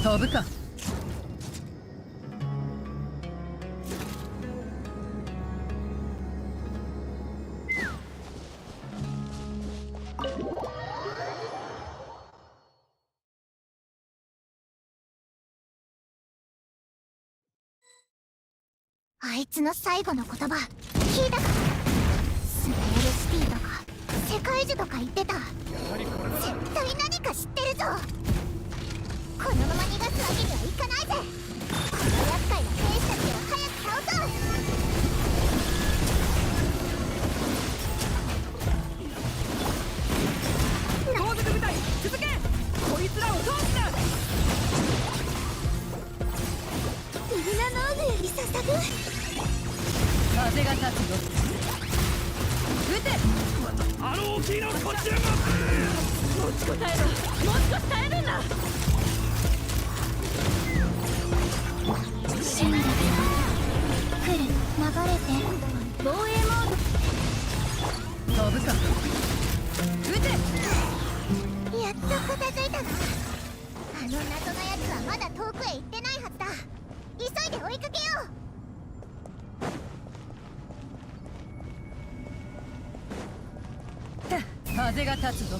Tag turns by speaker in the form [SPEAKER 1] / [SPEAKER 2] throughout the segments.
[SPEAKER 1] 飛ぶか。
[SPEAKER 2] あいつの最後の言葉聞いたか。スネールシティとか世界樹とか言ってた。絶対何か知ってるぞ。このまま逃がすわけにはいかないぜ。この厄介な兵士たちを早く倒そう。
[SPEAKER 1] 後続部隊続け。こいつらを通すな。
[SPEAKER 2] イルナノーグより捧ぐ。
[SPEAKER 1] 風が立つぞ。撃て。
[SPEAKER 3] あの大きいのこっちへ
[SPEAKER 1] もう少し耐えろ。もう少し耐えるんだ。
[SPEAKER 2] 進撃来る。流れて防衛モード。
[SPEAKER 1] 飛ぶか。撃て。
[SPEAKER 2] やっと片付いたな。あの謎のやつはまだ遠くへ行ってないはずだ。急いで追いかけよう。
[SPEAKER 1] 風が立つぞ。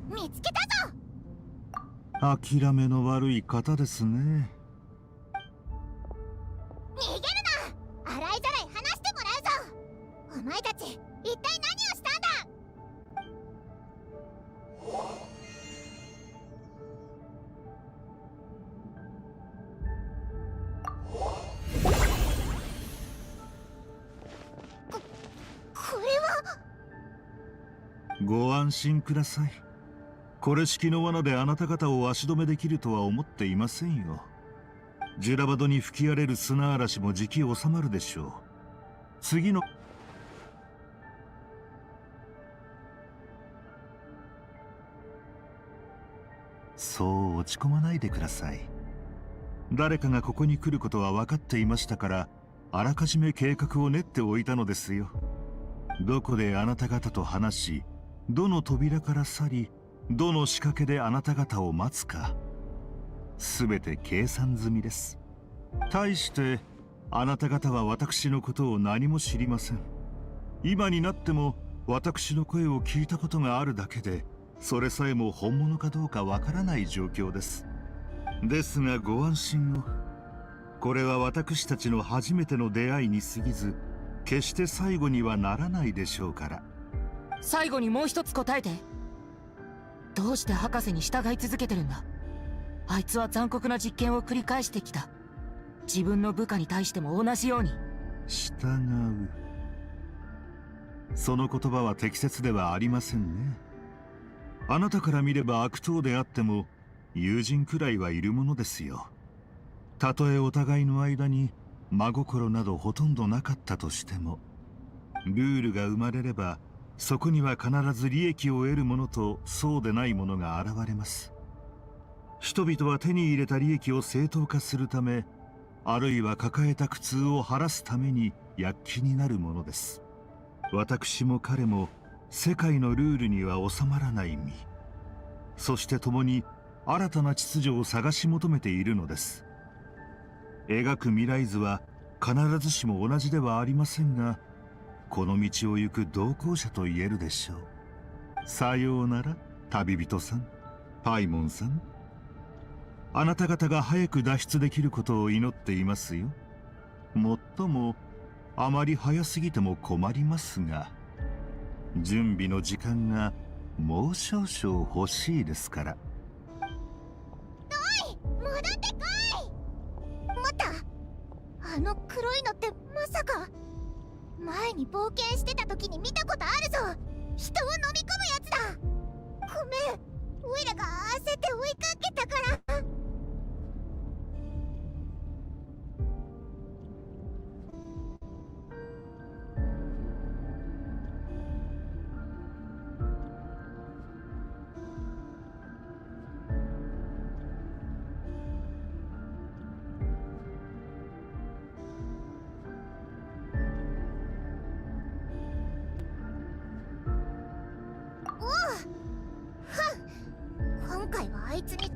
[SPEAKER 2] 見つけたぞ。
[SPEAKER 4] 諦めの悪い方ですね。
[SPEAKER 2] 逃げるな。洗いざらい話してもらうぞ。お前たち一体何をしたんだ。これは。
[SPEAKER 4] ご安心ください。これ式の罠であなた方を足止めできるとは思っていませんよ。ジュラバドに吹き荒れる砂嵐もじき収まるでしょう。次のそう落ち込まないでください。誰かがここに来ることは分かっていましたから、あらかじめ計画を練っておいたのですよ。どこであなた方と話し、どの扉から去り、どの仕掛けであなた方を待つか、すべて計算済みです。対してあなた方は私のことを何も知りません。今になっても私の声を聞いたことがあるだけで、それさえも本物かどうかわからない状況です。ですがご安心を。これは私たちの初めての出会いに過ぎず、決して最後にはならないでしょうから。
[SPEAKER 1] 最後にもう一つ答えて。どうして博士に従い続けてるんだ。あいつは残酷な実験を繰り返してきた。自分の部下に対しても同じように。
[SPEAKER 4] 従う。その言葉は適切ではありませんね。あなたから見れば悪党であっても友人くらいはいるものですよ。たとえお互いの間に真心などほとんどなかったとしても、ルールが生まれればそこには必ず利益を得るものとそうでないものが現れます。人々は手に入れた利益を正当化するため、あるいは抱えた苦痛を晴らすために躍起になるものです。私も彼も世界のルールには収まらない身、そして共に新たな秩序を探し求めているのです。描く未来図は必ずしも同じではありませんが、この道を行く同行者と言えるでしょう。さようなら旅人さん、パイモンさん。あなた方が早く脱出できることを祈っていますよ。もっともあまり早すぎても困りますが、準備の時間がもう少々欲しいですから。
[SPEAKER 2] おい、戻ってこい。またあの黒いのってまさか前に冒険してた時に見たことあるぞ。人を飲み込むやつだ。ごめん、オイラが焦って追いかけたから。今回はあいつに。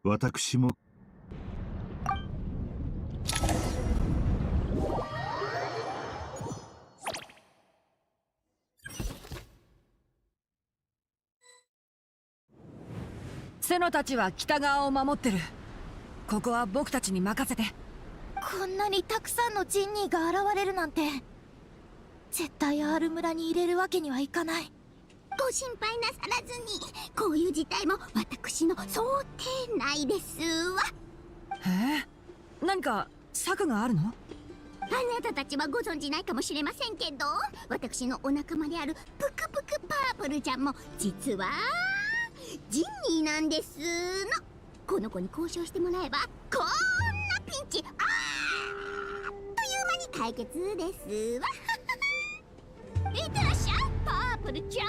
[SPEAKER 4] 私も
[SPEAKER 5] セノたちは北側を守ってる。ここは僕たちに任せて。
[SPEAKER 2] こんなにたくさんのジンニーが現れるなんて、絶対アール村に入れるわけにはいかない。
[SPEAKER 6] ご心配なさらずに、こういう事態も私の想定内ですわ。
[SPEAKER 5] へえ、何か策があるの？
[SPEAKER 6] あなたたちはご存じないかもしれませんけど、私のお仲間であるぷくぷくパープルちゃんも実はジンニーなんですの。この子に交渉してもらえばこんなピンチあっという間に解決ですわ。いってらっしゃいパープルちゃん。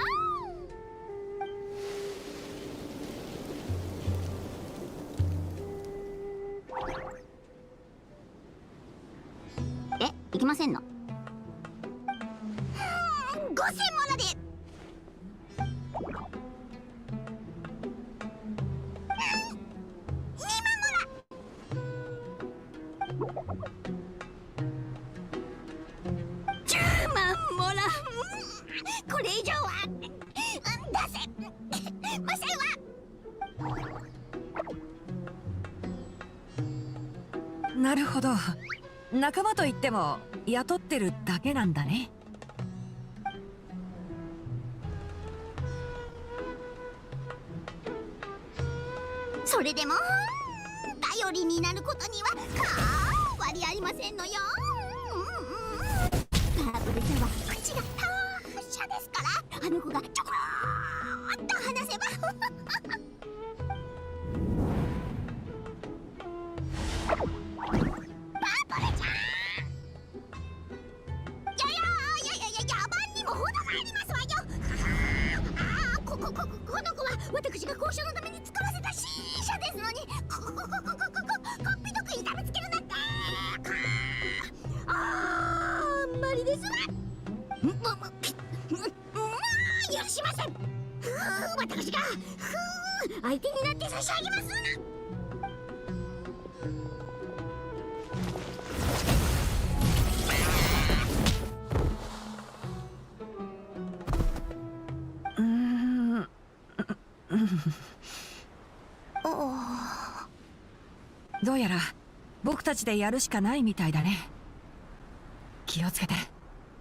[SPEAKER 6] 行きませんの？5000モラで。10万モラ。これ以上は出せませんわ。
[SPEAKER 5] なるほど、仲間といっても雇ってるだけなんだね。
[SPEAKER 6] それでも頼りになることには変わりありませんのよ。パープルちゃんは口が達者ですから、あの子がちょこーっと話せばパープルちゃん、野蛮にも程がありますわよ。この子は私が交渉のために作らせた新車ですのに、こっぴどく痛めつけるなんてあんまりですわ。許しません。私が相手になって差し上げますな。
[SPEAKER 5] どうやら僕たちでやるしかないみたいだね。気をつけて。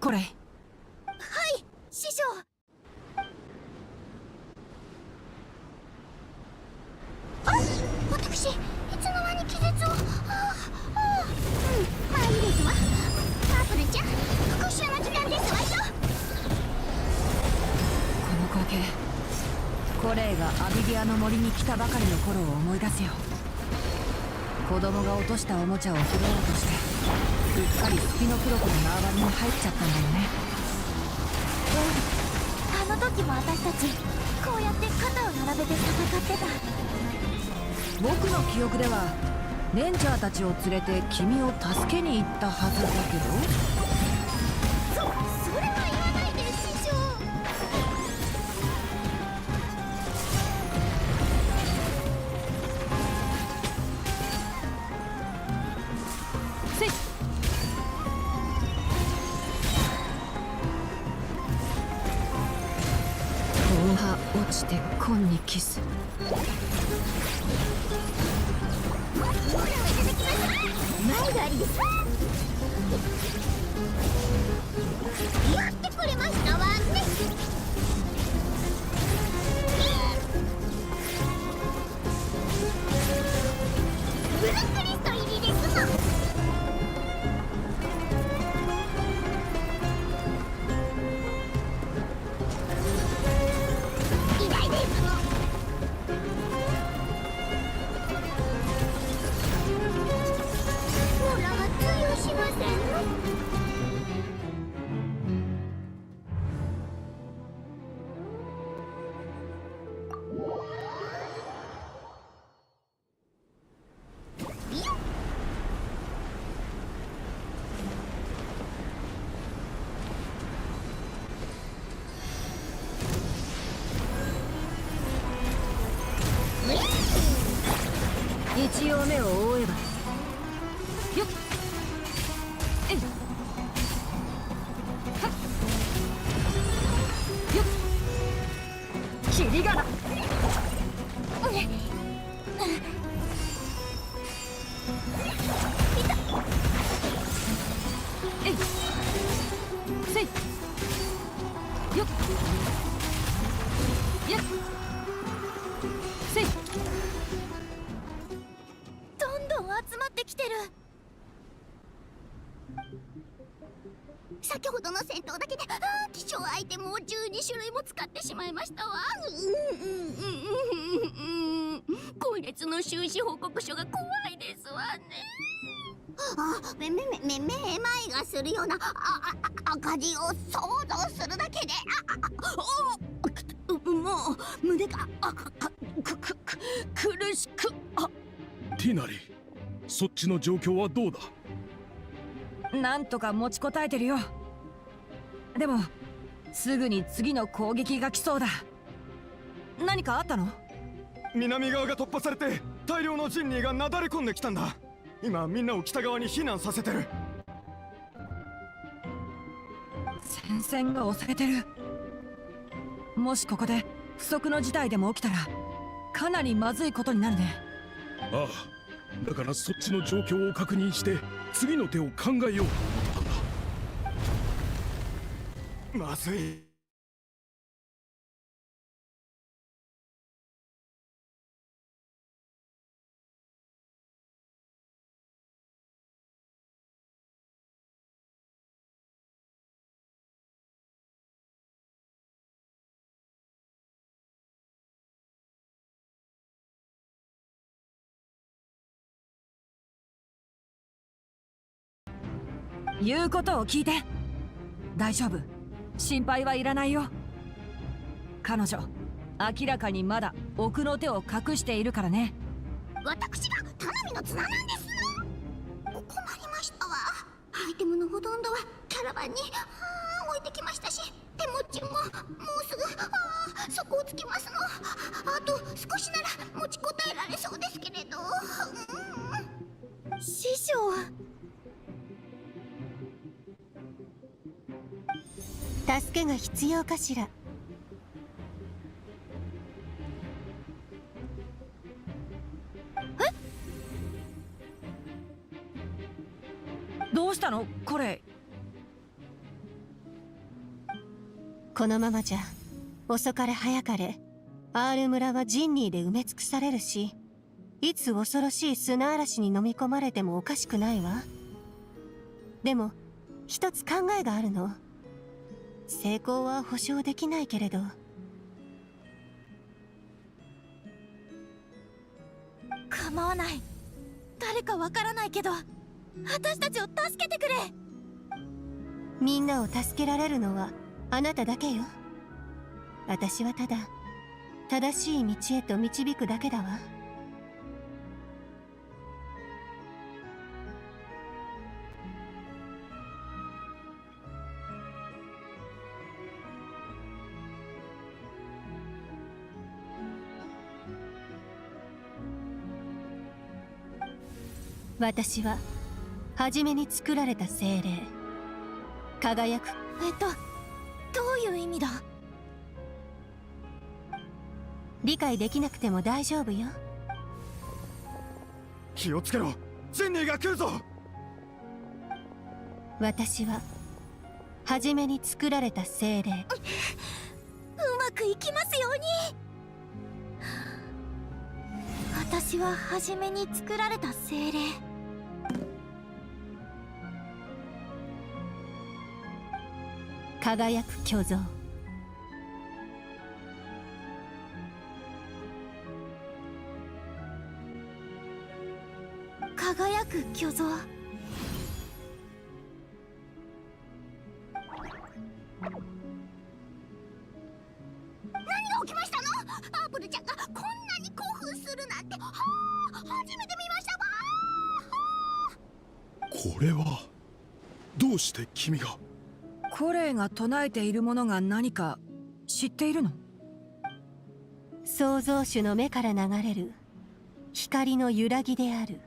[SPEAKER 5] これ。
[SPEAKER 2] はい、師匠。
[SPEAKER 6] あ、私いつの間に気絶を。まあいいですわ。パープルちゃん、復讐の時間ですわよ。
[SPEAKER 5] この光景、コレイがアビディアの森に来たばかりの頃を思い出すよ。子供が落としたおもちゃを拾おうとして、うっかりスピノクロコの縄張りに入っちゃったんだよね。
[SPEAKER 2] あの時も私たちこうやって肩を並べて戦ってた。
[SPEAKER 5] 僕の記憶ではレンジャーたちを連れて君を助けに行ったはずだけど。
[SPEAKER 2] それは言わないで師匠。
[SPEAKER 5] 紺にキス。
[SPEAKER 6] ほらいただきます。前がありです。やってくれましたわね。ブラックリスト入りですの。いないですの。ほらは通用しませんの。
[SPEAKER 5] 一応目を覆えば。よっえいはっよっキリがな。えいせいよっやっせい。
[SPEAKER 6] どんどん集まってきてる。先ほどの戦闘だけで希少アイテムを12種類も使ってしまいましたわ。今月の収支報告書が怖いですわね。めまいがするような赤字を想像するだけでもう胸が苦しく。
[SPEAKER 3] ティナリ、そっちの状況はどうだ？
[SPEAKER 5] なんとか持ちこたえてるよ。でもすぐに次の攻撃が来そうだ。何かあったの？
[SPEAKER 7] 南側が突破されて大量のジンニーがなだれ込んできたんだ。今みんなを北側に避難させてる。
[SPEAKER 5] 戦線が押されてる。もしここで不測の事態でも起きたらかなりまずいことになるね。
[SPEAKER 3] ああ、だからそっちの状況を確認して次の手を考えようと思ったんだ。
[SPEAKER 7] まずい。
[SPEAKER 5] 言うことを聞いて。大丈夫、心配はいらないよ。彼女明らかにまだ奥の手を隠しているからね。
[SPEAKER 6] 私が頼みの綱なんです。困りましたわ。アイテムのほとんどはキャラバンに置いてきましたし、手持ちももうすぐ底をつきますの。あと少しなら持ちこたえられそうですけれど。師匠、
[SPEAKER 2] 助けが必要かしら。
[SPEAKER 5] どうしたのこれ？
[SPEAKER 2] このままじゃ遅かれ早かれ R 村はジンニーで埋め尽くされるし、いつ恐ろしい砂嵐に飲み込まれてもおかしくないわ。でも一つ考えがあるの。成功は保証できないけれど、
[SPEAKER 6] 構わない。誰かわからないけど私たちを助けてくれ。
[SPEAKER 2] みんなを助けられるのはあなただけよ。私はただ正しい道へと導くだけだわ。私は初めに作られた精霊、輝く。
[SPEAKER 6] どういう意味だ？
[SPEAKER 8] 理解できなくても大丈夫よ。
[SPEAKER 7] 気をつけろ、ジンニーが来るぞ。
[SPEAKER 8] 私は初めに作られた精霊。
[SPEAKER 2] うまくいきますように。私は初めに作られた精霊。
[SPEAKER 8] 輝く巨像。
[SPEAKER 2] 輝く巨像。
[SPEAKER 6] 何が起きましたの？パープルちゃんがこんなに興奮するなんて、はあ、初めて見ましたわ。
[SPEAKER 3] これはどうして君が？
[SPEAKER 5] コレイが唱えているものが何か知っているの？
[SPEAKER 8] 創造主の目から流れる光の揺らぎである。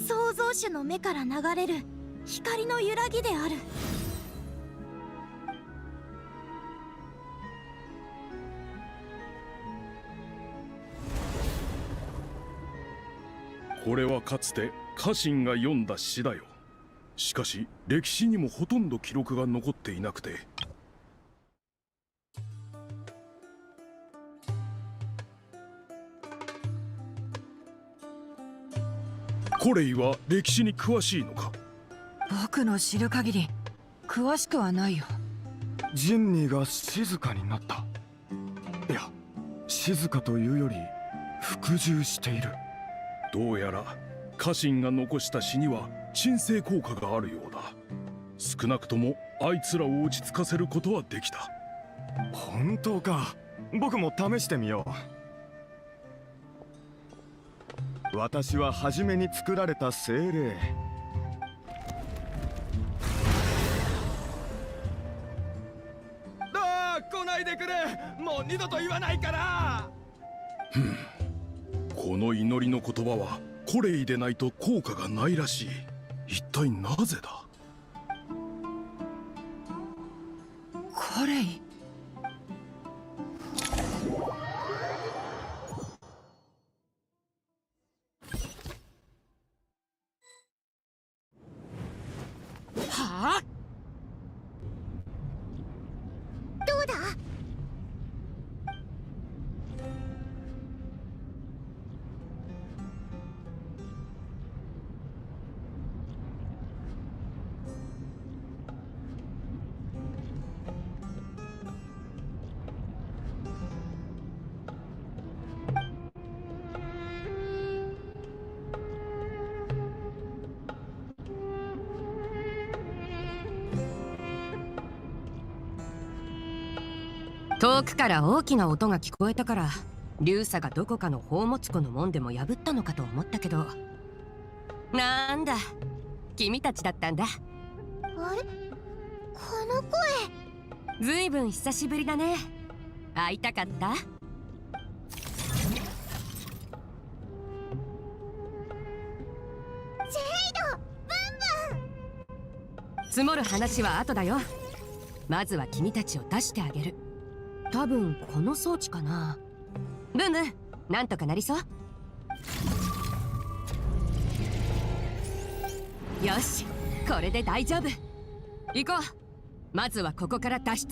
[SPEAKER 2] 創造主の目から流れる光の揺らぎである。
[SPEAKER 3] これはかつて家臣が読んだ詩だよ。しかし歴史にもほとんど記録が残っていなくて。コレイは歴史に詳しいのか？
[SPEAKER 5] 僕の知る限り詳しくはないよ。
[SPEAKER 7] ジンニーが静かになった。いや、静かというより服従している。
[SPEAKER 3] どうやら家臣が残した詩には鎮静効果があるようだ。少なくともあいつらを落ち着かせることはできた。
[SPEAKER 7] 本当か。僕も試してみよう。私は初めに作られた精霊。来ないでくれ。もう二度と言わないから。
[SPEAKER 3] この祈りの言葉はコレイでないと効果がないらしい。一体なぜだ？
[SPEAKER 5] コレイ。
[SPEAKER 1] はあ？
[SPEAKER 2] どうだ？
[SPEAKER 1] 遠くから大きな音が聞こえたからリュウサがどこかの宝物庫の門でも破ったのかと思ったけど、なんだ君たちだったんだ。
[SPEAKER 2] あれ、この声。
[SPEAKER 1] ずいぶん久しぶりだね。会いたかった？積もる話は後だよ。まずは君たちを出してあげる。多分この装置かな。ブンブン、なんとかなりそう。よし、これで大丈夫。行こう。まずはここから脱出。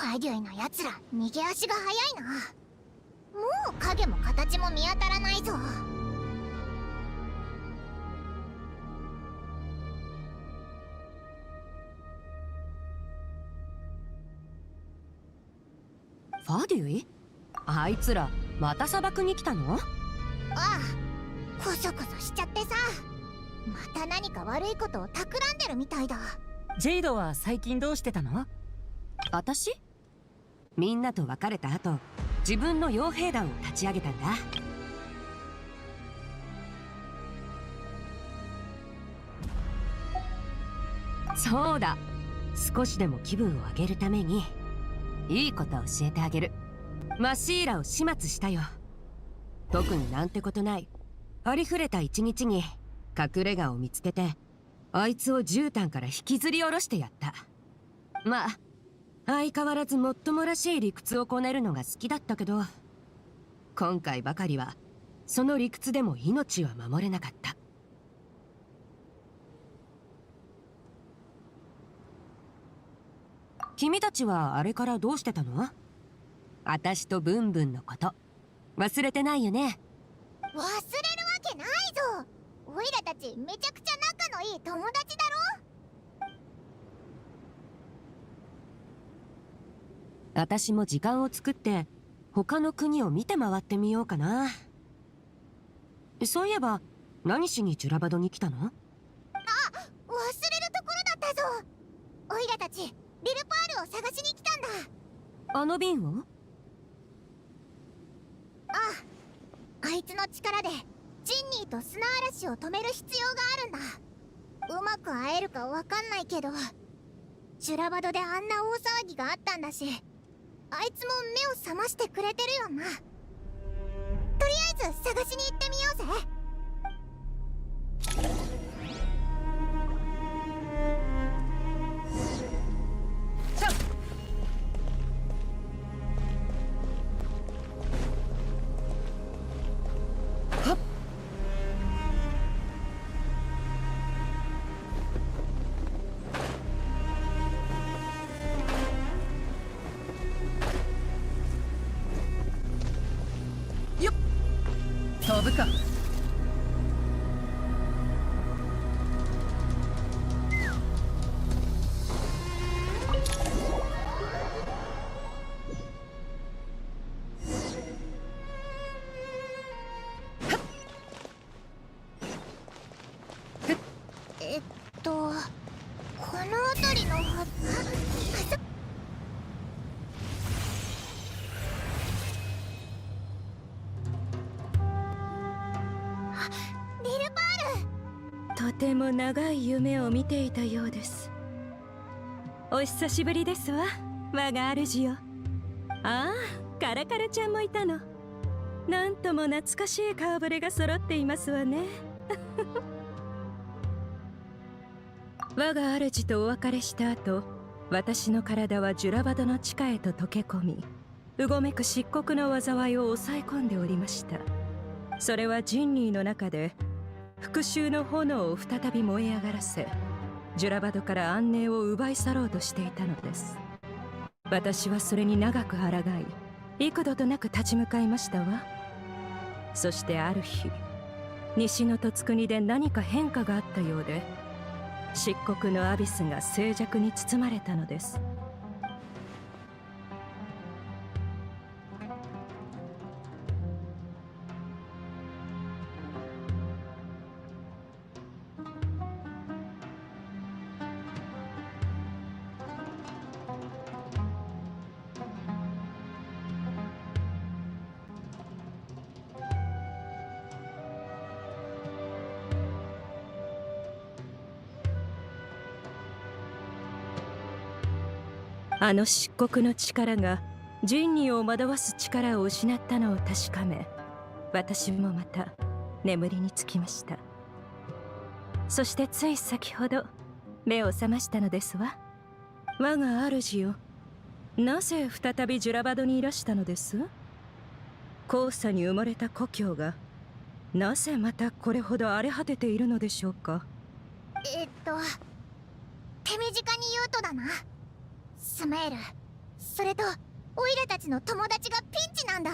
[SPEAKER 2] ァデュイのやつら逃げ足が早いな。もう影も形も見当たらないぞ。
[SPEAKER 5] ファデュイ？あいつらまた砂漠に来たの？
[SPEAKER 2] ああ、こそこそしちゃってさ。また何か悪いことを企んでるみたいだ。
[SPEAKER 1] ジェイドは最近どうしてたの？
[SPEAKER 5] 私？みんなと別れた後、自分の傭兵団を立ち上げたんだ。そうだ、少しでも気分を上げるためにいいことを教えてあげる。マシーラを始末したよ。特になんてことない、ありふれた一日に隠れ家を見つけて、あいつを絨毯から引きずり下ろしてやった。まあ相変わらずもっともらしい理屈をこねるのが好きだったけど、今回ばかりはその理屈でも命は守れなかった。君たちはあれからどうしてたの？私とブンブンのこと忘れてないよね？
[SPEAKER 2] 忘れるわけないぞ。オイラたちめちゃくちゃ仲のいい友達だろ。
[SPEAKER 5] 私も時間を作って他の国を見て回ってみようかな。そういえば何しにジュラバドに来たの？
[SPEAKER 2] 忘れるところだったぞ。オイラたちリルパールを探しに来たんだ。
[SPEAKER 5] あの瓶を？
[SPEAKER 2] ああ、あいつの力でジンニーと砂嵐を止める必要があるんだ。うまく会えるかわかんないけど、ジュラバドであんな大騒ぎがあったんだし、あいつも目を覚ましてくれてるよな。とりあえず探しに行ってみようぜ。
[SPEAKER 5] 飛ぶか。
[SPEAKER 2] この辺りのはず。リルパール。
[SPEAKER 8] とても長い夢を見ていたようです。お久しぶりですわ、我が主よ。ああ、カラカラちゃんもいたの。なんとも懐かしい顔ぶれが揃っていますわね。我が主とお別れした後、私の体はジュラバドの地下へと溶け込み、うごめく漆黒の災いを抑え込んでおりました。それはジンニーの中で復讐の炎を再び燃え上がらせ、ジュラバドから安寧を奪い去ろうとしていたのです。私はそれに長く抗い、幾度となく立ち向かいましたわ。そしてある日、西の突国で何か変化があったようで、漆黒のアビスが静寂に包まれたのです。あの漆黒の力がジンニーを惑わす力を失ったのを確かめ、私もまた眠りにつきました。そしてつい先ほど目を覚ましたのですわ。我が主よ、なぜ再びジュラバドにいらしたのです？黄砂に埋もれた故郷がなぜまたこれほど荒れ果てているのでしょうか？
[SPEAKER 2] 手短に言うとだな、スメール、それとオイラたちの友達がピンチなんだ。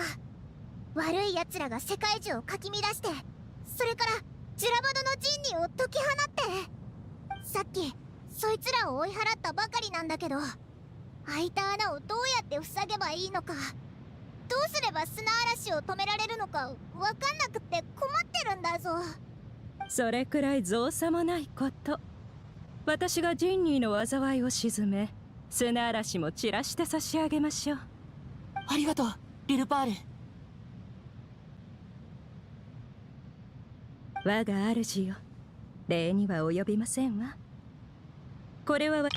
[SPEAKER 2] 悪い奴らが世界中をかき乱して、それからジュラバドのジンニーを解き放って。さっきそいつらを追い払ったばかりなんだけど、開いた穴をどうやって塞げばいいのか、どうすれば砂嵐を止められるのかわかんなくって困ってるんだぞ。
[SPEAKER 8] それくらい造作もないこと。私がジンニーの災いを鎮め、砂嵐も散らして差し上げましょう。
[SPEAKER 1] ありがとうリルパール。
[SPEAKER 8] 我が主よ、礼には及びませんわ。これは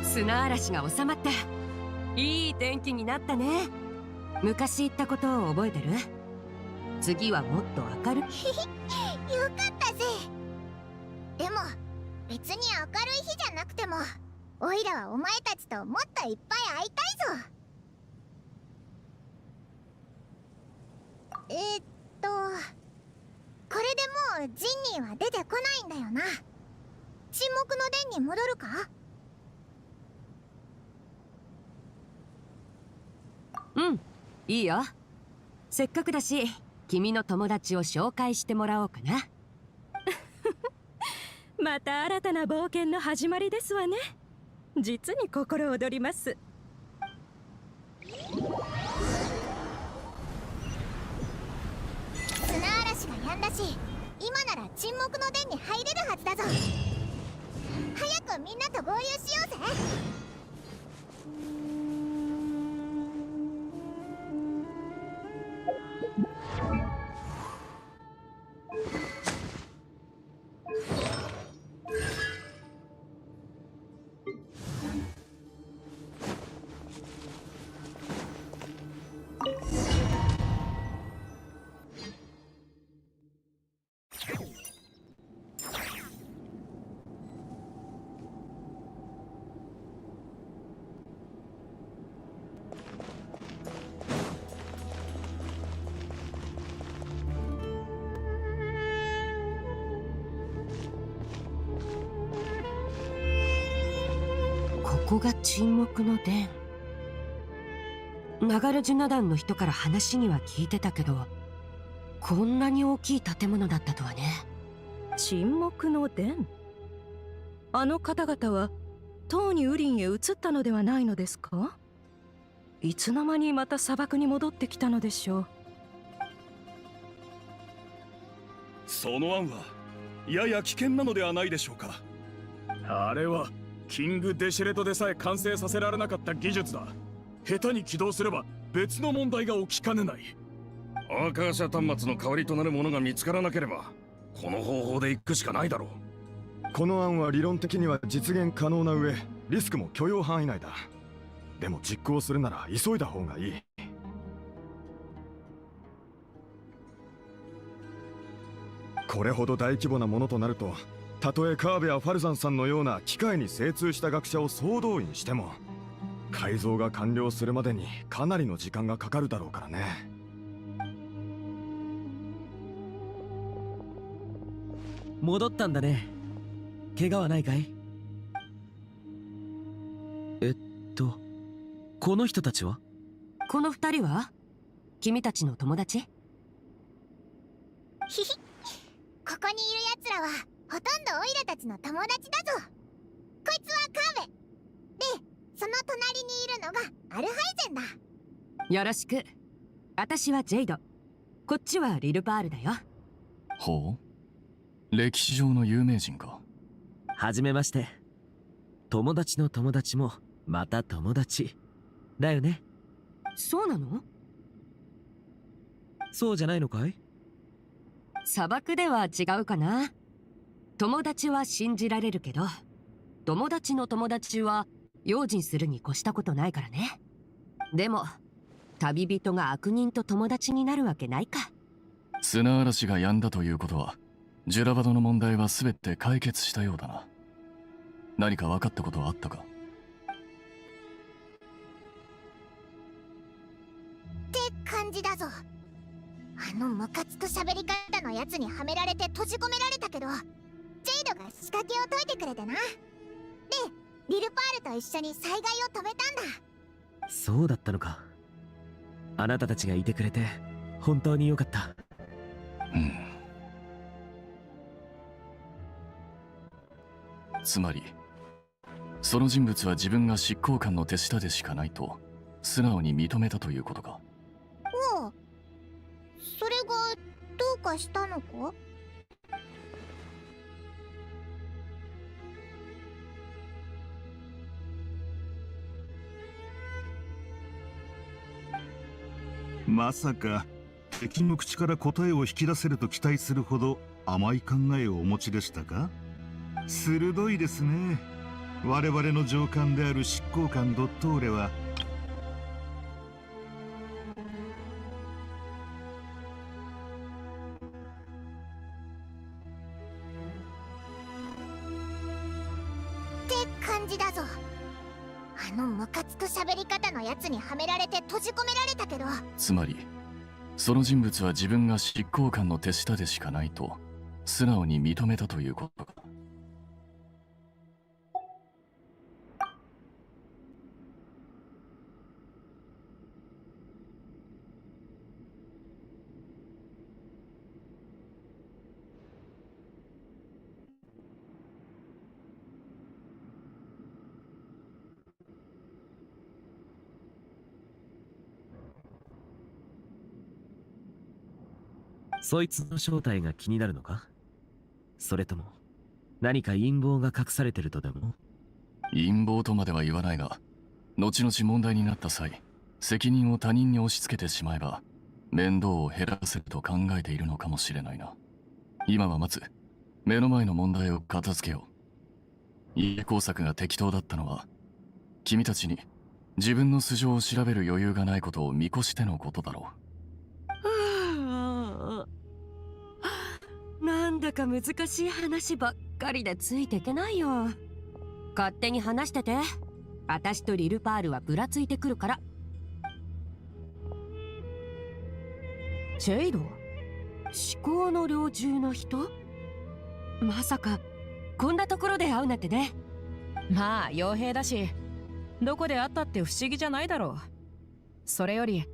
[SPEAKER 5] 砂嵐が収まった。いい天気になったね。昔言ったことを覚えてる？次はもっと明るい。
[SPEAKER 2] よかったぜ。でも別に明るい日じゃなくても、オイラはお前たちともっといっぱい会いたいぞ。これでもうジンニーは出てこないんだよな。沈黙の殿に戻るか？
[SPEAKER 5] うん、いいよ。せっかくだし君の友達を紹介してもらおうかな。
[SPEAKER 8] また新たな冒険の始まりですわね。実に心躍ります。
[SPEAKER 2] 砂嵐が止んだし、今なら沈黙の殿に入れるはずだぞ。早くみんなと合流しようぜ。
[SPEAKER 5] ここが沈黙の殿。ナガルジュナ団の人から話には聞いてたけど、こんなに大きい建物だったとはね。
[SPEAKER 8] 沈黙の殿。あの方々はとうにウリンへ移ったのではないのですか？いつの間にまた砂漠に戻ってきたのでしょう。
[SPEAKER 3] その案はやや危険なのではないでしょうか。あれはキング・デシレトでさえ完成させられなかった技術だ。下手に起動すれば別の問題が起きかねない。アーカーシャ端末の代わりとなるものが見つからなければこの方法で行くしかないだろう。
[SPEAKER 7] この案は理論的には実現可能な上、リスクも許容範囲内だ。でも実行するなら急いだ方がいい。これほど大規模なものとなると、たとえカーベやファルザンさんのような機械に精通した学者を総動員しても改造が完了するまでにかなりの時間がかかるだろうからね。
[SPEAKER 9] 戻ったんだね。怪我はないかい？この人たちは？
[SPEAKER 5] この二人は君たちの友達？
[SPEAKER 2] ひひ、ここにいる奴らはほとんどオイラたちの友達だぞ。こいつはカーベで、その隣にいるのがアルハイゼンだ。
[SPEAKER 5] よろしく。私はジェイド。こっちはリルパールだよ。
[SPEAKER 3] ほう、歴史上の有名人か。
[SPEAKER 9] はじめまして。友達の友達もまた友達だよね。
[SPEAKER 5] そうなの？
[SPEAKER 9] そうじゃないのかい？
[SPEAKER 5] 砂漠では違うかな。友達は信じられるけど、友達の友達は用心するに越したことないからね。でも旅人が悪人と友達になるわけないか。
[SPEAKER 3] 砂嵐が止んだということは、ジュラバドの問題は全て解決したようだな。何か分かったことはあったか？
[SPEAKER 2] って感じだぞ。あのムカつく喋り方のやつにはめられて閉じ込められたけど、ジェイドが仕掛けを解いてくれてな。で、リルパールと一緒に災害を止めたんだ。
[SPEAKER 9] そうだったのか。あなたたちがいてくれて本当によかった。
[SPEAKER 3] つまりその人物は自分が執行官の手下でしかないと素直に認めたということか。
[SPEAKER 2] おう、それがどうかしたのか？
[SPEAKER 4] まさか敵の口から答えを引き出せると期待するほど甘い考えをお持ちでしたか？鋭いですね。我々の上官である執行官ドットーレは
[SPEAKER 2] って感じだぞ。あのムカつく喋り方のやつにはめられて閉じ込められたけど、
[SPEAKER 3] つまりその人物は自分が執行官の手下でしかないと素直に認めたということか。
[SPEAKER 9] そいつの正体が気になるのか？それとも何か陰謀が隠されてるとでも？
[SPEAKER 3] 陰謀とまでは言わないが、後々問題になった際責任を他人に押し付けてしまえば面倒を減らせると考えているのかもしれないな。今はまず目の前の問題を片付けよう。家工作が適当だったのは君たちに自分の素性を調べる余裕がないことを見越してのことだろう。
[SPEAKER 5] なんだか難しい話ばっかりでついていけないよ。勝手に話してて。私とリルパールはぶらついてくるから。ジェイド？思考の猟銃の人？まさかこんなところで会うなんてね。
[SPEAKER 1] まあ傭兵だし、どこで会ったって不思議じゃないだろう。それより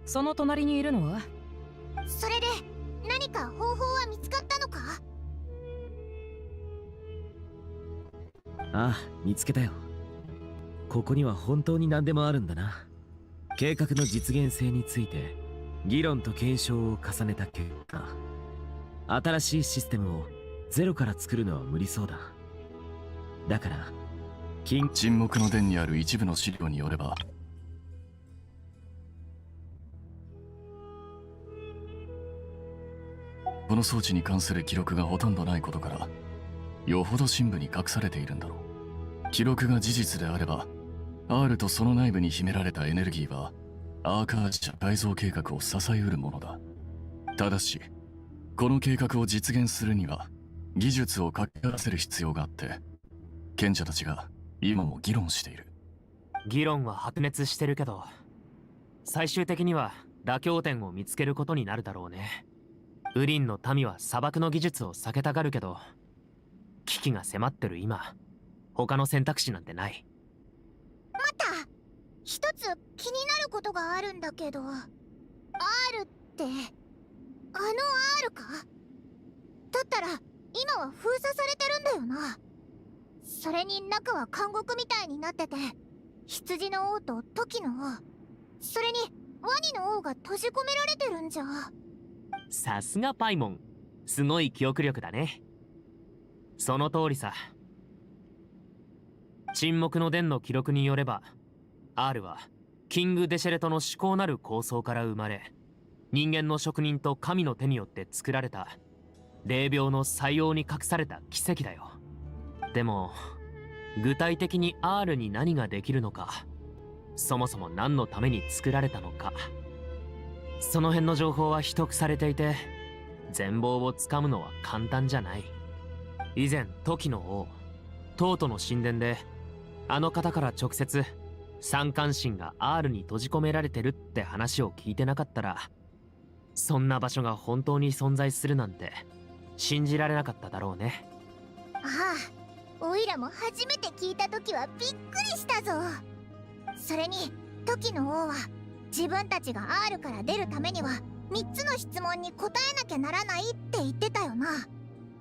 [SPEAKER 1] その隣にいるのは？
[SPEAKER 2] それで何か方法は見つかったのか？
[SPEAKER 9] ああ、見つけたよ。ここには本当に何でもあるんだな。計画の実現性について議論と検証を重ねた結果、新しいシステムをゼロから作るのは無理そうだ。だから
[SPEAKER 3] 沈黙の伝にある一部の資料によれば、この装置に関する記録がほとんどないことから、よほど深部に隠されているんだろう。記録が事実であれば、R とその内部に秘められたエネルギーはアーカージ社改造計画を支えうるものだ。ただしこの計画を実現するには技術を掛け合わせる必要があって、賢者たちが今も議論している。
[SPEAKER 10] 議論は白熱してるけど、最終的には妥協点を見つけることになるだろうね。ウリンの民は砂漠の技術を避けたがるけど、危機が迫ってる今、他の選択肢なんてない。
[SPEAKER 2] 待った、一つ気になることがあるんだけど、R ってあの R か？だったら今は封鎖されてるんだよな。それに中は監獄みたいになってて、羊の王とトキの王、それにワニの王が閉じ込められてるんじゃ。
[SPEAKER 10] さすがパイモン、すごい記憶力だね。その通りさ。沈黙の伝の記録によれば、 R はキング・デシェレトの至高なる構想から生まれ、人間の職人と神の手によって作られた霊廟の採用に隠された奇跡だよ。でも具体的に R に何ができるのか、そもそも何のために作られたのか、その辺の情報は秘匿されていて、全貌をつかむのは簡単じゃない。以前トキの王トートの神殿で、あの方から直接三冠神が R に閉じ込められてるって話を聞いてなかったら、そんな場所が本当に存在するなんて信じられなかっただろうね。
[SPEAKER 2] ああ、おいらも初めて聞いた時はびっくりしたぞ。それにトキの王は自分たちが R から出るためには3つの質問に答えなきゃならないって言ってたよな。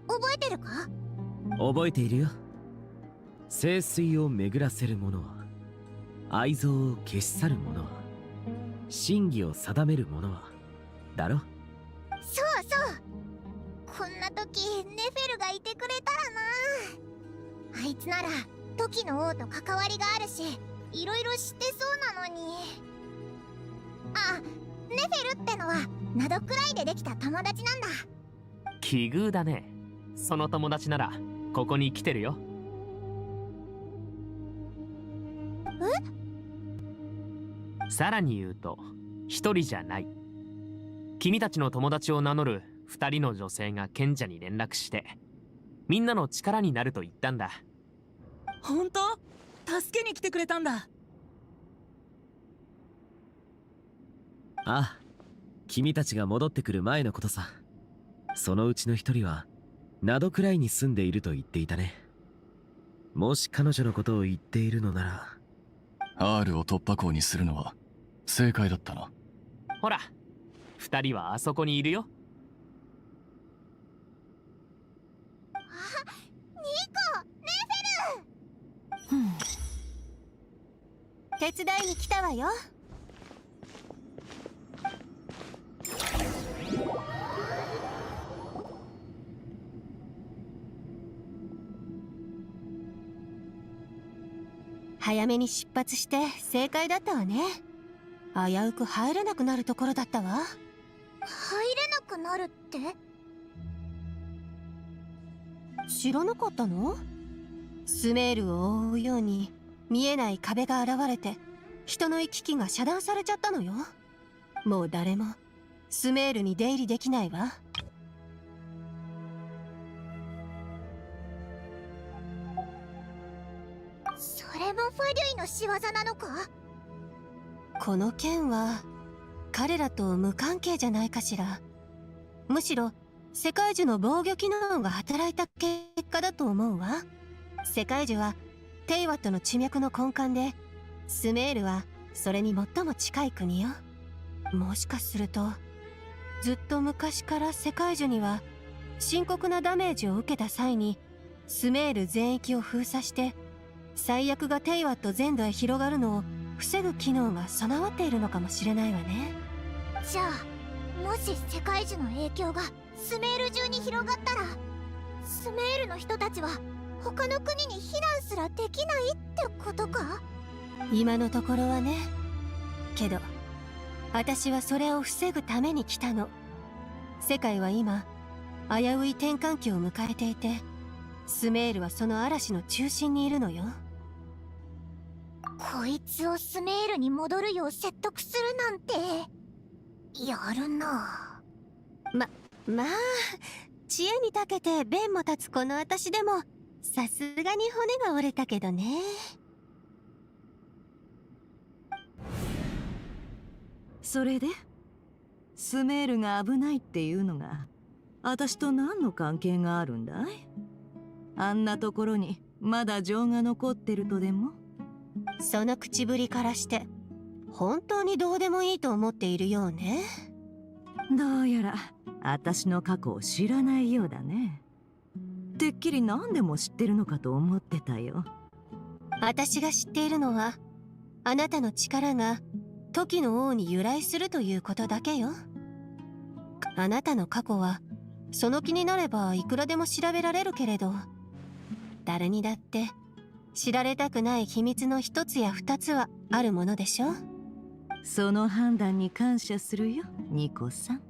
[SPEAKER 2] 覚えてるか？
[SPEAKER 9] 覚えているよ。聖水を巡らせる者は、愛憎を消し去る者は、真偽を定める者は、だろ。
[SPEAKER 2] そうそう、こんな時ネフェルがいてくれたらな。あいつならトキの王と関わりがあるし、いろいろ知ってそうなのに。あ、ネフェルってのはナドくらいでできた友達なんだ。
[SPEAKER 10] 奇遇だね。その友達ならここに来てるよ。さらに言うと、一人じゃない。君たちの友達を名乗る二人の女性が賢者に連絡して、みんなの力になると言ったんだ。
[SPEAKER 1] 本当？助けに来てくれたんだ。
[SPEAKER 9] ああ、君たちが戻ってくる前のことさ。そのうちの一人はナドくらいに住んでいると言っていたね。もし彼女のことを言っているのなら、
[SPEAKER 7] R を突破口にするのは正解だったな。
[SPEAKER 10] ほら、二人はあそこにいるよ。
[SPEAKER 2] あ、ニコ、ネフェル、手伝いに来たわよ。早めに出発して正解だったわね。危うく入れなくなるところだったわ。入れなくなるって？知らなかったの？スメールを覆うように見えない壁が現れて、人の行き来が遮断されちゃったのよ。もう誰もスメールに出入りできないわ。それもファリュイの仕業なのか？この件は彼らと無関係じゃないかしら。むしろ世界樹の防御機能が働いた結果だと思うわ。世界樹はテイワットの地脈の根幹で、スメールはそれに最も近い国よ。もしかするとずっと昔から世界樹には深刻なダメージを受けた際にスメール全域を封鎖して、最悪がテイワット全土へ広がるのを防ぐ機能が備わっているのかもしれないわね。じゃあもし世界樹の影響がスメール中に広がったら、スメールの人たちは他の国に避難すらできないってことか？今のところはね。けど私はそれを防ぐために来たの。世界は今危うい転換期を迎えていて、スメールはその嵐の中心にいるのよ。こいつをスメールに戻るよう説得するなんてやるな。まあ知恵に長けて弁も立つこの私でもさすがに骨が折れたけどね。
[SPEAKER 5] それでスメールが危ないっていうのが私と何の関係があるんだい？あんなところにまだ情が残ってるとでも？
[SPEAKER 11] その口ぶりからして本当にどうでもいいと思っているようね。
[SPEAKER 5] どうやら私の過去を知らないようだね。てっきり何でも知ってるのかと思ってたよ。
[SPEAKER 11] 私が知っているのはあなたの力が時の王に由来するということだけよ。あなたの過去はその気になればいくらでも調べられるけれど、誰にだって知られたくない秘密の一つや二つはあるものでしょ。
[SPEAKER 5] その判断に感謝するよ、ニコさん。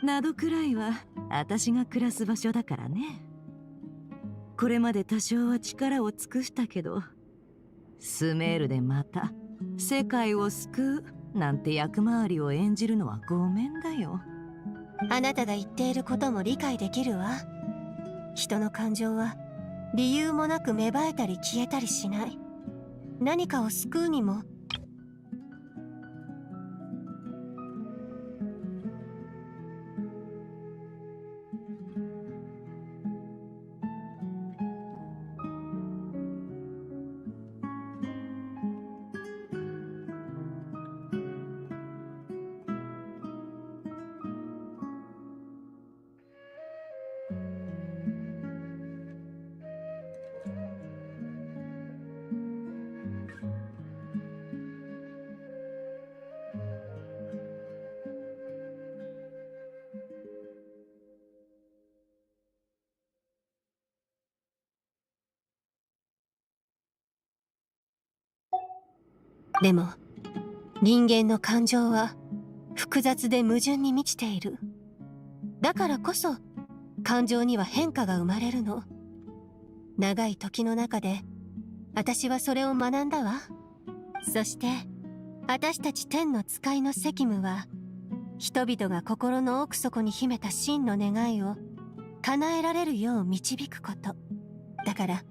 [SPEAKER 5] などくらいは私が暮らす場所だからね。これまで多少は力を尽くしたけど、スメールでまた世界を救うなんて役回りを演じるのはごめんだよ。
[SPEAKER 11] あなたが言っていることも理解できるわ。人の感情は理由もなく芽生えたり消えたりしない。何かを救うにもでも人間の感情は複雑で矛盾に満ちている。だからこそ感情には変化が生まれるの。長い時の中で私はそれを学んだわ。そして私たち天の使いの責務は人々が心の奥底に秘めた真の願いを叶えられるよう導くこと。だから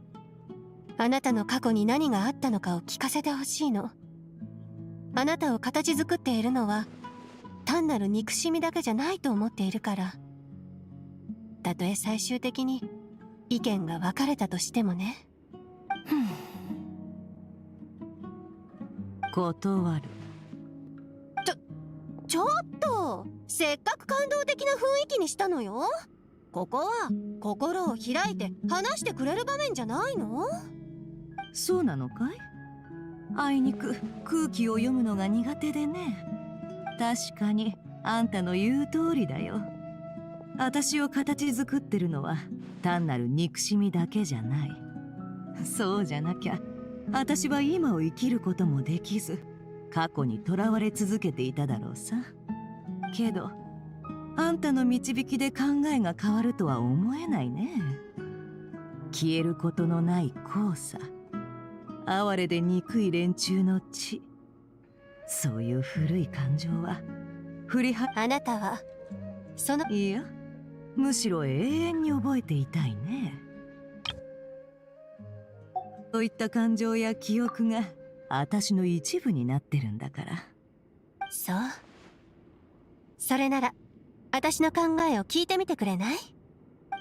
[SPEAKER 11] あなたの過去に何があったのかを聞かせてほしいの。あなたを形作っているのは単なる憎しみだけじゃないと思っているから。たとえ最終的に意見が分かれたとしてもね。
[SPEAKER 5] 断る。
[SPEAKER 11] ちょっとせっかく感動的な雰囲気にしたのよ。ここは心を開いて話してくれる場面じゃないの？
[SPEAKER 5] そうなのかい？あいにく空気を読むのが苦手でね。確かにあんたの言う通りだよ。私を形作ってるのは単なる憎しみだけじゃない。そうじゃなきゃ私は今を生きることもできず過去にとらわれ続けていただろうさ。けどあんたの導きで考えが変わるとは思えないね。消えることのない後さ、哀れで憎い連中の血、そういう古い感情は
[SPEAKER 11] あなたはその
[SPEAKER 5] いや、むしろ永遠に覚えていたいね。そういった感情や記憶が私の一部になってるんだから。
[SPEAKER 11] そう。それなら私の考えを聞いてみてくれない？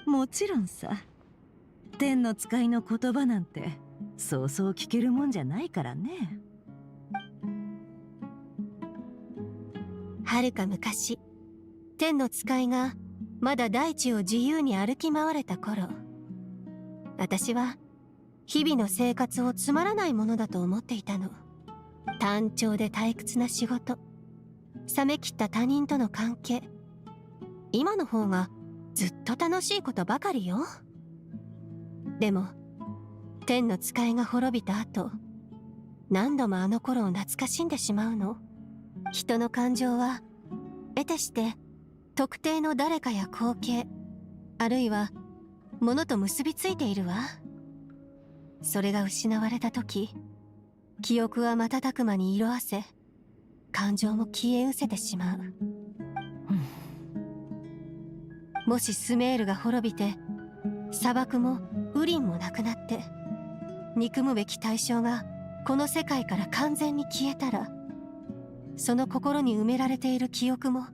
[SPEAKER 5] もちろんさ。天の使いの言葉なんてそうそう聞けるもんじゃないからね。
[SPEAKER 11] はるか昔、天の使いがまだ大地を自由に歩き回れた頃、私は日々の生活をつまらないものだと思っていたの。単調で退屈な仕事、冷め切った他人との関係、今の方がずっと楽しいことばかりよ。でも天の使いが滅びた後、何度もあの頃を懐かしんでしまうの。人の感情は得てして特定の誰かや光景、あるいは物と結びついているわ。それが失われた時、記憶は瞬く間に色あせ、感情も消え失せてしまう。もしスメールが滅びて砂漠もウリンもなくなって、憎むべき対象がこの世界から完全に消えたら、その心に埋められている記憶も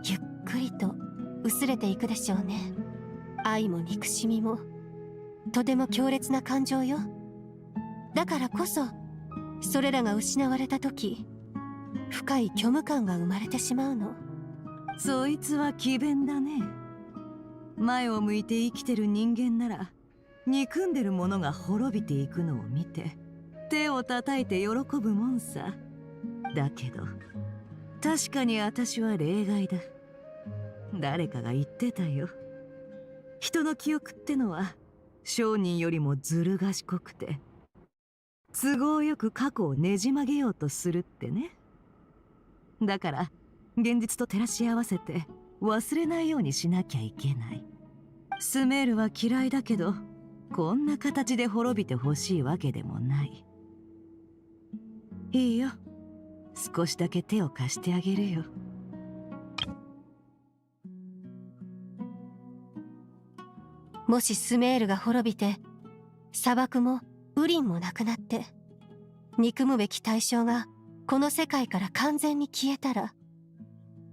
[SPEAKER 11] ゆっくりと薄れていくでしょうね。愛も憎しみもとても強烈な感情よ。だからこそそれらが失われた時、深い虚無感が生まれてしまうの。
[SPEAKER 5] そいつは詭弁だね。前を向いて生きてる人間なら憎んでるものが滅びていくのを見て手を叩いて喜ぶもんさ。だけど確かに私は例外だ。誰かが言ってたよ。人の記憶ってのは商人よりもずる賢くて都合よく過去をねじ曲げようとするってね。だから現実と照らし合わせて忘れないようにしなきゃいけない。スメールは嫌いだけどこんな形で滅びてほしいわけでもない。いいよ、少しだけ手を貸してあげるよ。
[SPEAKER 11] もしスメールが滅びて砂漠もウリンもなくなって憎むべき対象がこの世界から完全に消えたら、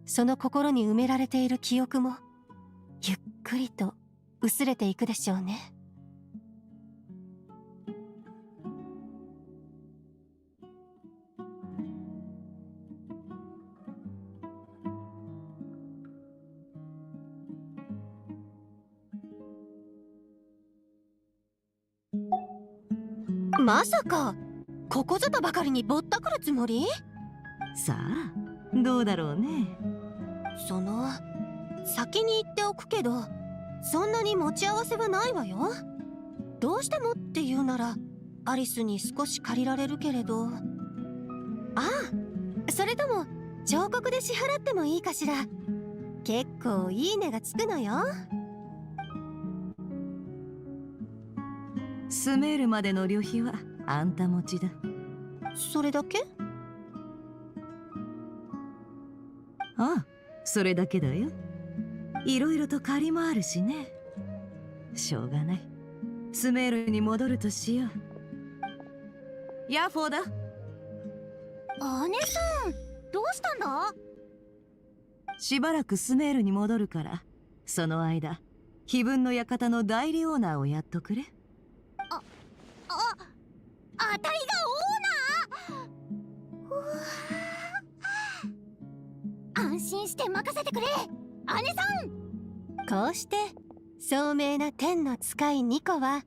[SPEAKER 11] その心に埋められている記憶もゆっくりと薄れていくでしょうね。まさかここぞとばかりにぼったくるつもり？
[SPEAKER 5] さあどうだろうね。
[SPEAKER 11] 先に言っておくけど、そんなに持ち合わせはないわよ。どうしてもって言うならアリスに少し借りられるけれど。それとも彫刻で支払ってもいいかしら。結構いい値がつくのよ。
[SPEAKER 5] スメールまでの旅費はあんた持ちだ。
[SPEAKER 11] それだけ？
[SPEAKER 5] ああ、それだけだよ。いろいろと借りもあるしね。しょうがない。スメールに戻るとしよう。ヤッフォーだ。
[SPEAKER 6] 姉さん、どうしたんだ？
[SPEAKER 5] しばらくスメールに戻るから、その間碑文の館の代理オーナーをやっとくれ。
[SPEAKER 6] あたいがオーナー？安心して任せてくれ、姉さん。
[SPEAKER 11] こうして聡明な天の使いニコは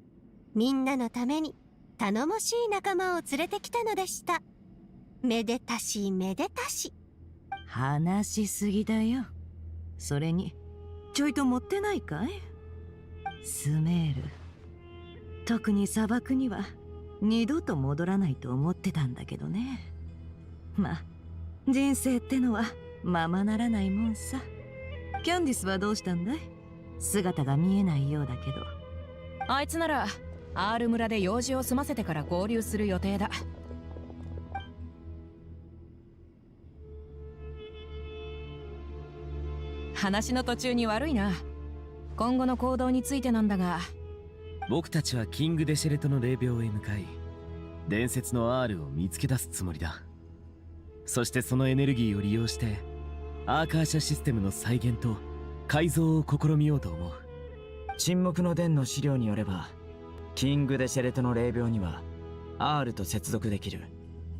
[SPEAKER 11] みんなのために頼もしい仲間を連れてきたのでした。めでたしめでたし。
[SPEAKER 5] 話しすぎだよ。それにちょいと持ってないかい？スメール、特に砂漠には二度と戻らないと思ってたんだけどね。まあ人生ってのはままならないもんさ。キャンディスはどうしたんだい？姿が見えないようだけど。
[SPEAKER 1] あいつなら R 村で用事を済ませてから合流する予定だ。話の途中に悪いな。今後の行動についてなんだが、
[SPEAKER 9] 僕たちはキング・デシェレトの霊廟へ向かい、伝説の R を見つけ出すつもりだ。そしてそのエネルギーを利用してアーカーシャシステムの再現と改造を試みようと思う。
[SPEAKER 12] 沈黙の殿の資料によれば、キング・デシェレトの霊廟には R と接続できる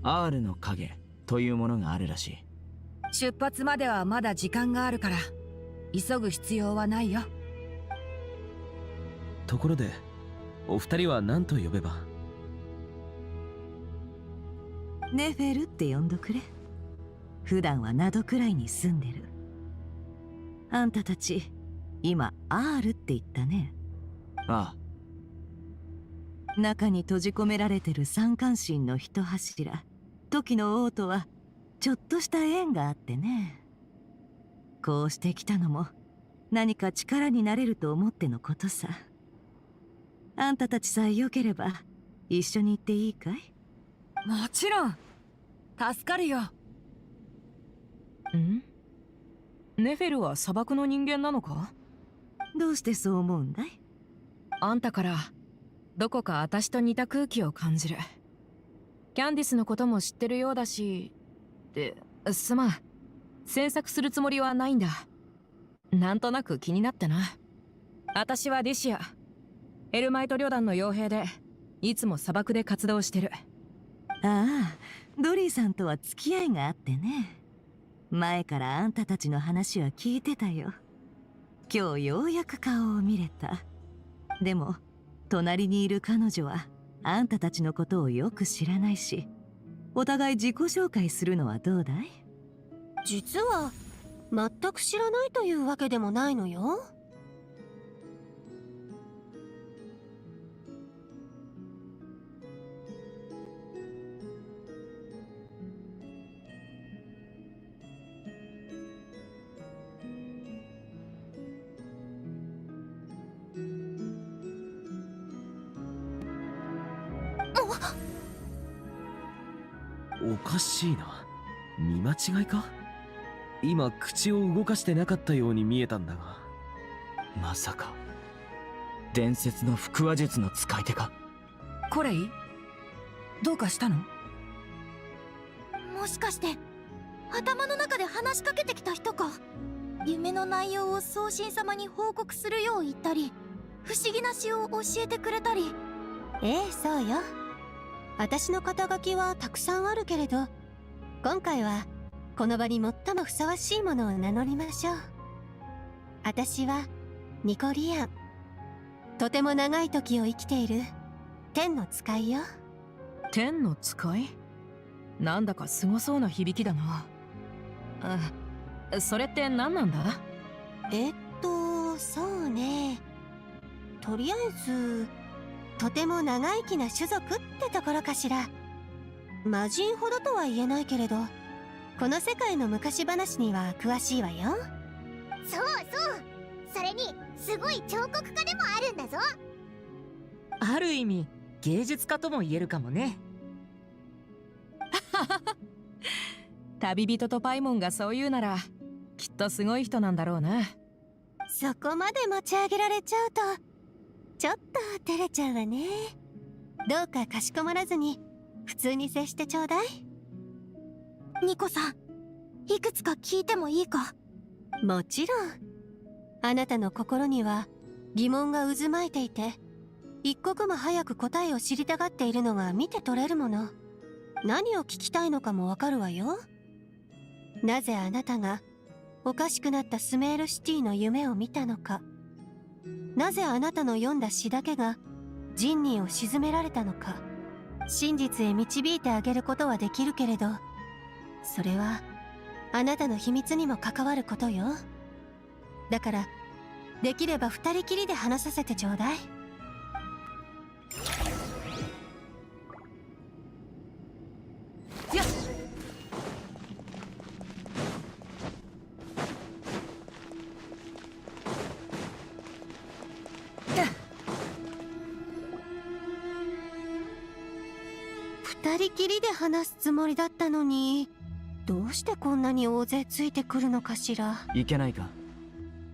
[SPEAKER 12] R の影というものがあるらしい。
[SPEAKER 1] 出発まではまだ時間があるから急ぐ必要はないよ。
[SPEAKER 9] ところでお二人は何と呼べば？
[SPEAKER 5] ネフェルって呼んどくれ。普段は灘くらいに住んでる。あんたたち今 R って言ったね。
[SPEAKER 12] あ
[SPEAKER 5] あ。中に閉じ込められてる三冠神の一柱時の王とはちょっとした縁があってね。こうしてきたのも何か力になれると思ってのことさ。あんたたちさえ良ければ一緒に行っていいかい？
[SPEAKER 1] もちろん助かるよ。ん？ネフェルは砂漠の人間なのか？
[SPEAKER 5] どうしてそう思うんだい？
[SPEAKER 1] あんたからどこか私と似た空気を感じる。キャンディスのことも知ってるようだし、で、
[SPEAKER 5] すまん。詮索するつもりはないんだ。なんとなく気になってな。私はディシア。エルマイト旅団の傭兵で、いつも砂漠で活動してる。
[SPEAKER 13] ああ、ドリーさんとは付き合いがあってね。前からあんたたちの話は聞いてたよ。今日ようやく顔を見れた。でも隣にいる彼女はあんたたちのことをよく知らないし、お互い自己紹介するのはどうだい？
[SPEAKER 11] 実は全く知らないというわけでもないのよ。
[SPEAKER 9] おかしいな。見間違いか？今口を動かしてなかったように見えたんだが。
[SPEAKER 12] まさか伝説の腹話術の使い手か？
[SPEAKER 5] コレイ？どうかしたの？
[SPEAKER 2] もしかして頭の中で話しかけてきた人か。夢の内容を送信様に報告するよう言ったり、不思議な詩を教えてくれたり。
[SPEAKER 11] ええ、そうよ。私の肩書きはたくさんあるけれど、今回はこの場に最もふさわしいものを名乗りましょう。私はニコリアン。とても長い時を生きている天の使いよ。
[SPEAKER 5] 天の使い？なんだかすごそうな響きだな。それって何なんだ？
[SPEAKER 11] そうね。とりあえずとても長生きな種族ってところかしら。魔人ほどとは言えないけれど、この世界の昔話には詳しいわよ。
[SPEAKER 2] そうそう、それにすごい彫刻家でもあるんだぞ。
[SPEAKER 1] ある意味芸術家とも言えるかもね。
[SPEAKER 5] 旅人とパイモンがそう言うなら、きっとすごい人なんだろうな。
[SPEAKER 11] そこまで持ち上げられちゃうとちょっと照れちゃうわね。どうかかしこまらずに普通に接してちょうだい。
[SPEAKER 2] ニコさん、いくつか聞いてもいいか？
[SPEAKER 11] もちろん。あなたの心には疑問が渦巻いていて、一刻も早く答えを知りたがっているのが見て取れるもの。何を聞きたいのかもわかるわよ。なぜあなたがおかしくなったスメールシティの夢を見たのか。なぜあなたの読んだ詩だけがジンニーを沈められたのか。真実へ導いてあげることはできるけれど、それはあなたの秘密にも関わることよ。だからできれば二人きりで話させてちょうだい。
[SPEAKER 5] よし。
[SPEAKER 11] 二人きりで話すつもりだったのに、どうしてこんなに大勢ついてくるのかしら。
[SPEAKER 12] いけないか。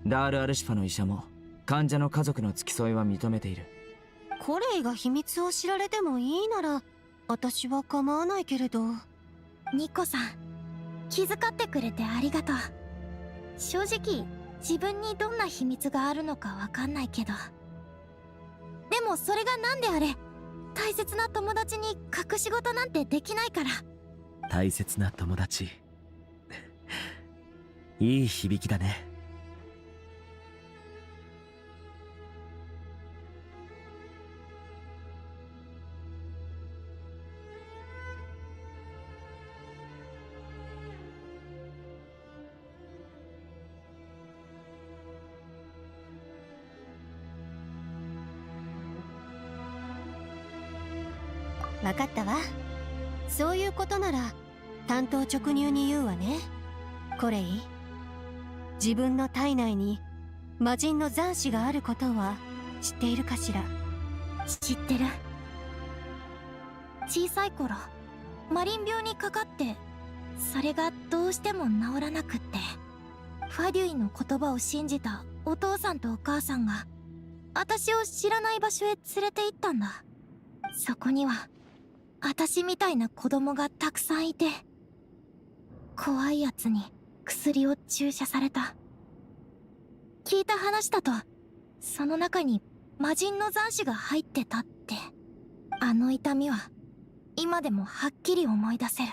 [SPEAKER 12] ダール・アルシファの医者も患者の家族の付き添いは認めている。
[SPEAKER 11] コレイが秘密を知られてもいいなら私は構わないけれど。
[SPEAKER 2] ニコさん、気遣ってくれてありがとう。正直自分にどんな秘密があるのかわかんないけど、でもそれが何であれ大切な友達に隠し事なんてできないから。
[SPEAKER 9] 大切な友達。いい響きだね。
[SPEAKER 11] わかったわ。そういうことなら単刀直入に言うわね。コレイ、自分の体内に魔人の残滓があることは知っているかしら？
[SPEAKER 2] 知ってる。小さい頃マリン病にかかって、それがどうしても治らなくって、ファデュイの言葉を信じたお父さんとお母さんが私を知らない場所へ連れて行ったんだ。そこには私みたいな子供がたくさんいて、怖いやつに薬を注射された。聞いた話だと、その中に魔人の残滓が入ってたって。あの痛みは今でもはっきり思い出せる。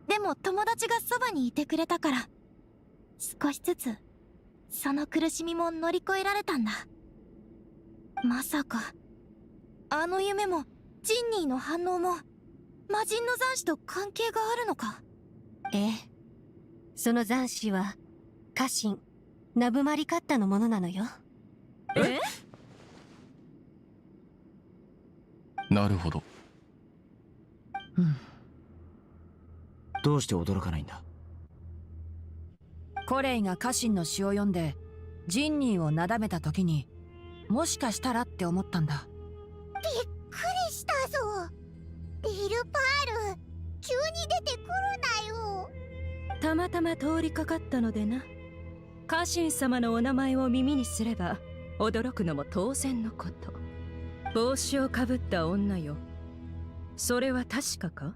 [SPEAKER 2] でも友達がそばにいてくれたから、少しずつその苦しみも乗り越えられたんだ。まさかあの夢もジンニーの反応も魔人の残滓と関係があるのか？
[SPEAKER 11] ええ、その残滓は家臣ナブマリカッタのものなのよ。
[SPEAKER 1] え？
[SPEAKER 7] なるほど。
[SPEAKER 12] どうして驚かないんだ？
[SPEAKER 5] コレイが家臣の詩を読んでジンニーをなだめた時に、もしかしたらって思ったんだ。
[SPEAKER 2] びっくりしたぞ。ビルパール、急に出てくるなよ。
[SPEAKER 8] たまたま通りかかったのでな。家臣様のお名前を耳にすれば驚くのも当然のこと。帽子をかぶった女よ。それは確かか？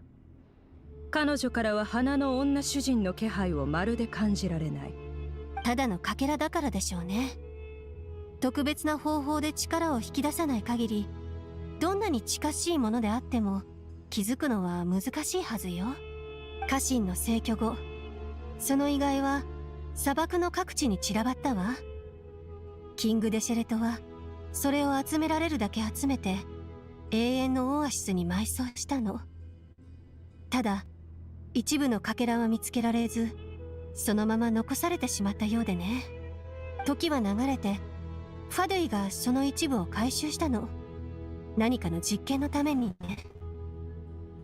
[SPEAKER 8] 彼女からは花の女主人の気配をまるで感じられない。
[SPEAKER 11] ただのかけらだからでしょうね。特別な方法で力を引き出さない限り、どんなに近しいものであっても気づくのは難しいはずよ。家臣の逝去後、その遺骸は砂漠の各地に散らばったわ。キング・デシェレトはそれを集められるだけ集めて永遠のオアシスに埋葬したの。ただ一部のかけらは見つけられず、そのまま残されてしまったようでね。時は流れてファドゥイがその一部を回収したの。何かの実験のためにね。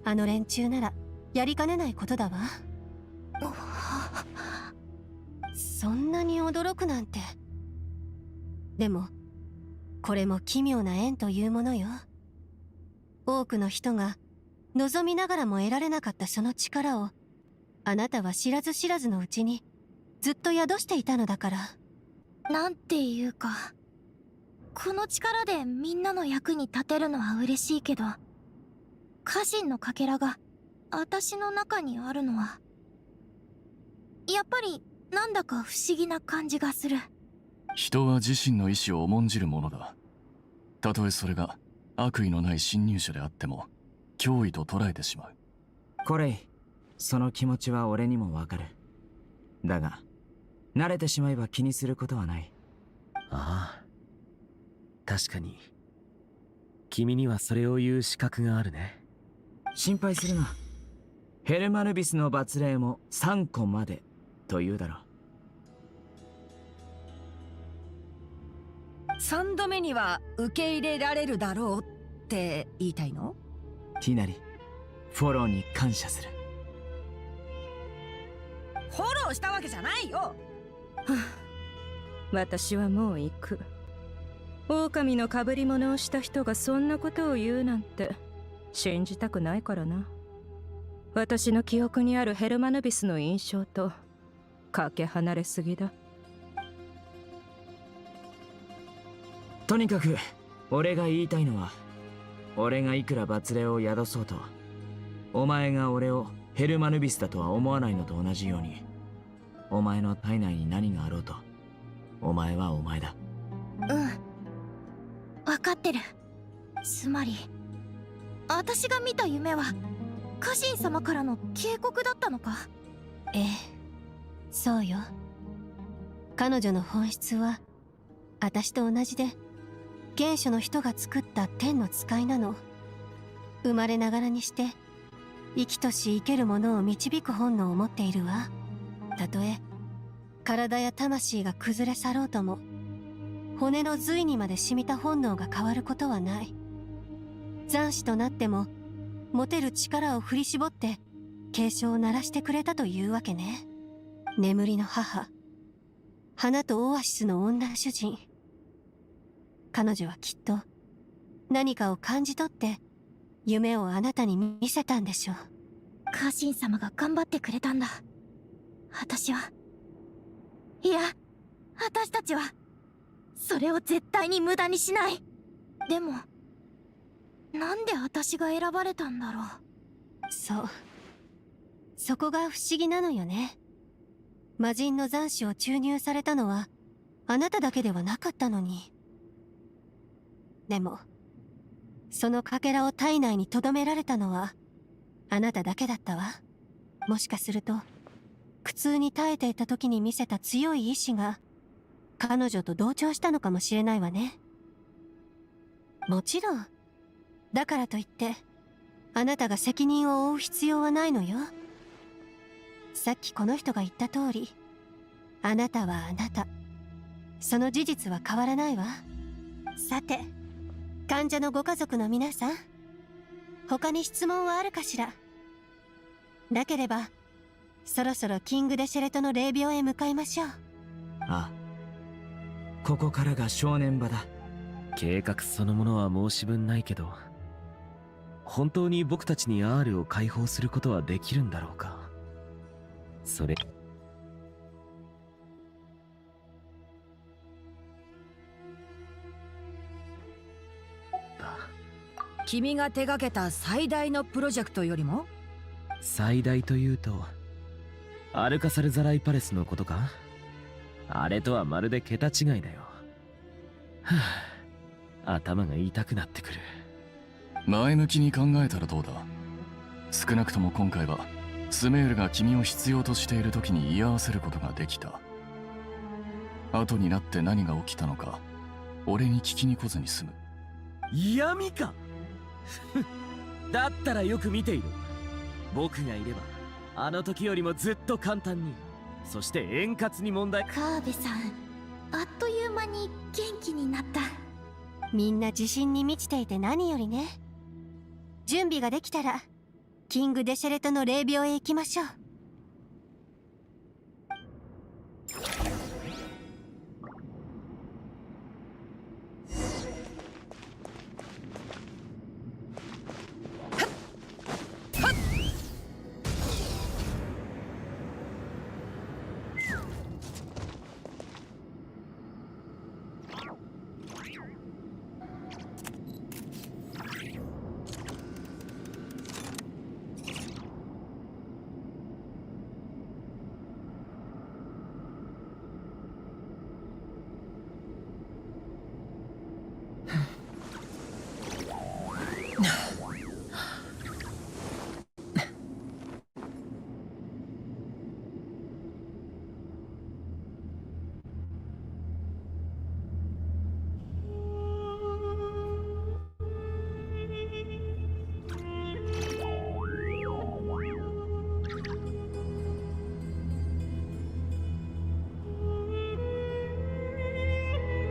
[SPEAKER 11] あの連中ならやりかねないことだわ。そんなに驚くなんて。でもこれも奇妙な縁というものよ。多くの人が望みながらも得られなかったその力を、あなたは知らず知らずのうちにずっと宿していたのだから。
[SPEAKER 2] なんていうか、この力でみんなの役に立てるのは嬉しいけど、家臣のかけらが私の中にあるのはやっぱりなんだか不思議な感じがする。
[SPEAKER 7] 人は自身の意志を重んじるものだ。たとえそれが悪意のない侵入者であっても脅威と捉えてしまう。
[SPEAKER 12] コレイ、その気持ちは俺にもわかる。だが慣れてしまえば気にすることはない。
[SPEAKER 9] ああ、確かに君にはそれを言う資格があるね。
[SPEAKER 12] 心配するな。ヘルマヌビスの罰令も3個までというだろう。
[SPEAKER 5] 3度目には受け入れられるだろうって言いたいの？
[SPEAKER 12] ティナリ、フォローに感謝する。
[SPEAKER 5] フォローしたわけじゃないよ。
[SPEAKER 8] 私はもう行く。狼の被り物をした人がそんなことを言うなんて信じたくないからな。私の記憶にあるヘルマヌビスの印象とかけ離れすぎだ。
[SPEAKER 12] とにかく俺が言いたいのは、俺がいくら罰令を宿そうとお前が俺をヘルマヌビスだとは思わないのと同じように、お前の体内に何があろうとお前はお前だ。
[SPEAKER 2] 分かってる。つまり私が見た夢は家臣様からの警告だったのか？
[SPEAKER 11] ええ、そうよ。彼女の本質は私と同じで、原初の人が作った天の使いなの。生まれながらにして生きとし生けるものを導く本能を持っているわ。たとえ体や魂が崩れ去ろうとも、骨の髄にまで染みた本能が変わることはない。残滓となっても持てる力を振り絞って警鐘を鳴らしてくれたというわけね。眠りの母、花とオアシスの女主人。彼女はきっと何かを感じ取って夢をあなたに見せたんでしょう。
[SPEAKER 2] 家臣様が頑張ってくれたんだ。私は、いや、私たちはそれを絶対に無駄にしない。でもなんで私が選ばれたんだろう。
[SPEAKER 11] そう、そこが不思議なのよね。魔人の残滓を注入されたのはあなただけではなかったのに。でもそのかけらを体内に留められたのはあなただけだったわ。もしかすると苦痛に耐えていた時に見せた強い意志が彼女と同調したのかもしれないわね。もちろんだからといってあなたが責任を負う必要はないのよ。さっきこの人が言った通り、あなたはあなた、その事実は変わらないわ。さて、患者のご家族の皆さん、他に質問はあるかしら。なければそろそろキングデシェレトの霊廟へ向かいましょう。
[SPEAKER 12] ああ、ここからが正念場だ。
[SPEAKER 9] 計画そのものは申し分ないけど、本当に僕たちに R を解放することはできるんだろうか。それ
[SPEAKER 5] 君が手掛けた最大のプロジェクトよりも？
[SPEAKER 9] 最大というとアルカサルザライパレスのことか？あれとはまるで桁違いだよ。はあ、頭が痛くなってくる。
[SPEAKER 7] 前向きに考えたらどうだ。少なくとも今回はスメールが君を必要としている時に居合わせることができた。後になって何が起きたのか俺に聞きに来ずに済む。
[SPEAKER 9] 嫌味かだったらよく見ている。僕がいればあの時よりもずっと簡単に、そして円滑に問題。
[SPEAKER 6] 川辺さん、あっという間に元気になった。
[SPEAKER 11] みんな自信に満ちていて何よりね。準備ができたらキングデシェレトの霊廟へ行きましょう。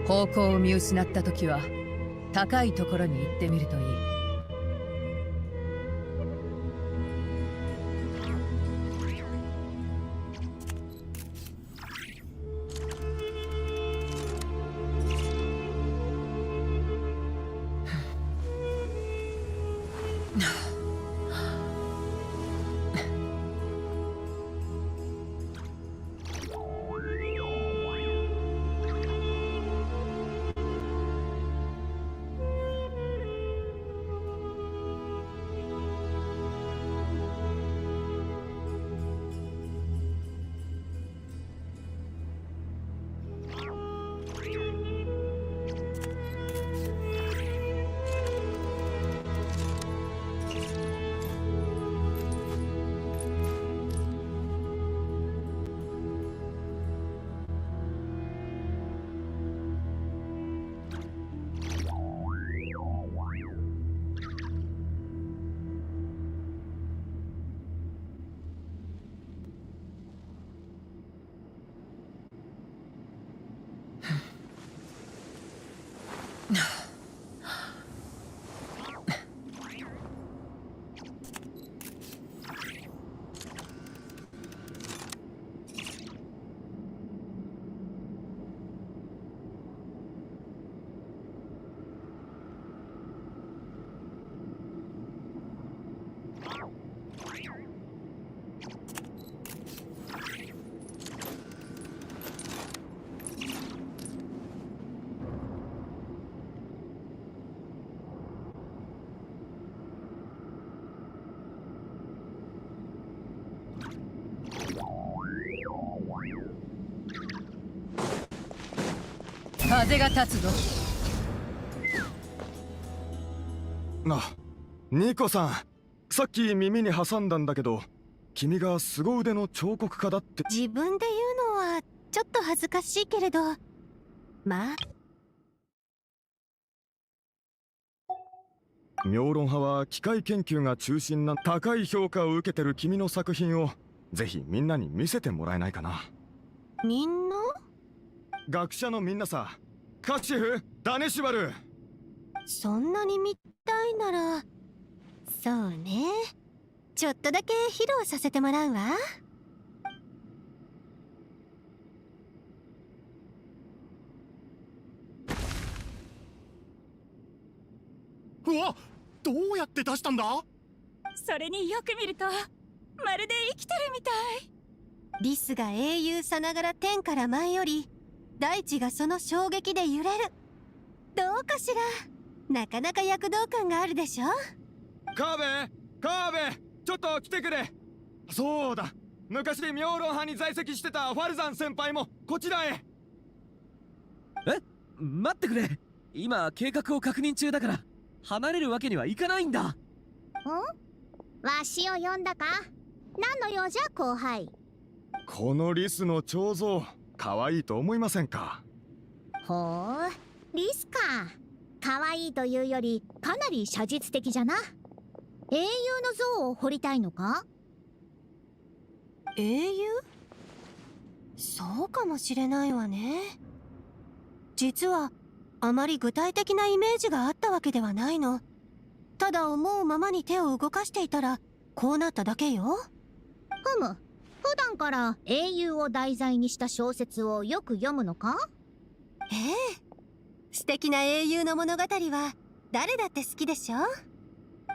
[SPEAKER 5] 方向を見失った時は高いところに行ってみるといい。風が立つぞ。
[SPEAKER 3] ニコさん、さっき耳に挟んだんだけど、君が凄腕の彫刻家だって。
[SPEAKER 11] 自分で言うのはちょっと恥ずかしいけれど、まあ
[SPEAKER 3] 妙論派は機械研究が中心な高い評価を受けてる君の作品をぜひみんなに見せてもらえないかな。
[SPEAKER 11] みんな？
[SPEAKER 3] 学者のみんなさ。カシフ、ダネシュバル。
[SPEAKER 11] そんなに見たいなら、そうね、ちょっとだけ披露させてもらうわ。
[SPEAKER 3] うわ、どうやって出したんだ？
[SPEAKER 8] それによく見るとまるで生きてるみたい。
[SPEAKER 11] リスが英雄さながら天から舞い降り、大地がその衝撃で揺れる。どうかしら。なかなか躍動感があるでしょ。
[SPEAKER 3] カーベ、ちょっと来てくれ。そうだ、昔妙論派に在籍してたファルザン先輩もこちらへ。
[SPEAKER 9] 待ってくれ。今計画を確認中だから離れるわけにはいかないんだ。
[SPEAKER 6] わしを呼んだか？何の用じゃ後輩。
[SPEAKER 3] このリスの彫像、可愛いと思いませんか？
[SPEAKER 6] ほう、リスか。可愛いというよりかなり写実的じゃな。英雄の像を彫りたいのか？
[SPEAKER 11] 英雄？そうかもしれないわね。実はあまり具体的なイメージがあったわけではないの。ただ思うままに手を動かしていたらこうなっただけよ。
[SPEAKER 6] ふむ、普段から英雄を題材にした小説をよく読むのか？
[SPEAKER 11] ええ、素敵な英雄の物語は誰だって好きでしょ。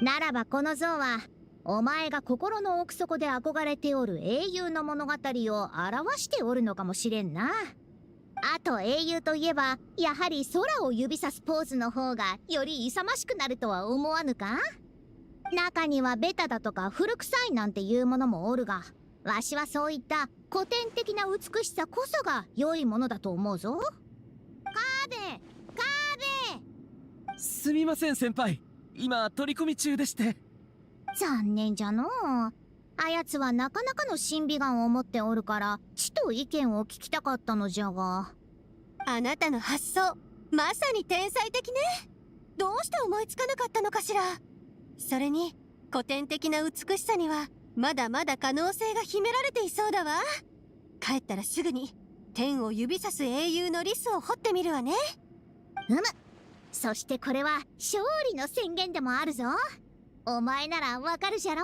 [SPEAKER 6] ならばこの像はお前が心の奥底で憧れておる英雄の物語を表しておるのかもしれんな。あと英雄といえばやはり空を指さすポーズの方がより勇ましくなるとは思わぬか？中にはベタだとか古臭いなんていうものもおるが、わしはそういった古典的な美しさこそが良いものだと思うぞ。カーベ、
[SPEAKER 9] すみません先輩、今取り込み中でして。
[SPEAKER 6] 残念じゃのう。あやつはなかなかの審美眼を持っておるからちと意見を聞きたかったのじゃが。
[SPEAKER 11] あなたの発想まさに天才的ね。どうして思いつかなかったのかしら。それに古典的な美しさにはまだまだ可能性が秘められていそうだわ。帰ったらすぐに天を指さす英雄のリスを彫ってみるわね。
[SPEAKER 6] そしてこれは勝利の宣言でもあるぞ。お前ならわかるじゃろ。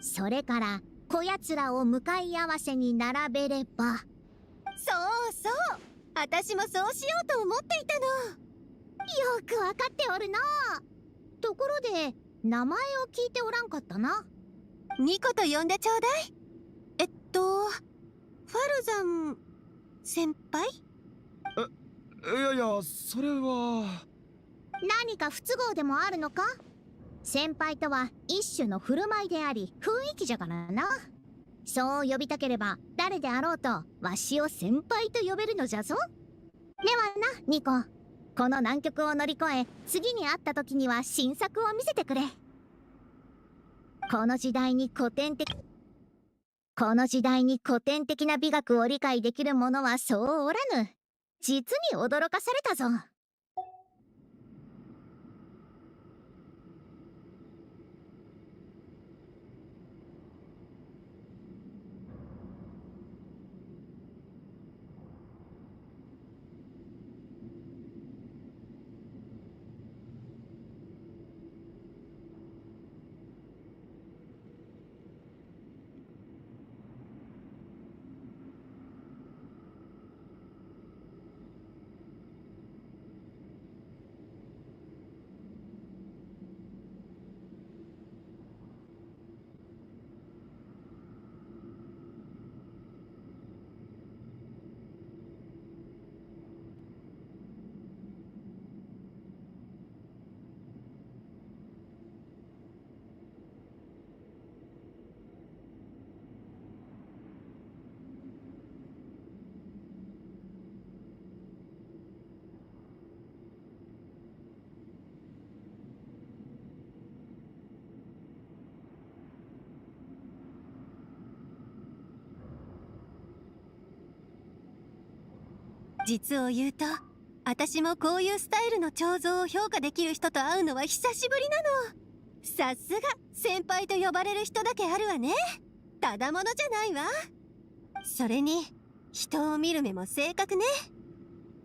[SPEAKER 6] それからこやつらを向かい合わせに並べれば。
[SPEAKER 11] そうそう、私もそうしようと思っていたの。
[SPEAKER 6] よくわかっておるな。ところで名前を聞いておらんかったな。
[SPEAKER 11] ニコと呼んでちょうだい。ファルザン先輩？
[SPEAKER 3] いや、それは。
[SPEAKER 6] 何か不都合でもあるのか？先輩とは一種の振る舞いであり雰囲気じゃからな。そう呼びたければ誰であろうとわしを先輩と呼べるのじゃぞ。ではなニコ、この難局を乗り越え次に会った時には新作を見せてくれ。この時代に古典的な美学を理解できる者はそうおらぬ。実に驚かされたぞ。
[SPEAKER 11] 実を言うと、私もこういうスタイルの彫像を評価できる人と会うのは久しぶりなの。さすが先輩と呼ばれる人だけあるわね。ただものじゃないわ。それに人を見る目も正確ね。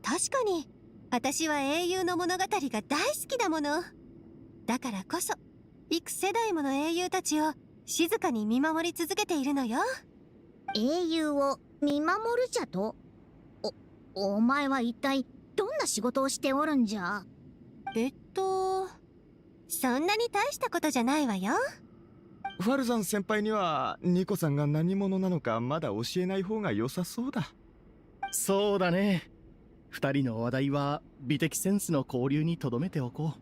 [SPEAKER 11] 確かに私は英雄の物語が大好きだもの。だからこそ幾世代もの英雄たちを静かに見守り続けているのよ。
[SPEAKER 6] 英雄を見守るじゃと？お前は一体どんな仕事をしておるんじゃ？
[SPEAKER 11] そんなに大したことじゃないわよ。
[SPEAKER 14] ファルザン先輩にはニコさんが何者なのかまだ教えない方が良さそうだ。
[SPEAKER 15] そうだね。二人の話題は美的センスの交流にとどめておこう。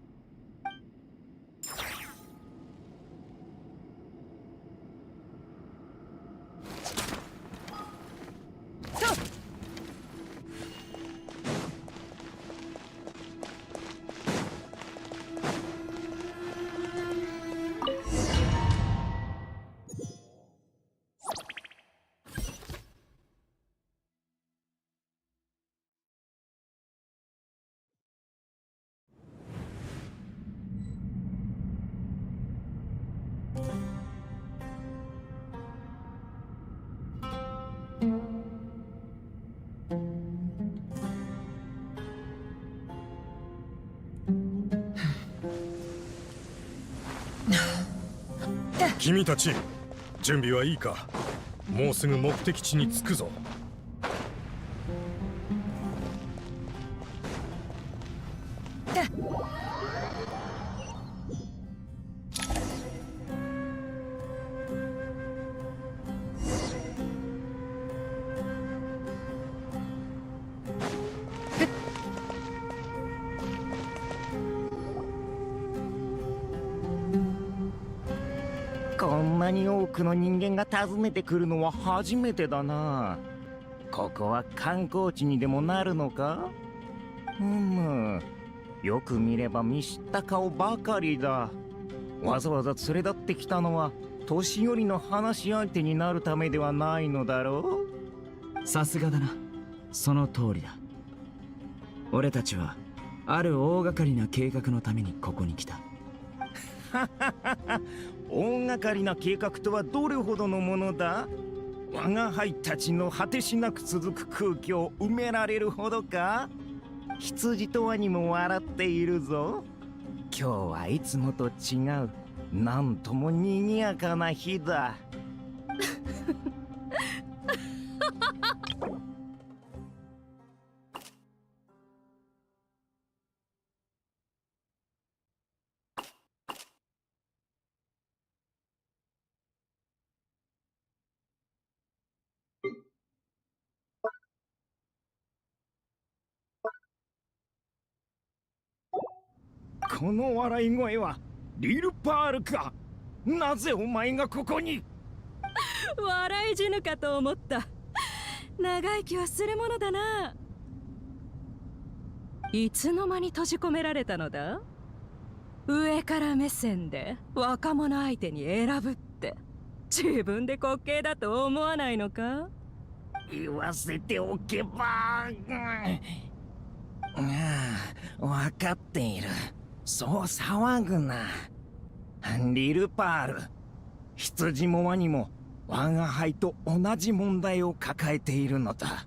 [SPEAKER 3] 君たち、準備はいいか？もうすぐ目的地に着くぞ。
[SPEAKER 12] こんなに多くの人間が訪ねてくるのは初めてだな。ここは観光地にでもなるのか？よく見れば見知った顔ばかりだ。わざわざ連れ立ってきたのは年寄りの話し相手になるためではないのだろう。さすがだな。その通りだ。俺たちはある大掛かりな計画のためにここに来た。大掛かりな計画とはどれほどのものだ？我が輩たちの果てしなく続く空虚を埋められるほどか？羊とワニも笑っているぞ。今日はいつもと違う、なんとも賑やかな日だ。この笑い声はリルパールか？なぜお前がここに？
[SPEAKER 8] 笑い死ぬかと思った。長生きはするものだな。いつの間に閉じ込められたのだ？上から目線で若者相手に選ぶって自分で滑稽だと思わないのか？
[SPEAKER 12] 言わせておけば。分かっている。そう騒ぐな。リルパール、羊もワニも我が輩と同じ問題を抱えているのだ。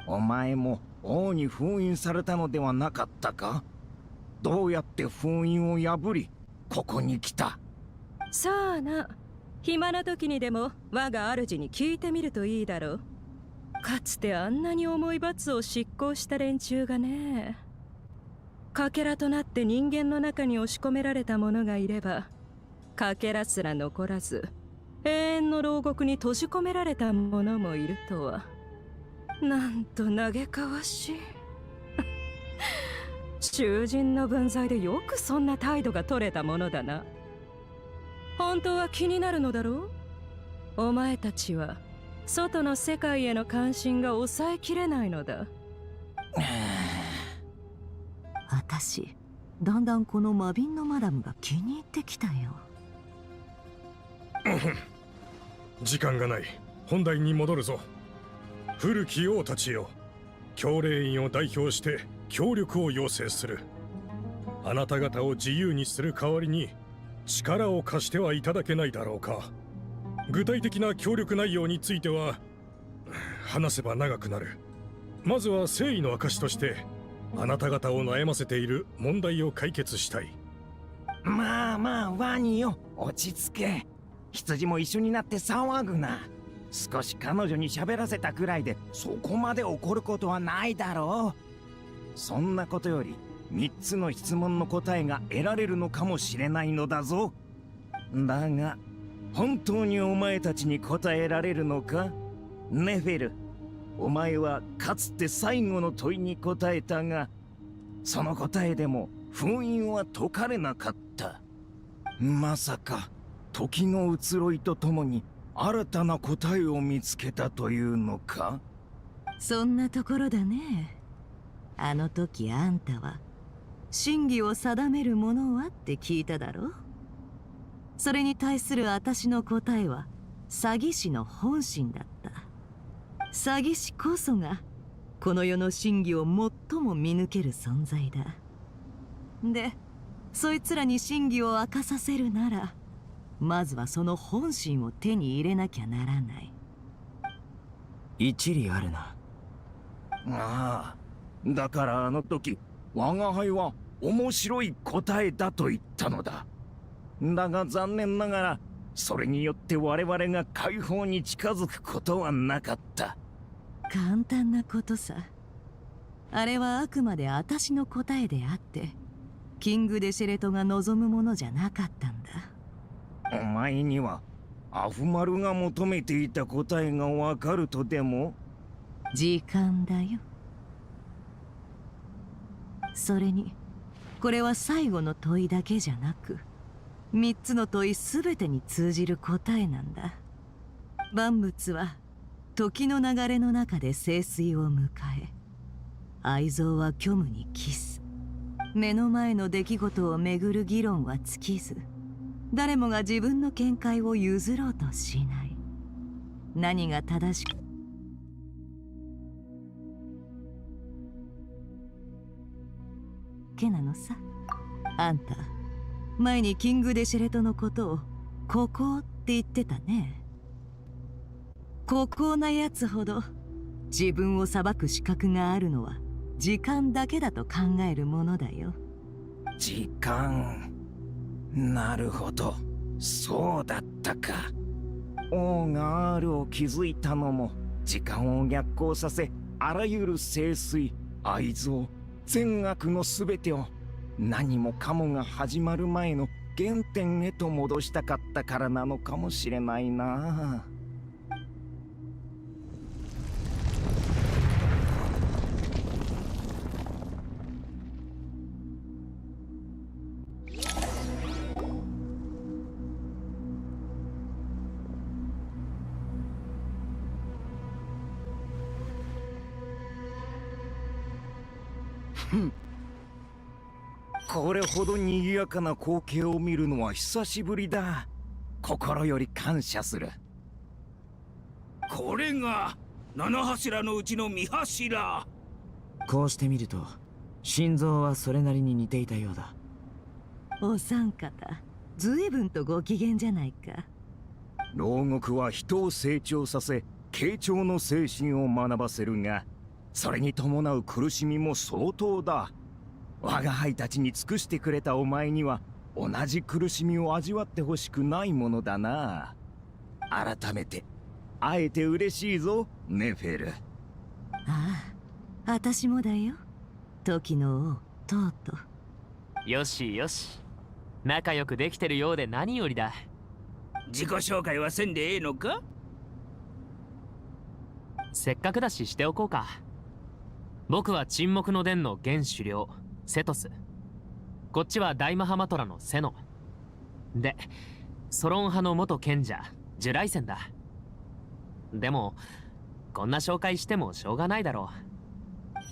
[SPEAKER 12] お前も王に封印されたのではなかったか？どうやって封印を破りここに来た？
[SPEAKER 8] さあな、暇な時にでも我が主に聞いてみるといいだろう。かつてあんなに重い罰を執行した連中がね、かけらとなって人間の中に押し込められた者がいれば、かけらすら残らず永遠の牢獄に閉じ込められた者もいるとは、なんと嘆かわしい。囚人の分際でよくそんな態度が取れたものだな。本当は気になるのだろう？お前たちは外の世界への関心が抑えきれないのだ。
[SPEAKER 13] 私、だんだんこの魔瓶のマダムが気に入ってきたよ。
[SPEAKER 3] 時間がない。本題に戻るぞ。古き王たちよ、
[SPEAKER 16] 教令員を代表して協力を要請する。あなた方を自由にする代わりに力を貸してはいただけないだろうか。具体的な協力内容については話せば長くなる。まずは誠意の証としてあなた方を悩ませている問題を解決したい。
[SPEAKER 12] まあまあワニよ、落ち着け。羊も一緒になって騒ぐな。少し彼女に喋らせたくらいでそこまで怒ることはないだろう。そんなことより3つの質問の答えが得られるのかもしれないのだぞ。だが本当にお前たちに答えられるのか？ネフェル、お前はかつて最後の問いに答えたが、その答えでも封印は解かれなかった。まさか時の移ろいとともに新たな答えを見つけたというのか？
[SPEAKER 13] そんなところだね。あの時あんたは真偽を定めるものはって聞いただろ。それに対する私の答えは詐欺師の本心だった。詐欺師こそがこの世の真偽を最も見抜ける存在だ。で、そいつらに真偽を明かさせるなら、まずはその本心を手に入れなきゃならない。
[SPEAKER 12] 一理あるな。ああ、だからあの時我が輩は面白い答えだと言ったのだ。だが残念ながらそれによって我々が解放に近づくことはなかった。
[SPEAKER 13] 簡単なことさ。あれはあくまで私の答えであって、キング・デシェレトが望むものじゃなかったんだ。
[SPEAKER 12] お前にはアフマルが求めていた答えがわかるとでも？
[SPEAKER 13] 時間だよ。それにこれは最後の問いだけじゃなく、3つの問い全てに通じる答えなんだ。万物は時の流れの中で盛衰を迎え、愛憎は虚無に帰す。目の前の出来事をめぐる議論は尽きず、誰もが自分の見解を譲ろうとしない。何が正しくけなのさ。あんた前にキング・デシェレトのことを孤高って言ってたね。孤高なやつほど自分を裁く資格があるのは時間だけだと考えるものだよ。
[SPEAKER 12] 時間。なるほど、そうだったか。王が R を築いたのも時間を逆行させ、あらゆる盛衰、愛憎、善悪のすべてを何もかもが始まる前の原点へと戻したかったからなのかもしれないな。これほど賑やかな光景を見るのは久しぶりだ。心より感謝する。
[SPEAKER 17] これが七柱のうちの三柱。
[SPEAKER 12] こうして見ると心臓はそれなりに似ていたようだ。
[SPEAKER 13] お三方随分とご機嫌じゃないか。
[SPEAKER 12] 牢獄は人を成長させ、傾聴の精神を学ばせるが、それに伴う苦しみも相当だ。我が輩たちに尽くしてくれたお前には同じ苦しみを味わってほしくないものだな。改めて会えて嬉しいぞ、ネフェル。
[SPEAKER 13] ああ、私もだよ、時の王トート。
[SPEAKER 10] よしよし、仲良くできてるようで何よりだ。
[SPEAKER 17] 自己紹介はせんでええのか？
[SPEAKER 10] せっかくだししておこうか。僕は沈黙の殿の現首領セトス。こっちは大マハマトラのセノで、ソロン派の元賢者ジュライセンだ。でもこんな紹介してもしょうがないだろ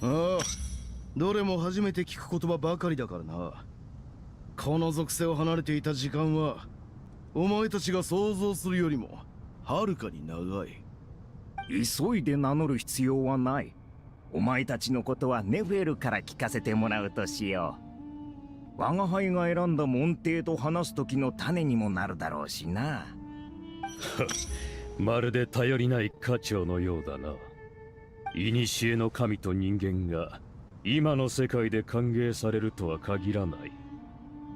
[SPEAKER 15] う。ああ、どれも初めて聞く言葉ばかりだからな。この属性を離れていた時間はお前たちが想像するよりもはるかに長い。
[SPEAKER 12] 急いで名乗る必要はない。
[SPEAKER 18] お前たちのことはネフェルから聞かせてもらうとしよう。我が輩が選んだ門弟と話す時の種にもなるだろうしな。
[SPEAKER 19] まるで頼りない家長のようだな。古の神と人間が今の世界で歓迎されるとは限らない。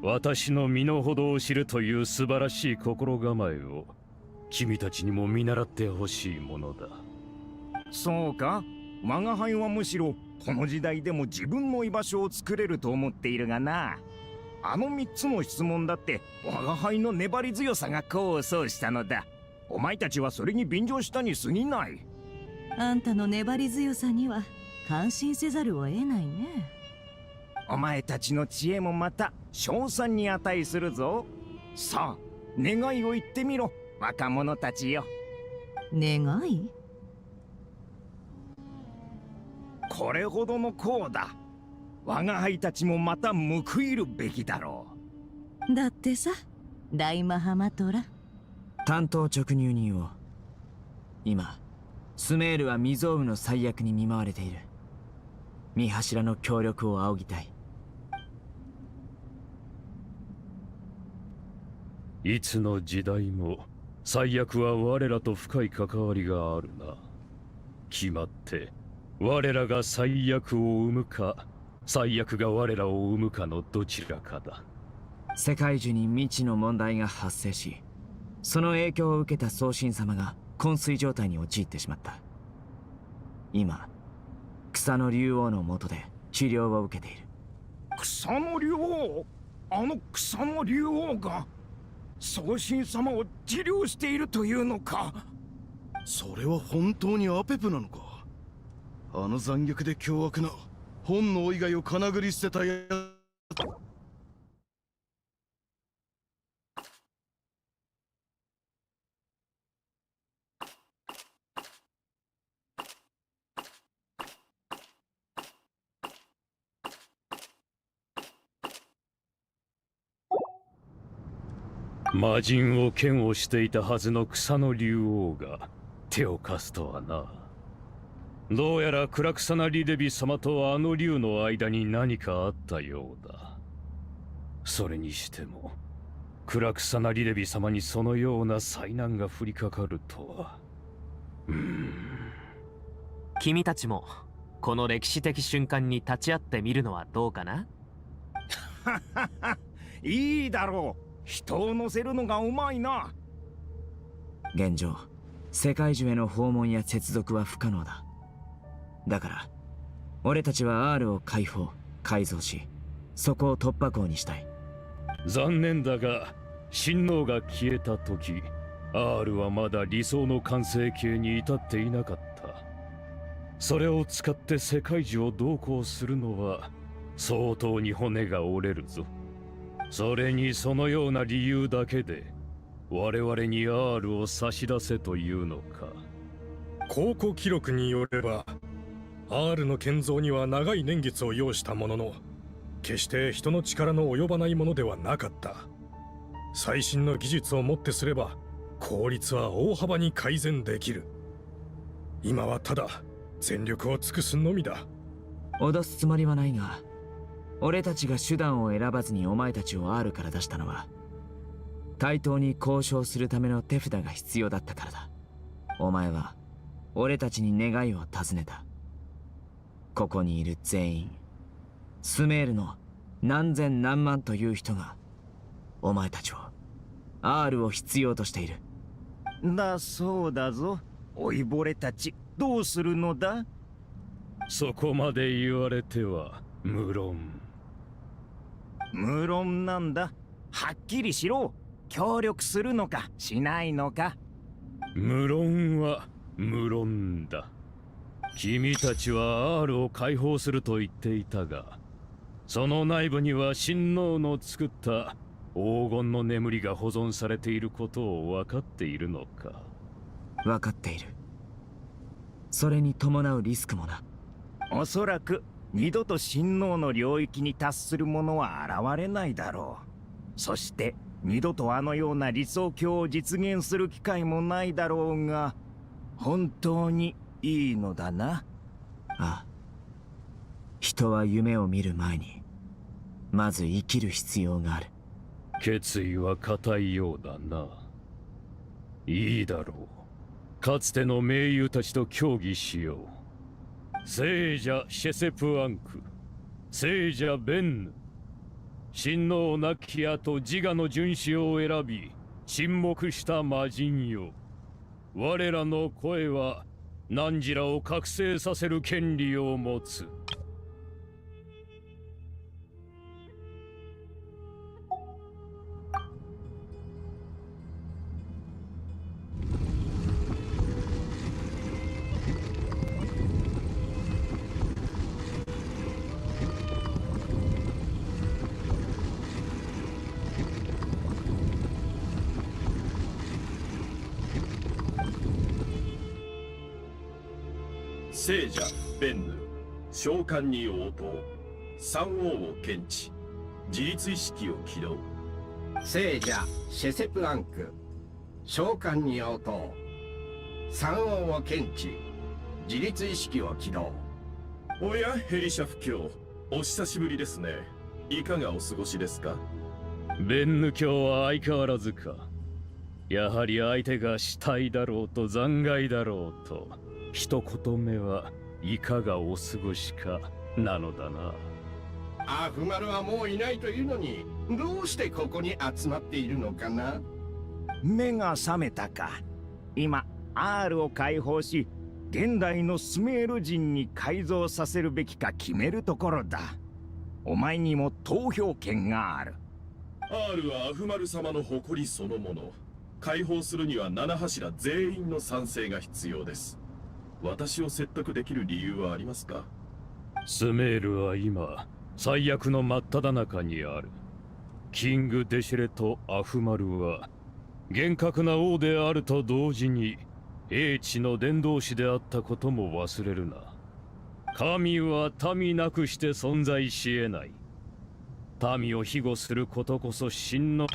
[SPEAKER 19] 私の身の程を知るという素晴らしい心構えを君たちにも見習ってほしいものだ。
[SPEAKER 18] そうか？我が輩はむしろこの時代でも自分の居場所を作れると思っているがな。あの3つの質問だって我が輩の粘り強さが功を奏したのだ。お前たちはそれに便乗したに過ぎない。
[SPEAKER 13] あんたの粘り強さには感心せざるを得ないね。
[SPEAKER 18] お前たちの知恵もまた称賛に値するぞ。さあ願いを言ってみろ、若者たちよ。
[SPEAKER 13] 願い？
[SPEAKER 18] これほどの功だ。我が輩たちもまた報いるべきだろ
[SPEAKER 13] う。だってさ、大マハマトラ。
[SPEAKER 12] 担当直入人を。今スメールは未曾有の最悪に見舞われている。御柱の協力を仰ぎたい。
[SPEAKER 19] いつの時代も最悪は我らと深い関わりがあるな。決まって我らが最悪を生むか、最悪が我らを生むかのどちらかだ。
[SPEAKER 12] 世界中に未知の問題が発生し、その影響を受けた宗神様が昏睡状態に陥ってしまった。今草の竜王の下で治療を受けている。
[SPEAKER 18] 草の竜王？あの草の竜王が宗神様を治療しているというのか？
[SPEAKER 15] それは本当にアペプなのか？あの残虐で凶悪な本能以外をかなぐり捨てたやつ。
[SPEAKER 19] 魔人を嫌悪していたはずの草の竜王が手を貸すとはな。どうやらクラクサナリデビ様とあの竜の間に何かあったようだ。それにしてもクラクサナリデビ様にそのような災難が降りかかるとは。
[SPEAKER 10] 君たちもこの歴史的瞬間に立ち会ってみるのはどうかな？
[SPEAKER 18] いいだろう。人を乗せるのがうまいな。
[SPEAKER 12] 現状世界中への訪問や接続は不可能だ。だから俺たちは R を解放改造し、そこを突破口にしたい。
[SPEAKER 19] 残念だが親王が消えた時 R はまだ理想の完成形に至っていなかった。それを使って世界中をどうこうするのは相当に骨が折れるぞ。それにそのような理由だけで我々に R を差し出せというのか。
[SPEAKER 16] 考古記録によれば R の建造には長い年月を要したものの、決して人の力の及ばないものではなかった。最新の技術をもってすれば効率は大幅に改善できる。今はただ全力を尽くすのみだ。
[SPEAKER 12] 脅すつもりはないが、俺たちが手段を選ばずにお前たちを R から出したのは対等に交渉するための手札が必要だったからだ。お前は俺たちに願いを尋ねた。ここにいる全員、スメールの何千何万という人がお前たちを R を必要としている。
[SPEAKER 18] だそうだぞ。老いぼれたちどうするのだ？
[SPEAKER 19] そこまで言われては無論。
[SPEAKER 18] 無論なんだ。はっきりしろ。協力するのかしないのか。
[SPEAKER 19] 無論は無論だ。君たちは R を解放すると言っていたが、その内部には親王の作った黄金の眠りが保存されていることを分かっているのか？
[SPEAKER 12] 分かっている。それに伴うリスクもな。
[SPEAKER 18] おそらく二度と親王の領域に達する者は現れないだろう。そして二度とあのような理想郷を実現する機会もないだろうが、本当にいいのだな。
[SPEAKER 12] ああ、人は夢を見る前にまず生きる必要がある。
[SPEAKER 19] 決意は固いようだな。いいだろう。かつての盟友たちと協議しよう。聖者シェセプアンク、聖者ベンヌ、親王亡き後自我の殉死を選び沈黙した魔人よ。我らの声は汝らを覚醒させる権利を持つ。
[SPEAKER 20] 聖者ベンヌ、召喚に応答、三王を検知、自立意識を起動。
[SPEAKER 21] 聖者シェセプアンク、召喚に応答、三王を検知、自立意識を起動。
[SPEAKER 20] おやヘリシャフ卿、お久しぶりですね。いかがお過ごしですか？
[SPEAKER 19] ベンヌ卿は相変わらずか。やはり相手が死体だろうと残骸だろうと一言目はいかがお過ごしかなのだな。
[SPEAKER 21] アフマルはもういないというのに、どうしてここに集まっているのかな？
[SPEAKER 18] 目が覚めたか。今 R を解放し現代のスメール人に改造させるべきか決めるところだ。お前にも投票権がある。
[SPEAKER 20] R はアフマル様の誇りそのもの。解放するには七柱全員の賛成が必要です。私を説得できる理由はありますか？
[SPEAKER 19] スメールは今最悪の真っ只中にある。キング・デシレとアフマルは厳格な王であると同時に英知の伝道師であったことも忘れるな。神は民なくして存在し得ない。民を庇護することこそ真の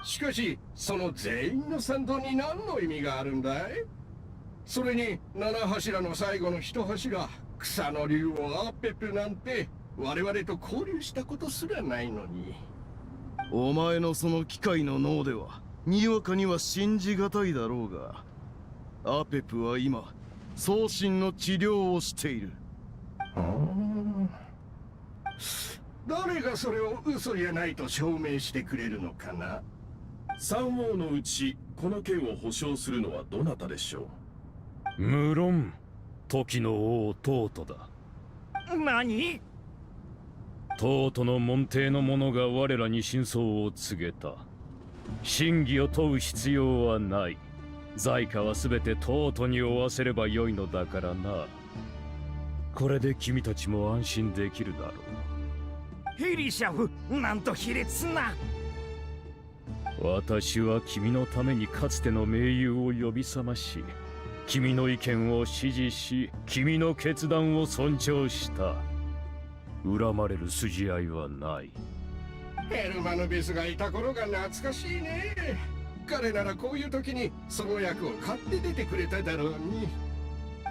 [SPEAKER 21] しかし、その全員の賛同に何の意味があるんだい？それに、七柱の最後の一柱、草の竜王アーペプなんて、我々と交流したことすらないのに。
[SPEAKER 15] お前のその機械の脳では、にわかには信じがたいだろうが、アーペプは今、送信の治療をしている。
[SPEAKER 21] 誰がそれを嘘やないと証明してくれるのかな？
[SPEAKER 20] 三王のうちこの件を保証するのはどなたでしょ
[SPEAKER 19] う？無論時の王トートだ。
[SPEAKER 18] 何？
[SPEAKER 19] トートの門弟の者が我らに真相を告げた。真偽を問う必要はない。在価は全てトートに負わせればよいのだからな。これで君たちも安心できるだろう。
[SPEAKER 18] ヘリシャフ、なんと卑劣な。
[SPEAKER 19] 私は君のためにかつての盟友を呼び覚まし、君の意見を支持し、君の決断を尊重した。恨まれる筋合いはない。
[SPEAKER 21] ヘルマヌビスがいた頃が懐かしいね。彼ならこういう時にその役を買って出てくれただろうに。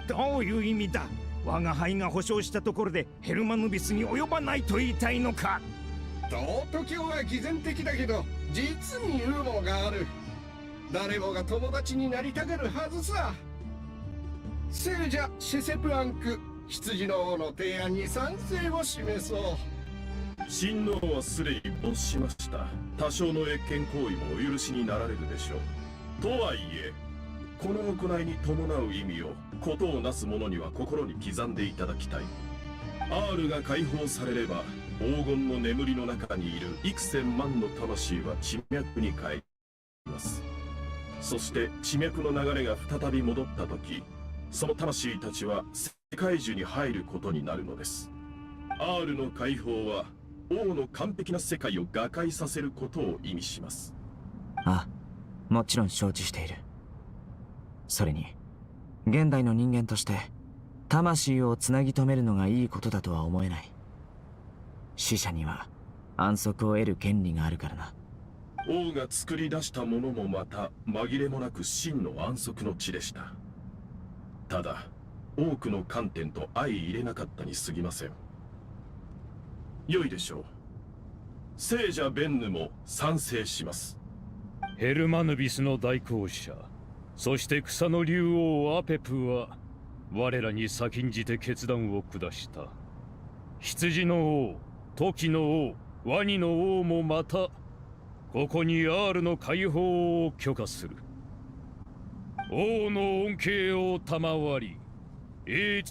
[SPEAKER 18] どういう意味だ？我が輩が保証したところでヘルマヌビスに及ばないと言いたいのか？
[SPEAKER 21] トート教は偽善的だけど実にユーモアがある。誰もが友達になりたがるはずさ。聖者シェセプアンク、羊の王の提案に賛成を示そう。
[SPEAKER 20] 親王はすでに没しました。多少の越権行為もお許しになられるでしょう。とはいえこの行いに伴う意味を事をなす者には心に刻んでいただきたい。 R が解放されれば黄金の眠りの中にいる幾千万の魂は地脈に帰ります。そして地脈の流れが再び戻った時、その魂たちは世界樹に入ることになるのです。 R の解放は王の完璧な世界を瓦解させることを意味します。
[SPEAKER 12] あ、もちろん承知している。それに現代の人間として魂をつなぎ止めるのがいいことだとは思えない。死者には安息を得る権利があるからな。
[SPEAKER 20] 王が作り出したものもまた紛れもなく真の安息の地でした。ただ多くの観点と相入れなかったに過ぎません。良いでしょう。聖者ベンヌも賛成します。
[SPEAKER 19] ヘルマヌビスの代行者、そして草の竜王アペプは我らに先んじて決断を下した。羊の王、トキの王、ワニの王もまたここにアールの解放を許可する。王の恩恵を賜り、
[SPEAKER 2] おい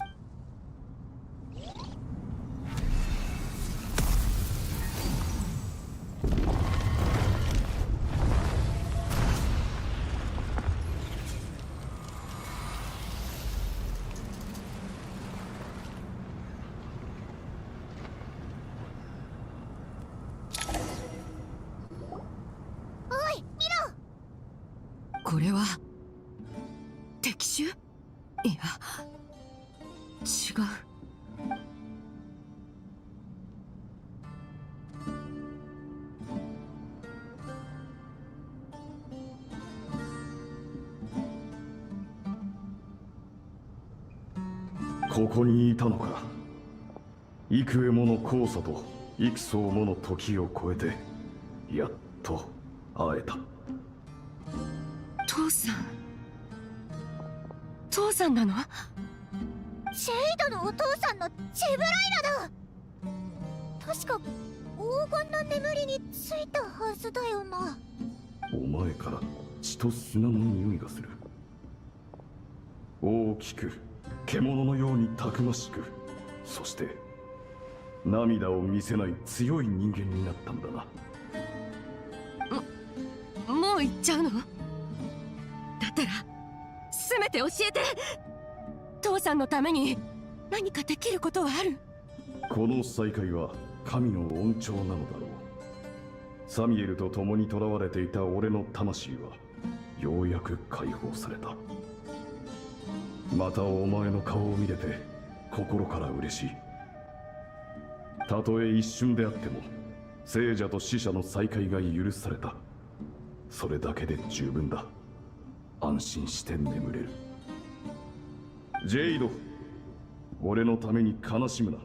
[SPEAKER 2] 見ろ。
[SPEAKER 5] これは敵襲？いや違う。
[SPEAKER 4] ここにいたのか。幾重もの交差と幾層もの時を超えてやっと会えた。
[SPEAKER 5] 父さん、父さんなの？
[SPEAKER 2] ジェイドのお父さんのジェブライラだ。確か黄金の眠りについたはずだよな。
[SPEAKER 4] お前から血と砂の匂いがする。大きく獣のようにたくましく、そして涙を見せない強い人間になったんだな。
[SPEAKER 5] もう行っちゃうの？だったらせめて教えて。父さんのために何かできることはある？
[SPEAKER 4] この再会は神の恩寵なのだろう。サミエルと共に囚われていた俺の魂はようやく解放された。またお前の顔を見れて心から嬉しい。たとえ一瞬であっても聖者と死者の再会が許された。それだけで十分だ。安心して眠れる。ジェイド、俺のために悲しむな。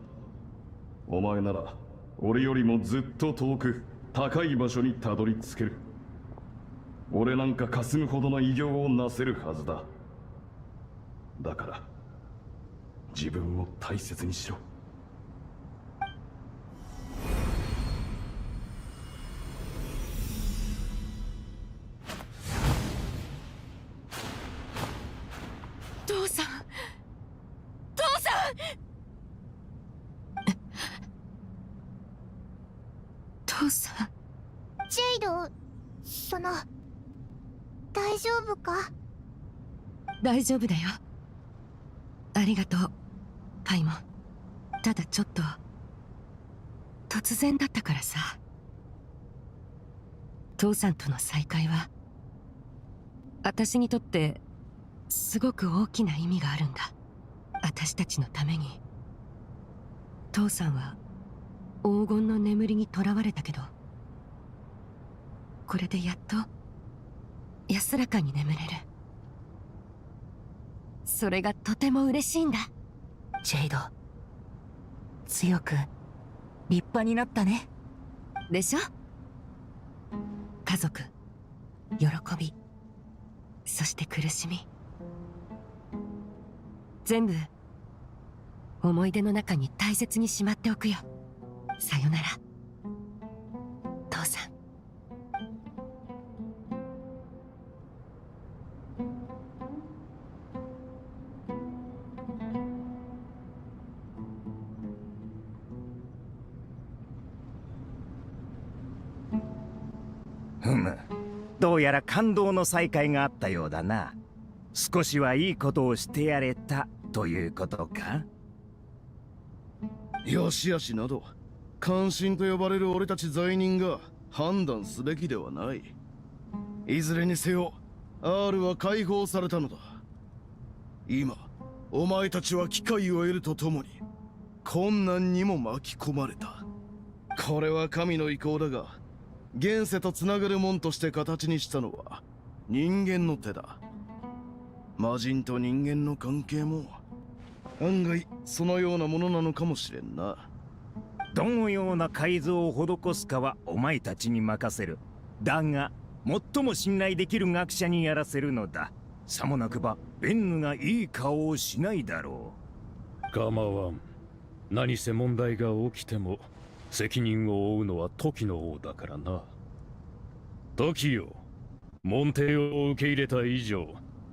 [SPEAKER 4] お前なら俺よりもずっと遠く高い場所にたどり着ける。俺なんか霞むほどの偉業をなせるはずだ。だから自分を大切にしろ。
[SPEAKER 5] 父さん、父さん。父さん。
[SPEAKER 2] ジェイド、大丈夫か？
[SPEAKER 5] 大丈夫だよ。ありがとう、パイモン。ただちょっと突然だったからさ。父さんとの再会は私にとってすごく大きな意味があるんだ。私たちのために。父さんは黄金の眠りに囚われたけど、これでやっと安らかに眠れる。それがとても嬉しいんだ。
[SPEAKER 1] ジェイド、強く立派になったね。
[SPEAKER 5] でしょ？家族、喜び、そして苦しみ、全部思い出の中に大切にしまっておくよ。さよなら、父さん。
[SPEAKER 18] ふむ、どうやら感動の再会があったようだな。少しはいいことをしてやれたということか？
[SPEAKER 15] よしあしなど関心と呼ばれる俺たち罪人が判断すべきではない。いずれにせよ R は解放されたのだ。今お前たちは機会を得るとともに困難にも巻き込まれた。これは神の意向だが、現世とつながるもんとして形にしたのは人間の手だ。魔人と人間の関係も案外そのようなものなのかもしれんな。
[SPEAKER 18] どのような改造を施すかはお前たちに任せる。だが最も信頼できる学者にやらせるのだ。さもなくばベンヌがいい顔をしないだろ
[SPEAKER 19] う。構わん。何せ問題が起きても責任を負うのは時の王だからな。時よ、門弟を受け入れた以上、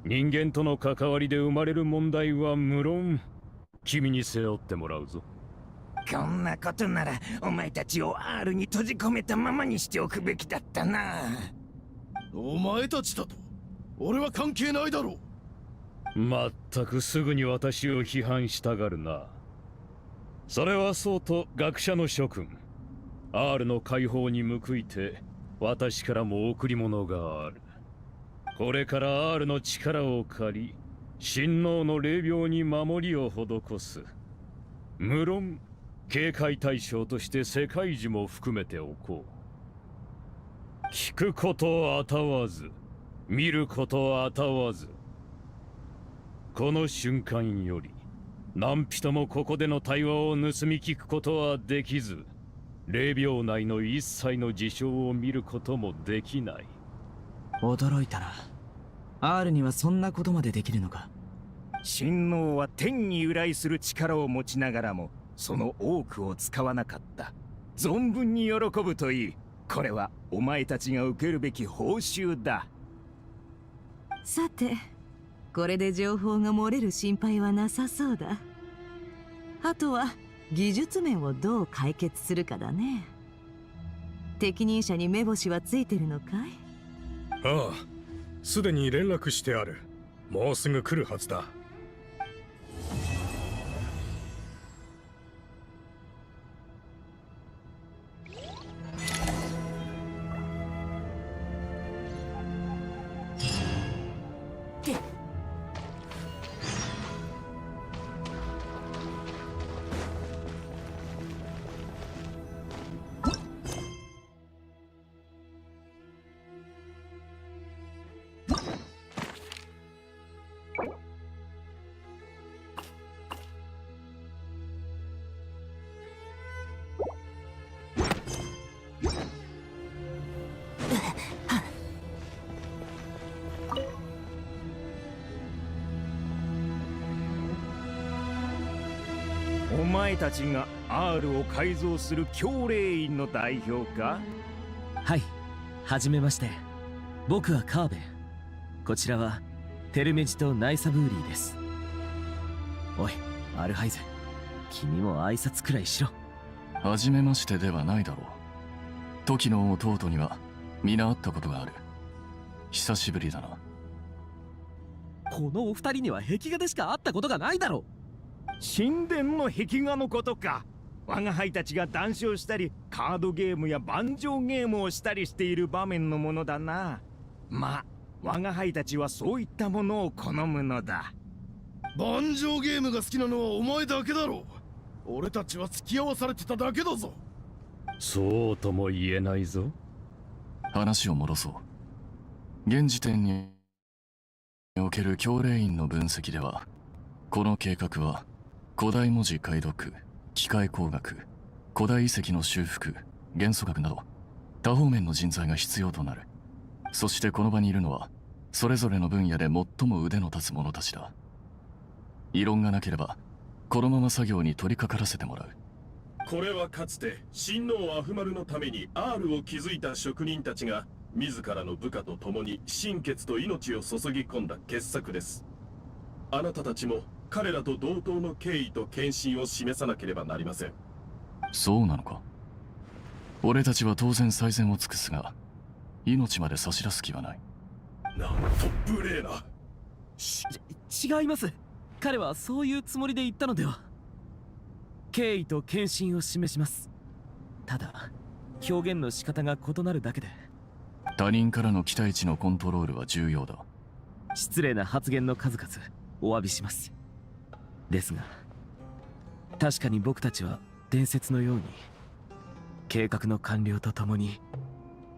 [SPEAKER 19] 人間との関わりで生まれる問題は無論君に背負ってもらうぞ。
[SPEAKER 18] こんなことならお前たちを R に閉じ込めたままにしておくべきだったな。
[SPEAKER 15] お前たちだと俺は関係ないだろう。
[SPEAKER 19] まったくすぐに私を批判したがるな。それはそうと学者の諸君、 R の解放に報いて私からも贈り物がある。これから R の力を借り、親王の霊廟に守りを施す。無論警戒対象として世界樹も含めておこう。聞くことあたわず、見ることあたわず。この瞬間より何人もここでの対話を盗み聞くことはできず、霊廟内の一切の事象を見ることもできない。
[SPEAKER 12] 驚いたな。 R にはそんなことまでできるのか。
[SPEAKER 18] 親王は天に由来する力を持ちながらもその多くを使わなかった。存分に喜ぶといい。これはお前たちが受けるべき報酬だ。
[SPEAKER 13] さて、これで情報が漏れる心配はなさそうだ。あとは技術面をどう解決するかだね。適任者に目星はついてるのかい？
[SPEAKER 16] ああ、すでに連絡してある。もうすぐ来るはずだ。
[SPEAKER 18] お前たちが R を改造する教霊院の代表か？
[SPEAKER 9] はい、はじめまして。僕はカーベン。こちらはテルメジとナイサブーリーです。おい、アルハイゼ、君も挨拶くらいしろ。
[SPEAKER 7] はじめましてではないだろう。時の弟には皆会ったことがある。久しぶりだな。
[SPEAKER 9] このお二人には壁画でしか会ったことがないだろう。
[SPEAKER 18] 神殿の壁画のことか。我が輩たちが談笑したりカードゲームや盤上ゲームをしたりしている場面のものだな。まあ我が輩たちはそういったものを好むのだ。
[SPEAKER 15] 盤上ゲームが好きなのはお前だけだろう。俺たちは付き合わされてただけだぞ。
[SPEAKER 19] そうとも言えないぞ。
[SPEAKER 7] 話を戻そう。現時点における教霊院の分析では、この計画は古代文字解読、機械工学、古代遺跡の修復、元素学など多方面の人材が必要となる。そしてこの場にいるのはそれぞれの分野で最も腕の立つ者たちだ。異論がなければこのまま作業に取り掛からせてもらう。
[SPEAKER 20] これはかつて親王アフマルのために R を築いた職人たちが自らの部下と共に心血と命を注ぎ込んだ傑作です。あなたたちも彼らと同等の敬意と献身を示さなければなりません。
[SPEAKER 7] そうなのか。俺たちは当然最善を尽くすが、命まで差し出す気はない。
[SPEAKER 20] なんと無礼な。
[SPEAKER 9] 違います。彼はそういうつもりで言ったのでは。敬意と献身を示します。ただ表現の仕方が異なるだけで。
[SPEAKER 7] 他人からの期待値のコントロールは重要だ。
[SPEAKER 9] 失礼な発言の数々お詫びします。ですが確かに僕たちは伝説のように計画の完了とともに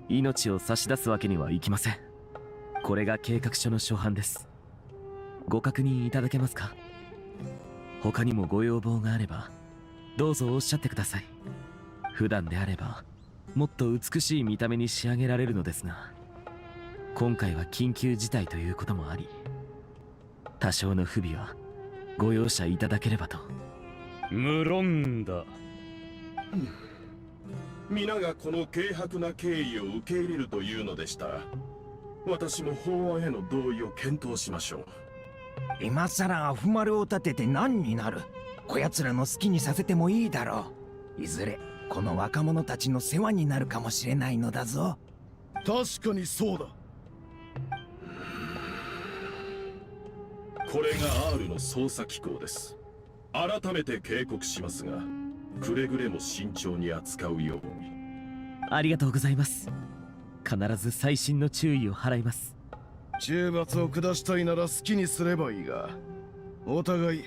[SPEAKER 9] 命を差し出すわけにはいきません。これが計画書の初版です。ご確認いただけますか？他にもご要望があればどうぞおっしゃってください。普段であればもっと美しい見た目に仕上げられるのですが、今回は緊急事態ということもあり、多少の不備はご容赦いただければと。
[SPEAKER 16] 無論だ。
[SPEAKER 20] 皆がこの軽薄な経緯を受け入れるというのでしたら、私も法案への同意を検討しましょう。
[SPEAKER 18] 今さらアフマルを立てて何になる？こやつらの好きにさせてもいいだろう。いずれこの若者たちの世話になるかもしれないのだぞ。
[SPEAKER 15] 確かにそうだ。
[SPEAKER 20] これが R の捜査機構です。改めて警告しますが、くれぐれも慎重に扱うように。
[SPEAKER 9] ありがとうございます。必ず細心の注意を払います。
[SPEAKER 15] 懲罰を下したいなら好きにすればいいが、お互い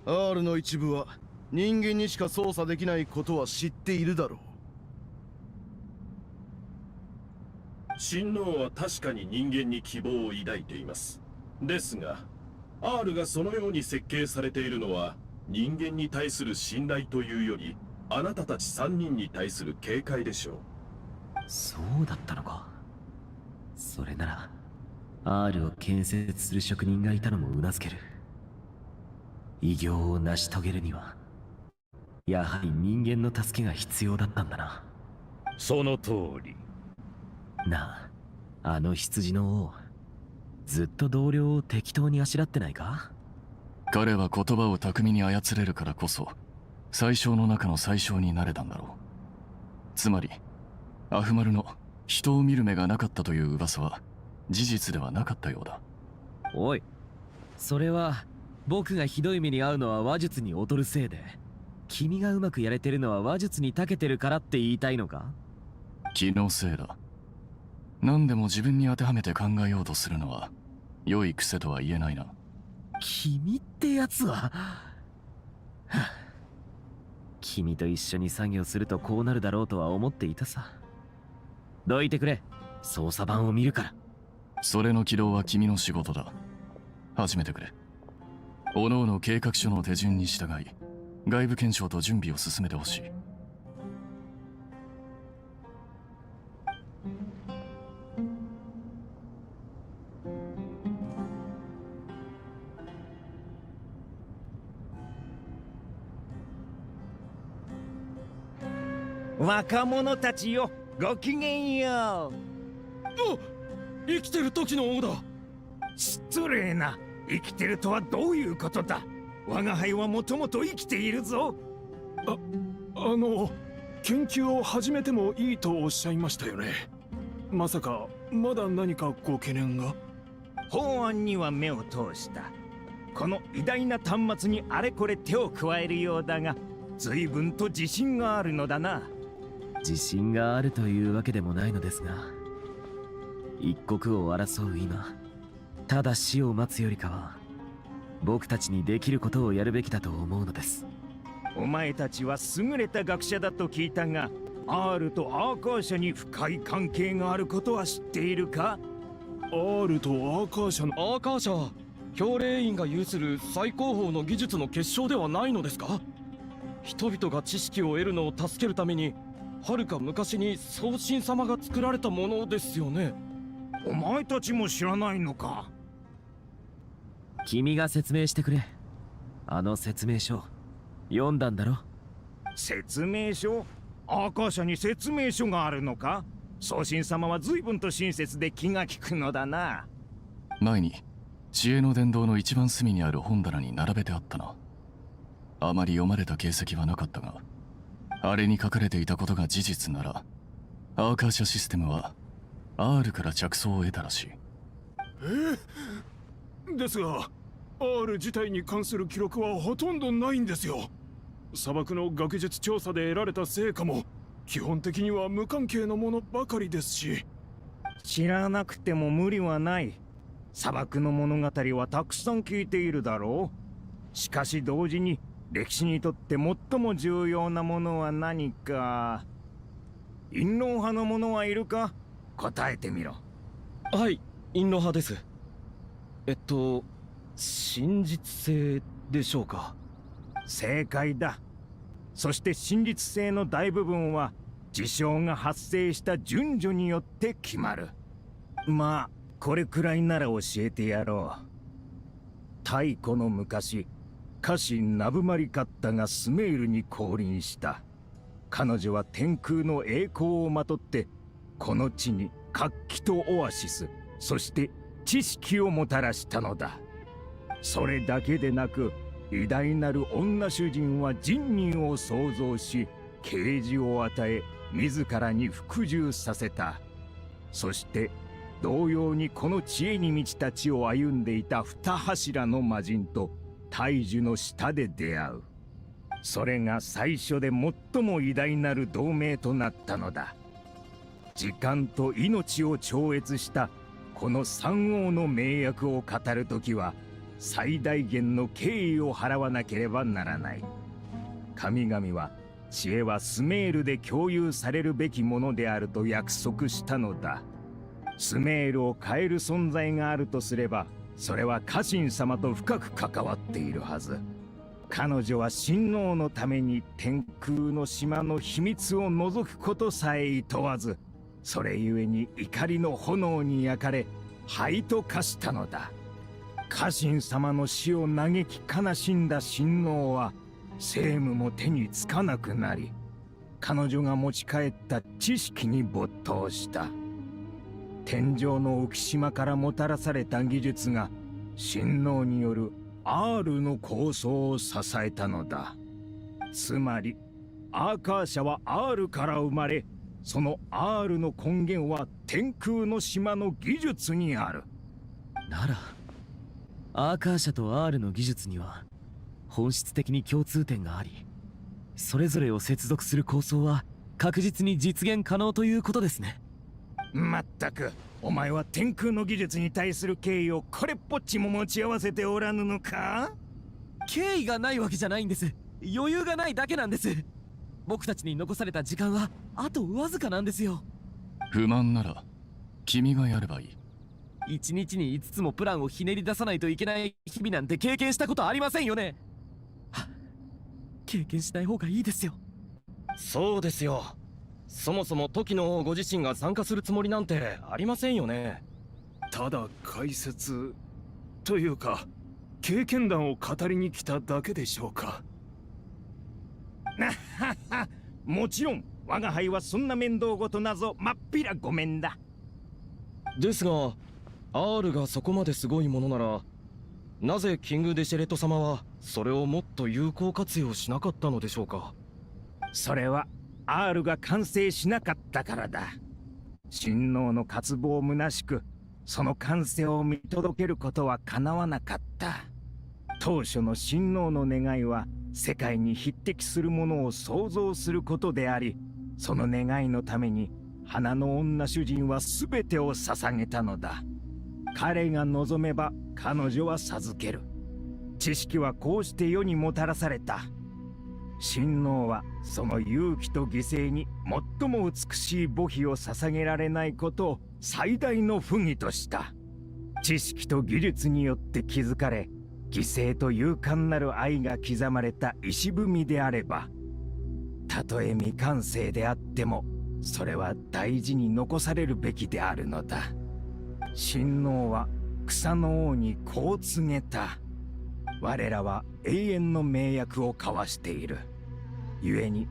[SPEAKER 15] R の一部は人間にしか操作できないことは知っているだろう。
[SPEAKER 20] 親王は確かに人間に希望を抱いています。ですが R がそのように設計されているのは、人間に対する信頼というより、あなたたち3人に対する警戒でしょう。
[SPEAKER 9] そうだったのか。それなら R を建設する職人がいたのも頷ける。偉業を成し遂げるにはやはり人間の助けが必要だったんだな。
[SPEAKER 19] その通り。
[SPEAKER 9] なあ、あの羊の王、ずっと同僚を適当にあしらってないか？
[SPEAKER 7] 彼は言葉を巧みに操れるからこそ最小の中の最小になれたんだろう。つまりアフマルの人を見る目がなかったという噂は事実ではなかったようだ。
[SPEAKER 9] おい、それは僕がひどい目に遭うのは話術に劣るせいで、君がうまくやれてるのは話術に長けてるからって言いたいのか？
[SPEAKER 7] 気のせいだ。何でも自分に当てはめて考えようとするのは良い癖とは言えないな。
[SPEAKER 9] 君ってやつは、はあ、君と一緒に作業するとこうなるだろうとは思っていたさ。どいてくれ、操作盤を見るから。
[SPEAKER 7] それの起動は君の仕事だ。始めてくれ。各々計画書の手順に従い外部検証と準備を進めてほしい。
[SPEAKER 18] 若者たちよ、ごきげんよう。
[SPEAKER 3] 生きてる時の王だ。
[SPEAKER 18] 失礼な。生きてるとはどういうことだ？我が輩はもともと生きているぞ。
[SPEAKER 3] 研究を始めてもいいとおっしゃいましたよね。まさかまだ何かご懸念が？
[SPEAKER 18] 法案には目を通した。この偉大な端末にあれこれ手を加えるようだが、随分と自信があるのだな。
[SPEAKER 9] 自信があるというわけでもないのですが、一刻を争う今、ただ死を待つよりかは僕たちにできることをやるべきだと思うのです。
[SPEAKER 18] お前たちは優れた学者だと聞いたが、 R とアーカー社に深い関係があることは知っているか？
[SPEAKER 3] R とアーカー社の…アーカー社、教令員が有する最高峰の技術の結晶ではないのですか？人々が知識を得るのを助けるために、はるか昔に宗神様が作られたものですよね。
[SPEAKER 18] お前たちも知らないのか？
[SPEAKER 9] 君が説明してくれ。あの説明書読んだんだろ？
[SPEAKER 18] 説明書？アーカー社に説明書があるのか？宗神様は随分と親切で気が利くのだな。
[SPEAKER 7] 前に知恵の殿堂の一番隅にある本棚に並べてあったな。あまり読まれた形跡はなかったが、あれに書かれていたことが事実なら、アーカー社システムは R から着想を得たらしい。
[SPEAKER 3] ですが R 自体に関する記録はほとんどないんですよ。砂漠の学術調査で得られた成果も基本的には無関係なものばかりですし。
[SPEAKER 18] 知らなくても無理はない。砂漠の物語はたくさん聞いているだろう。しかし同時に歴史にとって最も重要なものは何か。陰謀派の者はいるか？答えてみろ。
[SPEAKER 6] はい、陰の派です。真実性でしょうか。
[SPEAKER 18] 正解だ。そして真実性の大部分は事象が発生した順序によって決まる。まあこれくらいなら教えてやろう。太古の昔、家臣ナブマリカッタがスメールに降臨した。彼女は天空の栄光をまとってこの地に活気とオアシス、そして知識をもたらしたのだ。それだけでなく偉大なる女主人は人人を創造し啓示を与え自らに服従させた。そして同様にこの知恵に満ちた地を歩んでいた二柱の魔人と大樹の下で出会う。それが最初で最も偉大なる同盟となったのだ。時間と命を超越したこの三王の盟約を語るときは最大限の敬意を払わなければならない。神々は知恵はスメールで共有されるべきものであると約束したのだ。スメールを変える存在があるとすれば、それは家臣様と深く関わっているはず。彼女は親王のために天空の島の秘密を覗くことさえ厭わず、それゆえに怒りの炎に焼かれ灰と化したのだ。家臣様の死を嘆き悲しんだ親王は政務も手につかなくなり、彼女が持ち帰った知識に没頭した。天上の浮島からもたらされた技術が親王による R の構想を支えたのだ。つまりアーカーシャは R から生まれ、その R の根源は天空の島の技術にある。
[SPEAKER 9] ならアーカーシャと R の技術には本質的に共通点があり、それぞれを接続する構想は確実に実現可能ということですね。
[SPEAKER 18] まったく、お前は天空の技術に対する敬意をこれっぽっちも持ち合わせておらぬのか？
[SPEAKER 9] 敬意がないわけじゃないんです。余裕がないだけなんです。僕たちに残された時間はあとわずかなんですよ。
[SPEAKER 7] 不満なら君がやればいい。
[SPEAKER 9] 一日に5つもプランをひねり出さないといけない日々なんて経験したことありませんよね。経験しない方がいいですよ。
[SPEAKER 6] そうですよ。そもそも時の王ご自身が参加するつもりなんてありませんよね。
[SPEAKER 3] ただ解説というか経験談を語りに来ただけでしょうか。
[SPEAKER 18] もちろん我が輩はそんな面倒ごとなぞまっぴらごめんだ。
[SPEAKER 6] ですが R がそこまですごいものなら、なぜキング・デシェレト様はそれをもっと有効活用しなかったのでしょうか。
[SPEAKER 18] それは R が完成しなかったからだ。親王の渇望虚しく、その完成を見届けることは叶わなかった。当初の親王の願いは世界に匹敵するものを創造することであり、その願いのために花の女主人は全てを捧げたのだ。彼が望めば彼女は授ける。知識はこうして世にもたらされた。親王はその勇気と犠牲に最も美しい墓碑を捧げられないことを最大の不義とした。知識と技術によって築かれ、犠牲と勇敢なる愛が刻まれた石踏みであれば、たとえ未完成であってもそれは大事に残されるべきであるのだ。親王は草の王にこう告げた。我らは永遠の盟約を交わしている。故に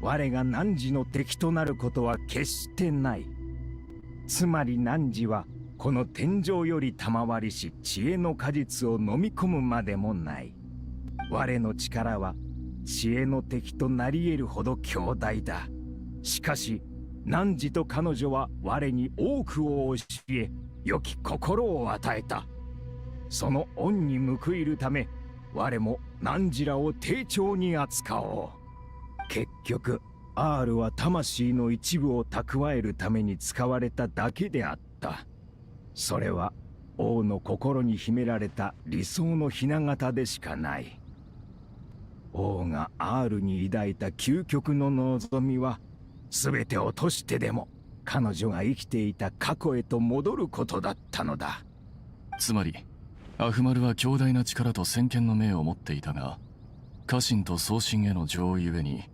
[SPEAKER 18] 我が汝の敵となることは決してない。つまり汝はこの天上より賜りし知恵の果実を飲み込むまでもない。我の力は知恵の敵となり得るほど強大だ。しかし汝と彼女は我に多くを教え、良き心を与えた。その恩に報いるため、我も汝らを丁重に扱おう。結局 R は魂の一部を蓄えるために使われただけであった。それは王の心に秘められた理想の雛形でしかない。王が R に抱いた究極の望みは、全て落としてでも彼女が生きていた過去へと戻ることだったのだ。
[SPEAKER 7] つまりアフマルは強大な力と先見の明を持っていたが、家臣と送信への情ゆえに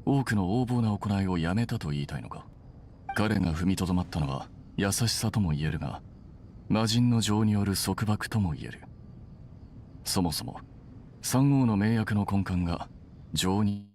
[SPEAKER 7] 多くの横暴な行いをやめたと言いたいのか。彼が踏みとどまったのは優しさとも言えるが、魔人の情による束縛とも言える。そもそも三王の盟約の根幹が情に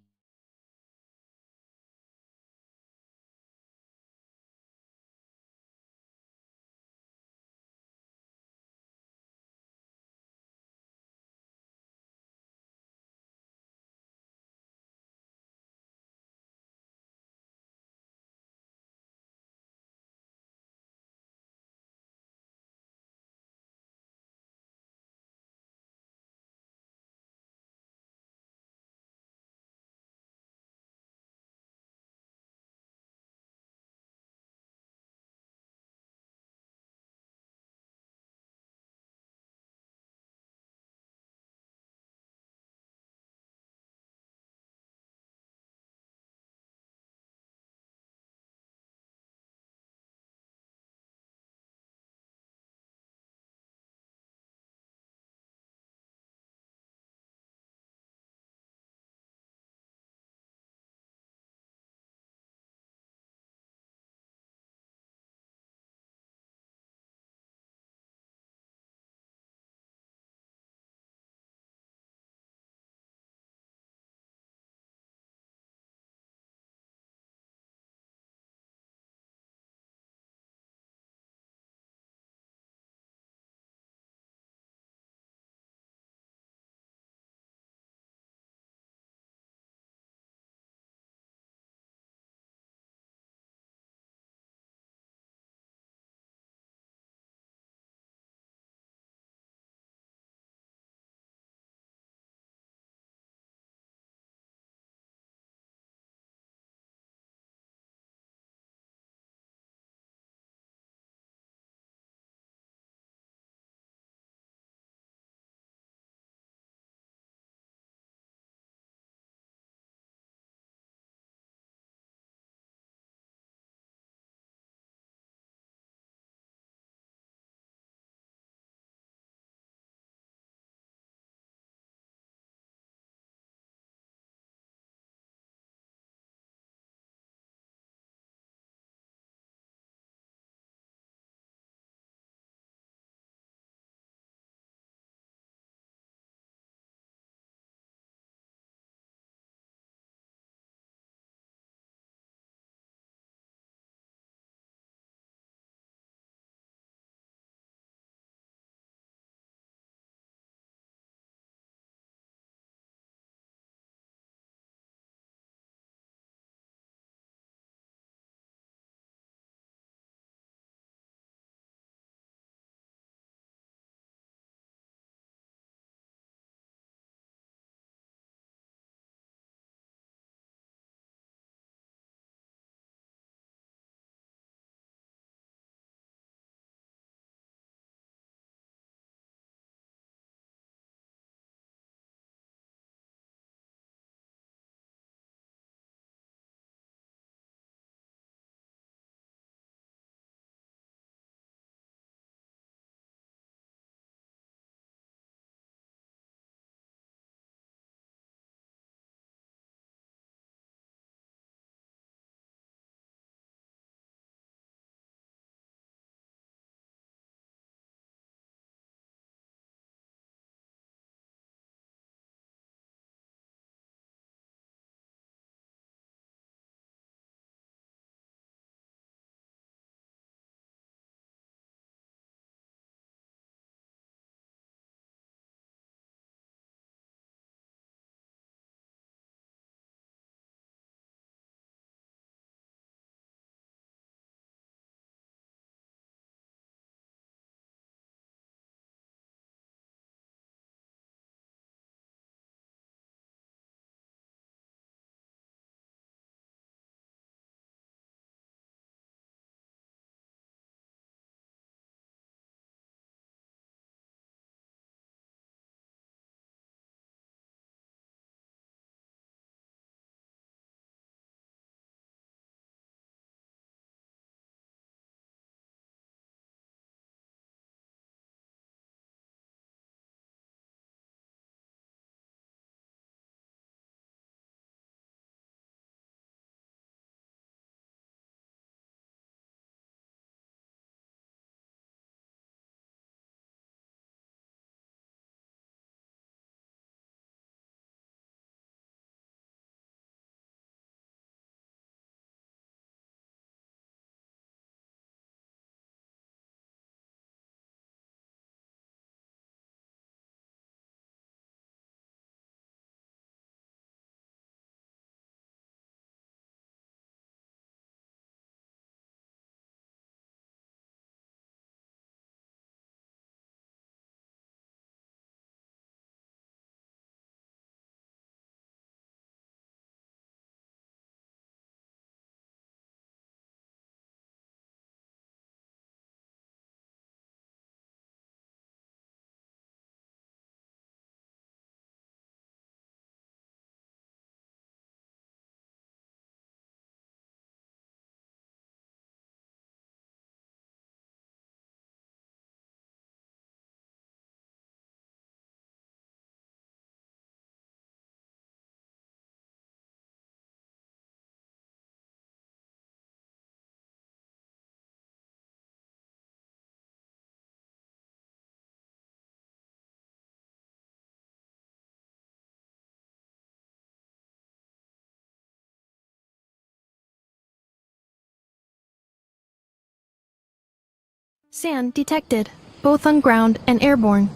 [SPEAKER 11] Sand detected, both on ground and airborne.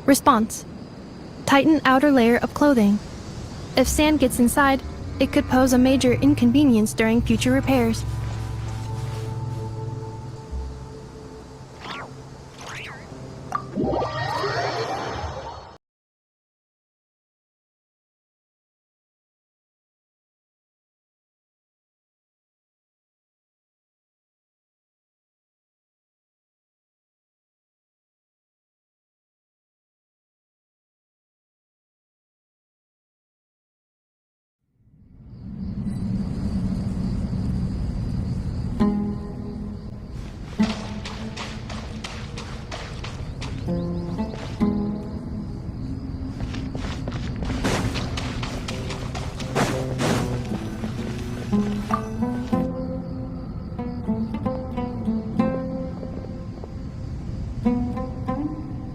[SPEAKER 11] Response: tighten outer layer of clothing. If sand gets inside, it could pose a major inconvenience during future repairs.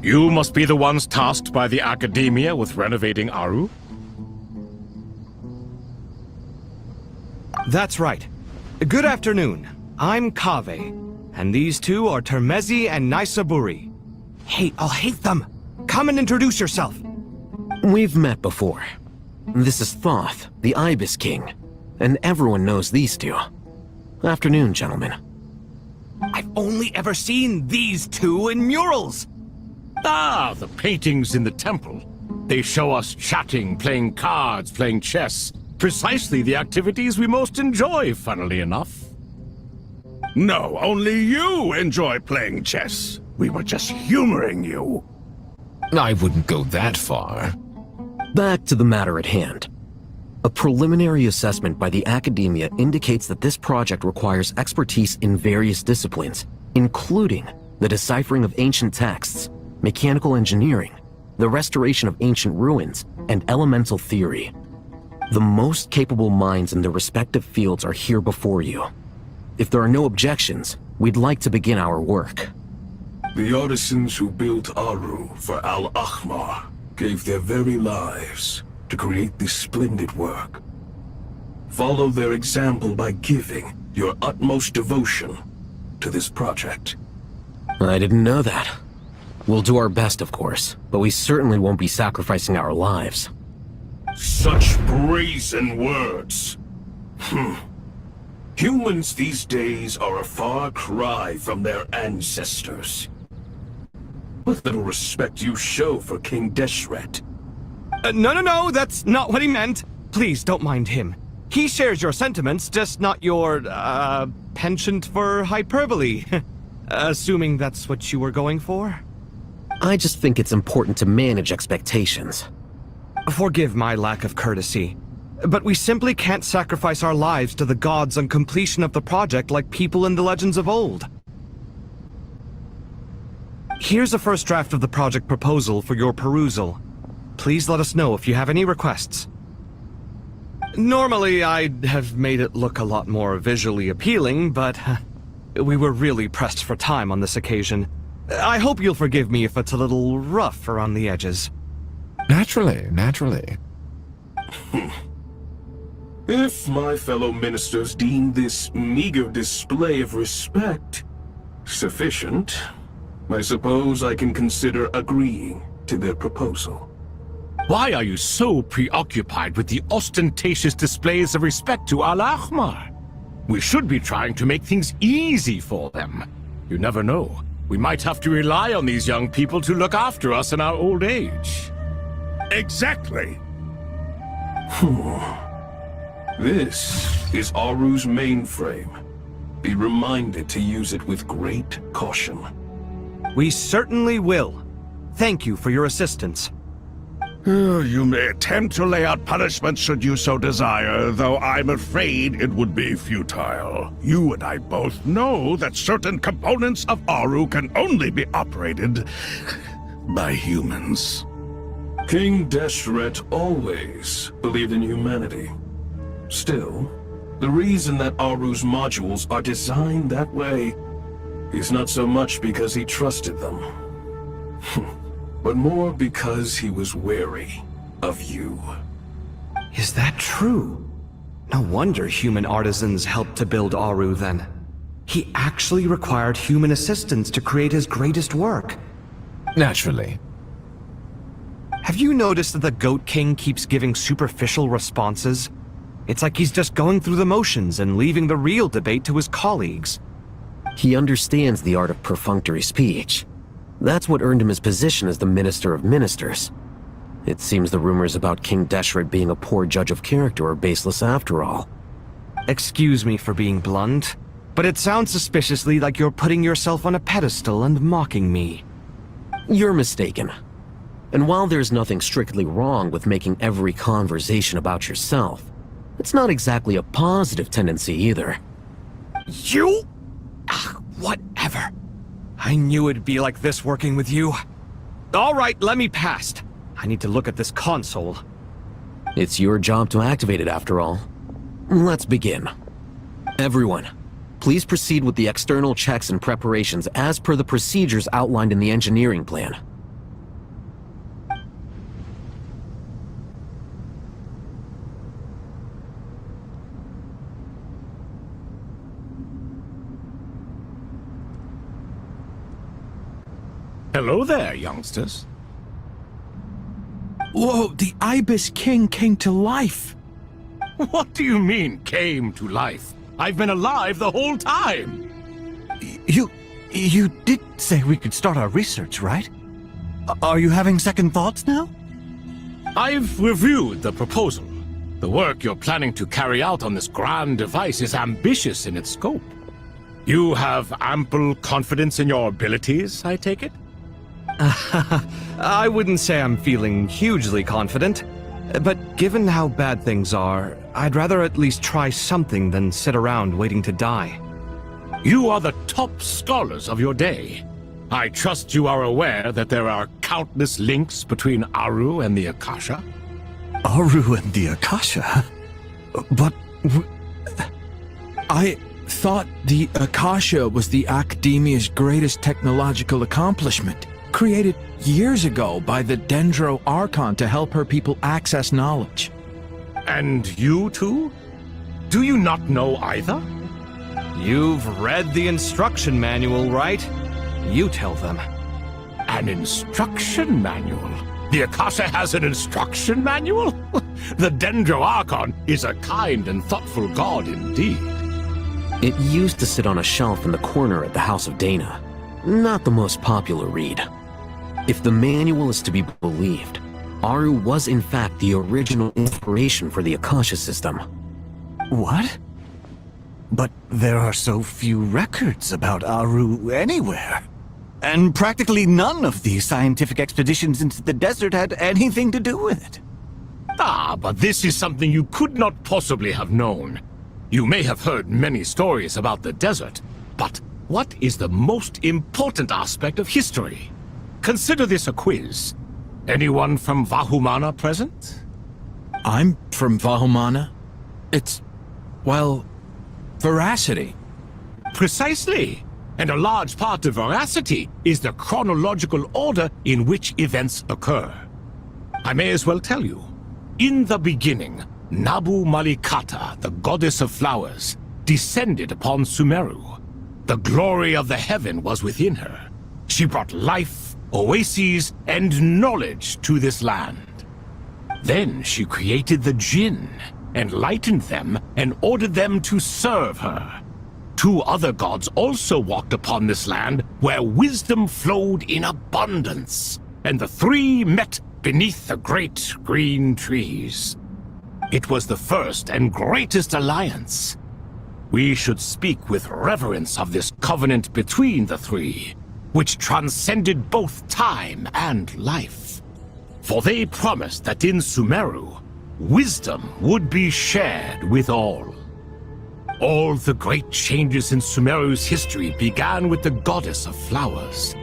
[SPEAKER 22] You must be the ones tasked by the Academia with renovating Aru?
[SPEAKER 23] That's right. Good afternoon. I'm Kaveh, and these two are Termezi and Naisaburi. Hey, I'll hate them! Come and introduce yourself!
[SPEAKER 24] We've met before. This is Thoth, the Ibis King, and everyone knows these two. Afternoon, gentlemen.
[SPEAKER 23] I've only ever seen these two in murals!
[SPEAKER 22] Ah, the paintings in the temple. They show us chatting, playing cards, playing chess. Precisely the activities we most enjoy, funnily enough.
[SPEAKER 25] No, only you enjoy playing chess. We were just humoring you.
[SPEAKER 24] I wouldn't go that far. Back to the matter at hand. A preliminary assessment by the Academia indicates that this project requires expertise in various disciplines, including the deciphering of ancient texts, mechanical engineering, the restoration of ancient ruins, and elemental theory. The most capable minds in their respective fields are here before you. If there are no objections, we'd like to begin our work.
[SPEAKER 20] The artisans who built Aru for Al-Ahmar gave their very lives to create this splendid work. Follow their example by giving your utmost devotion to this project.
[SPEAKER 24] I didn't know that. We'll do our best, of course, but we certainly won't be sacrificing our lives.
[SPEAKER 20] Such brazen words. Humans these days are a far cry from their ancestors. What little respect you show for King Deshret.
[SPEAKER 23] No, that's not what he meant. Please, don't mind him. He shares your sentiments, just not your, penchant for hyperbole. Assuming that's what you were going for?
[SPEAKER 24] I just think it's important to manage expectations.
[SPEAKER 23] Forgive my lack of courtesy, but we simply can't sacrifice our lives to the gods on completion of the project like people in the legends of old. Here's a first draft of the project proposal for your perusal. Please let us know if you have any requests. Normally, I'd have made it look a lot more visually appealing, but we were really pressed for time on this occasion. I hope you'll forgive me if it's a little rough around the edges.
[SPEAKER 20] Naturally. If my fellow ministers deem this meager display of respect sufficient, I suppose I can consider agreeing to their proposal.
[SPEAKER 22] Why are you so preoccupied with the ostentatious displays of respect to Al-Ahmar? We should be trying to make things easy for them. You never know. We might have to rely on these young people to look after us in our old age.
[SPEAKER 20] Exactly. This is Aru's mainframe. Be reminded to use it with great caution.
[SPEAKER 23] We certainly will. Thank you for your assistance.
[SPEAKER 25] You may attempt to lay out punishment should you so desire, though I'm afraid it would be futile. You and I both know that certain components of Aru can only be operated by humans.
[SPEAKER 20] King Deshret always believed in humanity. Still, the reason that Aru's modules are designed that way is not so much because he trusted them, but more because he was wary of you.
[SPEAKER 23] Is that true? No wonder human artisans helped to build Aru then. He actually required human assistance to create his greatest work.
[SPEAKER 24] Naturally.
[SPEAKER 23] Have you noticed that the Goat King keeps giving superficial responses? It's like he's just going through the motions and leaving the real debate to his colleagues.
[SPEAKER 24] He understands the art of perfunctory speech. That's what earned him his position as the Minister of Ministers. It seems the rumors about King Deshret being a poor judge of character are baseless after all.
[SPEAKER 23] Excuse me for being blunt, but it sounds suspiciously like you're putting yourself on a pedestal and mocking me.
[SPEAKER 24] You're mistaken. And while there's nothing strictly wrong with making every conversation about yourself, it's not exactly a positive tendency either.
[SPEAKER 23] You? Whatever. I knew it'd be like this working with you. All right, let me past. I need to look at this console.
[SPEAKER 24] It's your job to activate it after all. Let's begin. Everyone, please proceed with the external checks and preparations as per the procedures outlined in the engineering plan.
[SPEAKER 22] Hello there, youngsters.
[SPEAKER 8] Whoa, the Ibis King came to life!
[SPEAKER 22] What do you mean, came to life? I've been alive the whole time!
[SPEAKER 23] You did say we could start our research, right? Are you having second thoughts now?
[SPEAKER 22] I've reviewed the proposal. The work you're planning to carry out on this grand device is ambitious in its scope. You have ample confidence in your abilities, I take it?
[SPEAKER 23] I wouldn't say I'm feeling hugely confident, but given how bad things are, I'd rather at least try something than sit around waiting to die.
[SPEAKER 22] You are the top scholars of your day. I trust you are aware that there are countless links between Aru and the Akasha?
[SPEAKER 8] Aru and the Akasha? But... I thought the Akasha was the Academia's greatest technological accomplishment, created years ago by the Dendro Archon to help her people access knowledge.
[SPEAKER 22] And you too? Do you not know either?
[SPEAKER 23] You've read the instruction manual, right? You tell them.
[SPEAKER 22] An instruction manual? The Akasha has an instruction manual? The Dendro Archon is a kind and thoughtful god indeed.
[SPEAKER 24] It used to sit on a shelf in the corner at the House of Dana. Not the most popular read. If the manual is to be believed, Aru was in fact the original inspiration for the Akasha system.
[SPEAKER 23] What? But there are so few records about Aru anywhere. And practically none of these scientific expeditions into the desert had anything to do with it.
[SPEAKER 22] Ah, but this is something you could not possibly have known. You may have heard many stories about the desert, but what is the most important aspect of history? Consider this a quiz. Anyone from Vahumana present?
[SPEAKER 8] I'm from Vahumana. It's, well, veracity.
[SPEAKER 22] Precisely. And a large part of veracity is the chronological order in which events occur. I may as well tell you. In the beginning, Nabu Malikata, the goddess of flowers, descended upon Sumeru. The glory of the heaven was within her. She brought life, oases, and knowledge to this land. Then she created the Jinn, enlightened them, and ordered them to serve her. Two other gods also walked upon this land where wisdom flowed in abundance, and the three met beneath the great green trees. It was the first and greatest alliance. We should speak with reverence of this covenant between the three, which transcended both time and life. For they promised that in Sumeru, wisdom would be shared with all. All the great changes in Sumeru's history began with the goddess of flowers.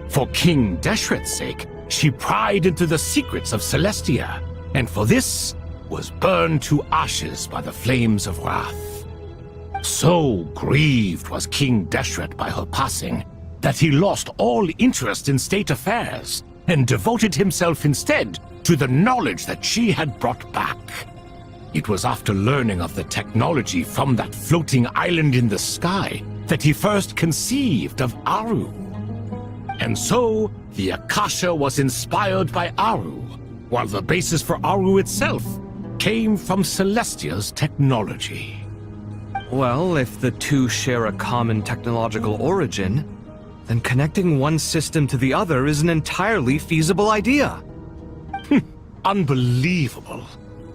[SPEAKER 22] For King Deshret's sake, she pried into the secrets of Celestia, and for this was burned to ashes by the flames of wrath. So grieved was King Deshret by her passing, that he lost all interest in state affairs, and devoted himself instead to the knowledge that she had brought back. It was after learning of the technology from that floating island in the sky that he first conceived of Aru. And so, the Akasha was inspired by Aru, while the basis for Aru itself came from Celestia's technology.
[SPEAKER 23] Well, if the two share a common technological origin, then connecting one system to the other is an entirely feasible idea.
[SPEAKER 22] Unbelievable.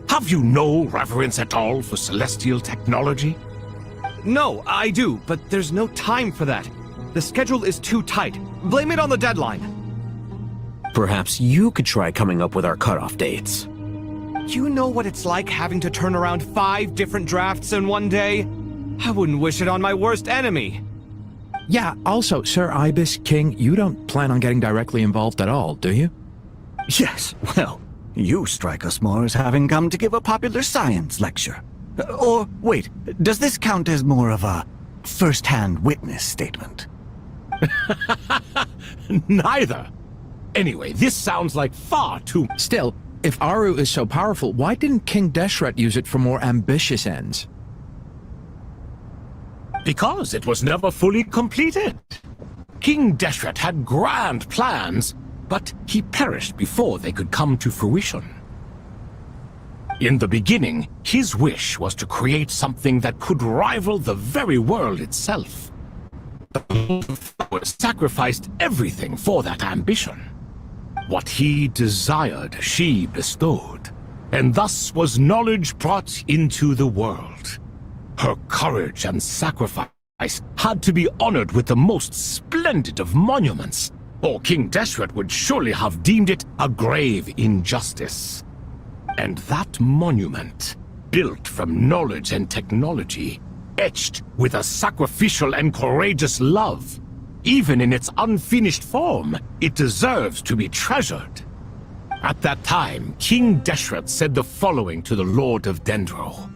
[SPEAKER 22] Have you no reverence at all for celestial technology?
[SPEAKER 23] No, I do, but there's no time for that. The schedule is too tight. Blame it on the deadline.
[SPEAKER 24] Perhaps you could try coming up with our cutoff dates.
[SPEAKER 23] You know what it's like having to turn around 5 different drafts in one day? I wouldn't wish it on my worst enemy.
[SPEAKER 8] Yeah, also, Sir Ibis, King, you don't plan on getting directly involved at all, do you?
[SPEAKER 4] Yes, well, you strike us more as having come to give a popular science lecture. Or, wait, does this count as more of a first-hand witness statement?
[SPEAKER 22] Neither. Anyway, this sounds like far too...
[SPEAKER 8] Still, if Aru is so powerful, why didn't King Deshret use it for more ambitious ends?
[SPEAKER 22] Because it was never fully completed. King Deshret had grand plans, but he perished before they could come to fruition. In the beginning, his wish was to create something that could rival the very world itself. The flowers sacrificed everything for that ambition. What he desired, she bestowed, and thus was knowledge brought into the world. Her courage and sacrifice had to be honored with the most splendid of monuments, or King Deshret would surely have deemed it a grave injustice. And that monument, built from knowledge and technology, etched with a sacrificial and courageous love, even in its unfinished form, it deserves to be treasured. At that time, King Deshret said the following to the Lord of Dendro.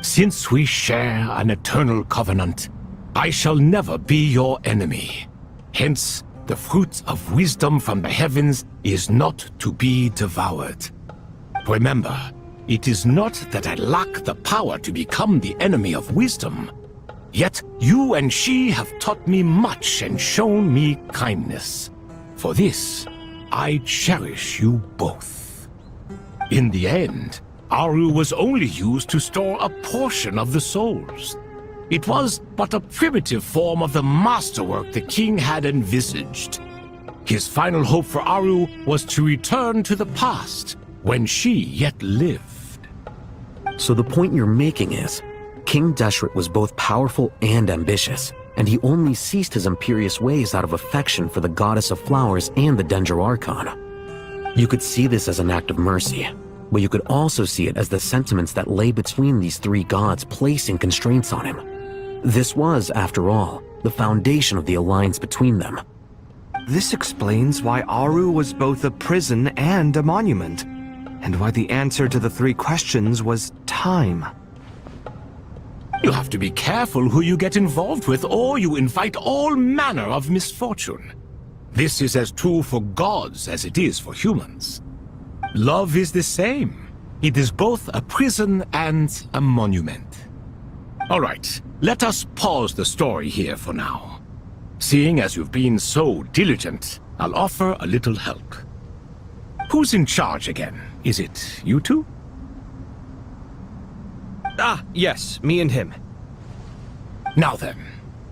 [SPEAKER 22] Since we share an eternal covenant, I shall never be your enemy. Hence, the fruit of wisdom from the heavens is not to be devoured. Remember, it is not that I lack the power to become the enemy of wisdom. Yet you and she have taught me much and shown me kindness. For this, I cherish you both. In the end, Aru was only used to store a portion of the souls. It was but a primitive form of the masterwork the king had envisaged. His final hope for Aru was to return to the past, when she yet lived.
[SPEAKER 24] So the point you're making is, King Deshret was both powerful and ambitious, and he only ceased his imperious ways out of affection for the goddess of flowers and the Dendro Archon. You could see this as an act of mercy, but you could also see it as the sentiments that lay between these three gods placing constraints on him. This was, after all, the foundation of the alliance between them.
[SPEAKER 23] This explains why Aru was both a prison and a monument, and why the answer to the 3 questions was time.
[SPEAKER 22] You have to be careful who you get involved with, or you invite all manner of misfortune. This is as true for gods as it is for humans. Love is the same. It is both a prison and a monument. All right, let us pause the story here for now. Seeing as you've been so diligent, I'll offer a little help. Who's in charge again? Is it you two?
[SPEAKER 23] Ah, yes, me and him.
[SPEAKER 22] Now then,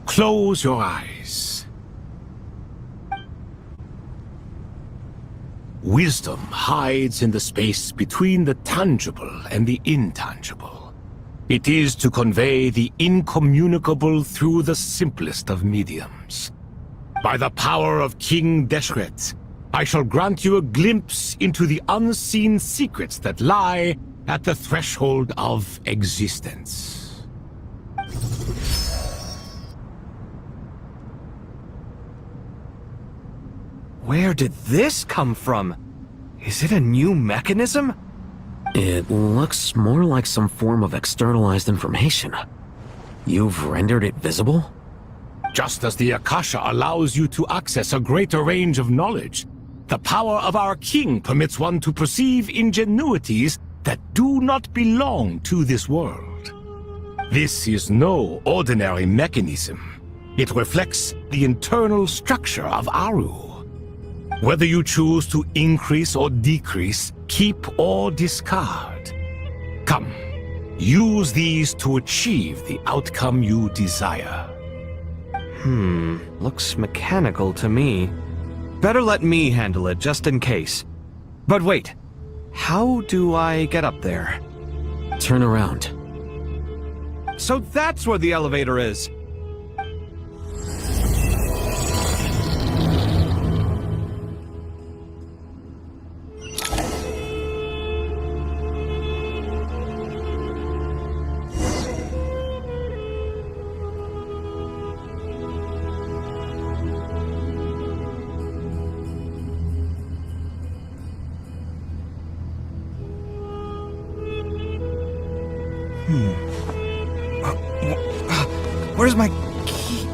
[SPEAKER 22] close your eyes. Wisdom hides in the space between the tangible and the intangible. It is to convey the incommunicable through the simplest of mediums. By the power of King Deshret, I shall grant you a glimpse into the unseen secrets that lie at the threshold of existence.
[SPEAKER 23] Where did this come from? Is it a new mechanism?
[SPEAKER 24] It looks more like some form of externalized information. You've rendered it visible?
[SPEAKER 22] Just as the Akasha allows you to access a greater range of knowledge, the power of our king permits one to perceive ingenuities that do not belong to this world. This is no ordinary mechanism. It reflects the internal structure of Aru. Whether you choose to increase or decrease, keep or discard. Come, use these to achieve the outcome you desire.
[SPEAKER 23] Looks mechanical to me. Better let me handle it, just in case. But wait, how do I get up there?
[SPEAKER 24] Turn around.
[SPEAKER 23] So that's where the elevator is! Where's my key?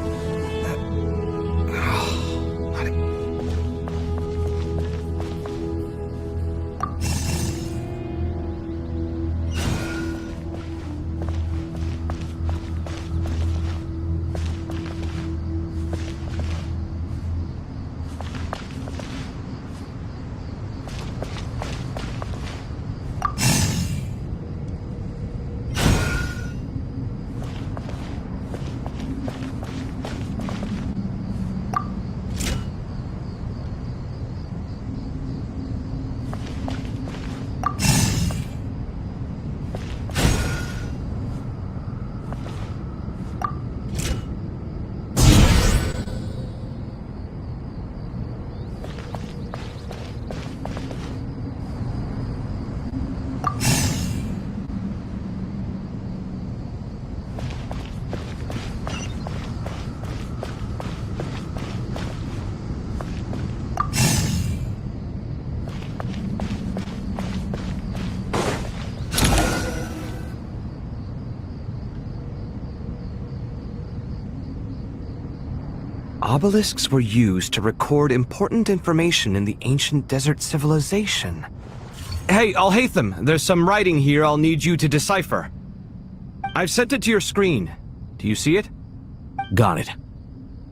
[SPEAKER 23] Obelisks were used to record important information in the ancient desert civilization. Hey, Al-Haytham, there's some writing here I'll need you to decipher. I've sent it to your screen. Do you see it?
[SPEAKER 24] Got it.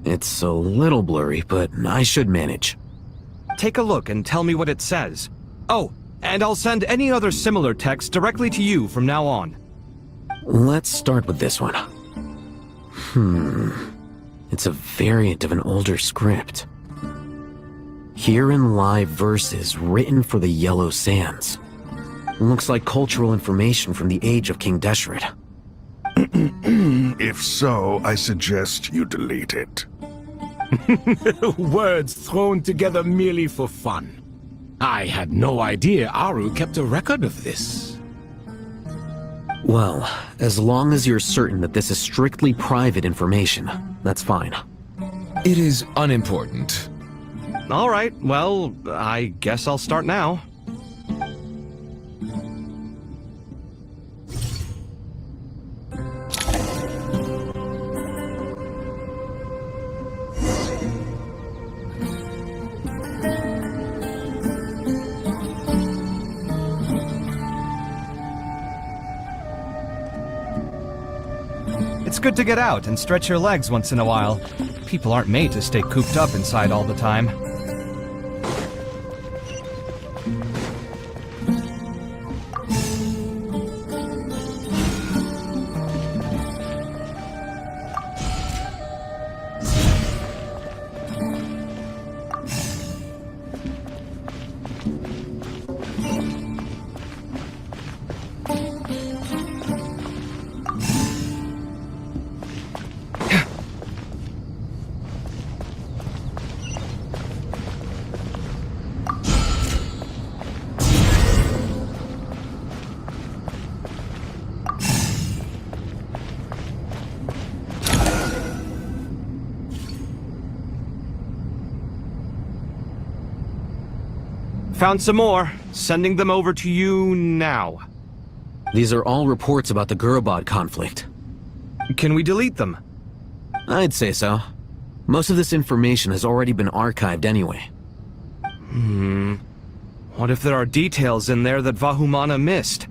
[SPEAKER 24] It's a little blurry, but I should manage.
[SPEAKER 23] Take a look and tell me what it says. Oh, and I'll send any other similar text directly to you from now on.
[SPEAKER 24] Let's start with this one. It's a variant of an older script. Herein lie verses written for the Yellow Sands. Looks like cultural information from the age of King Deshret.
[SPEAKER 25] If so, I suggest you delete it.
[SPEAKER 22] Words thrown together merely for fun. I had no idea Aru kept a record of this.
[SPEAKER 24] Well, as long as you're certain that this is strictly private information, that's fine.
[SPEAKER 8] It is unimportant.
[SPEAKER 23] All right, well, I guess I'll start now. It's good to get out and stretch your legs once in a while. People aren't made to stay cooped up inside all the time. Found some more. Sending them over to you now.
[SPEAKER 24] These are all reports about the Gurubad conflict.
[SPEAKER 23] Can we delete them?
[SPEAKER 24] I'd say so. Most of this information has already been archived anyway.
[SPEAKER 23] What if there are details in there that Vahumana missed?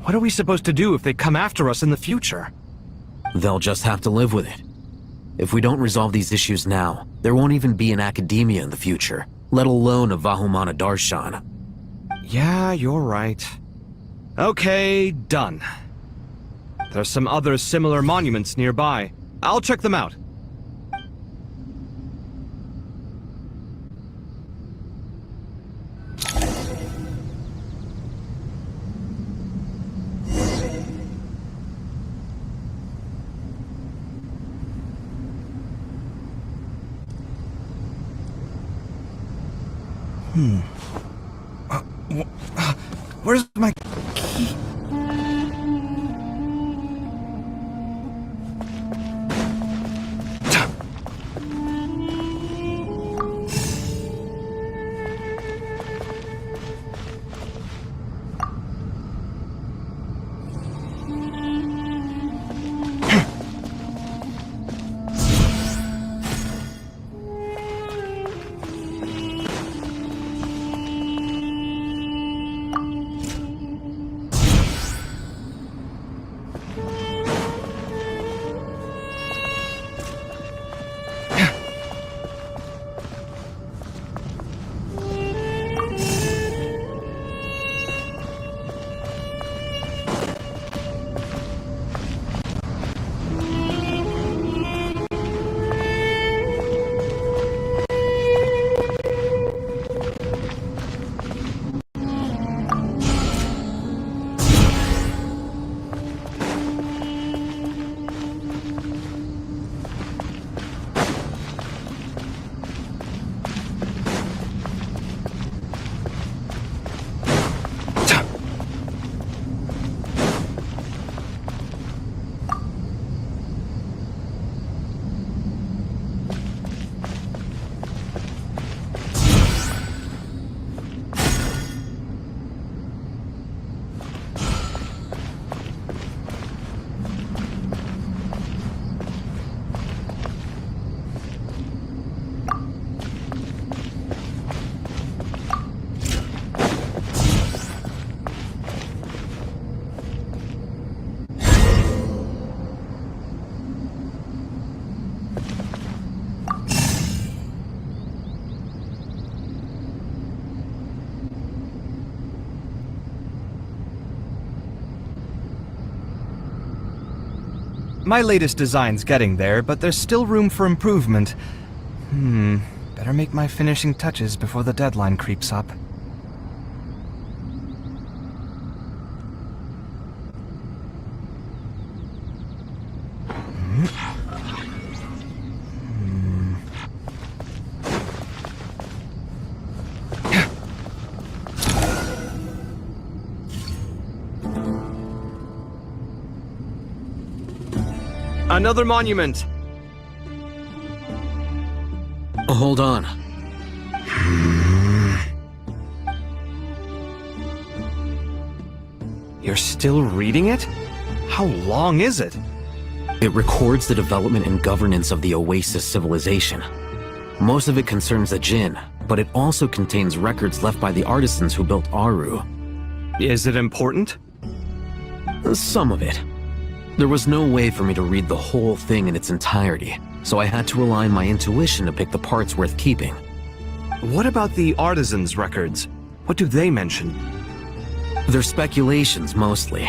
[SPEAKER 23] What are we supposed to do if they come after us in the future?
[SPEAKER 24] They'll just have to live with it. If we don't resolve these issues now, there won't even be an academia in the future, let alone a Vahumana Darshan.
[SPEAKER 23] Yeah, you're right. Okay, done. There's some other similar monuments nearby. I'll check them out. Where's my key? My latest design's getting there, but there's still room for improvement. Better make my finishing touches before the deadline creeps up. Another monument!
[SPEAKER 24] Hold on.
[SPEAKER 23] You're still reading it? How long is it?
[SPEAKER 24] It records the development and governance of the Oasis civilization. Most of it concerns the Jinn, but it also contains records left by the artisans who built Aru.
[SPEAKER 23] Is it important?
[SPEAKER 24] Some of it. There was no way for me to read the whole thing in its entirety, so I had to rely on my intuition to pick the parts worth keeping.
[SPEAKER 23] What about the artisans' records? What do they mention?
[SPEAKER 24] They're speculations, mostly.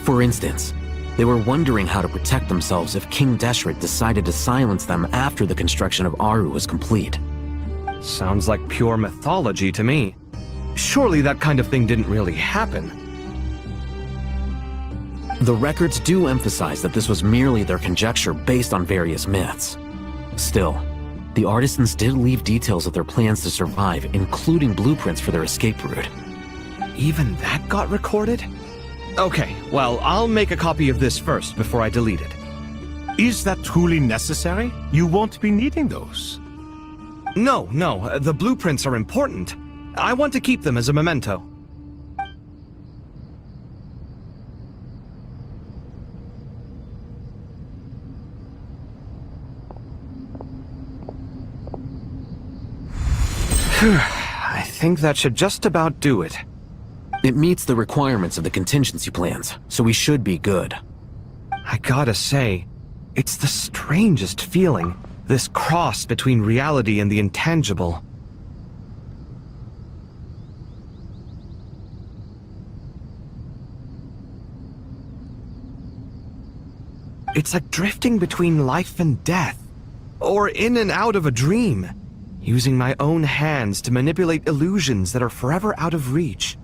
[SPEAKER 24] For instance, they were wondering how to protect themselves if King Deshret decided to silence them after the construction of Aru was complete.
[SPEAKER 23] Sounds like pure mythology to me. Surely that kind of thing didn't really happen.
[SPEAKER 24] The records do emphasize that this was merely their conjecture based on various myths. Still, the artisans did leave details of their plans to survive, including blueprints for their escape route.
[SPEAKER 23] Even that got recorded? Okay, well, I'll make a copy of this first before I delete it.
[SPEAKER 22] Is that truly necessary? You won't be needing those.
[SPEAKER 23] No, the blueprints are important. I want to keep them as a memento. I think that should just about do it.
[SPEAKER 24] It meets the requirements of the contingency plans, so we should be good.
[SPEAKER 23] I gotta say, It's the strangest feeling, this cross between reality and the intangible. It's like drifting between life and death, or in and out of a dream, using my own hands to manipulate illusions that are forever out of reach.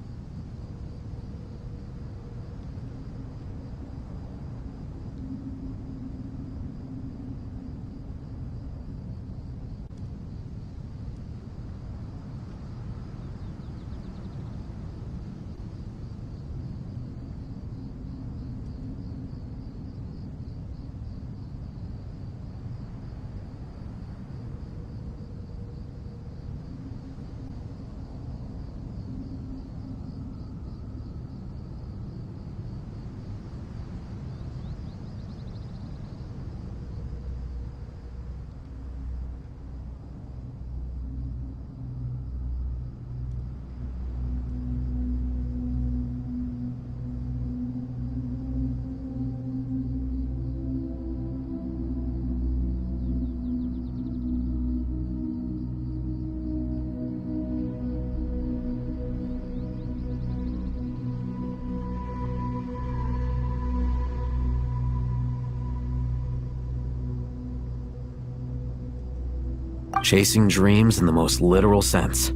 [SPEAKER 24] Chasing dreams in the most literal sense.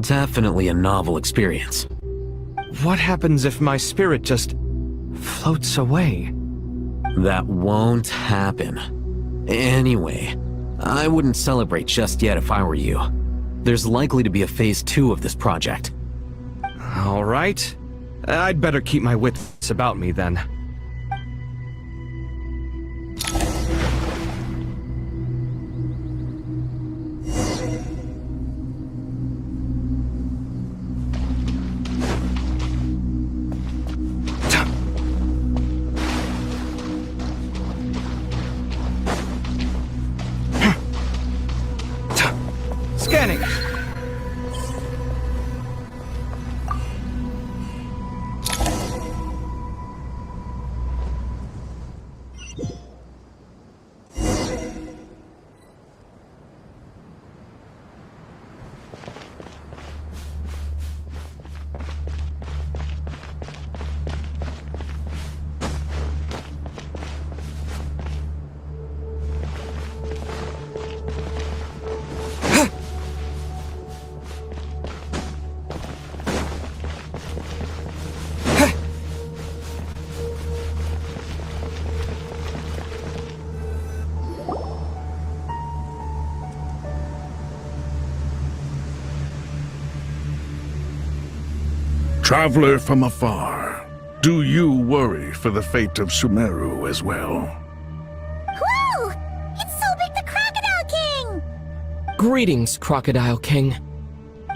[SPEAKER 24] Definitely a novel experience.
[SPEAKER 23] What happens if my spirit just floats away?
[SPEAKER 24] That won't happen. Anyway, I wouldn't celebrate just yet if I were you. There's likely to be a phase 2 of this project.
[SPEAKER 23] All right. I'd better keep my wits about me then. Scanning.
[SPEAKER 25] Traveler from afar, do you worry for the fate of Sumeru as well?
[SPEAKER 2] Whoa! It's so big the Crocodile King!
[SPEAKER 10] Greetings, Crocodile King.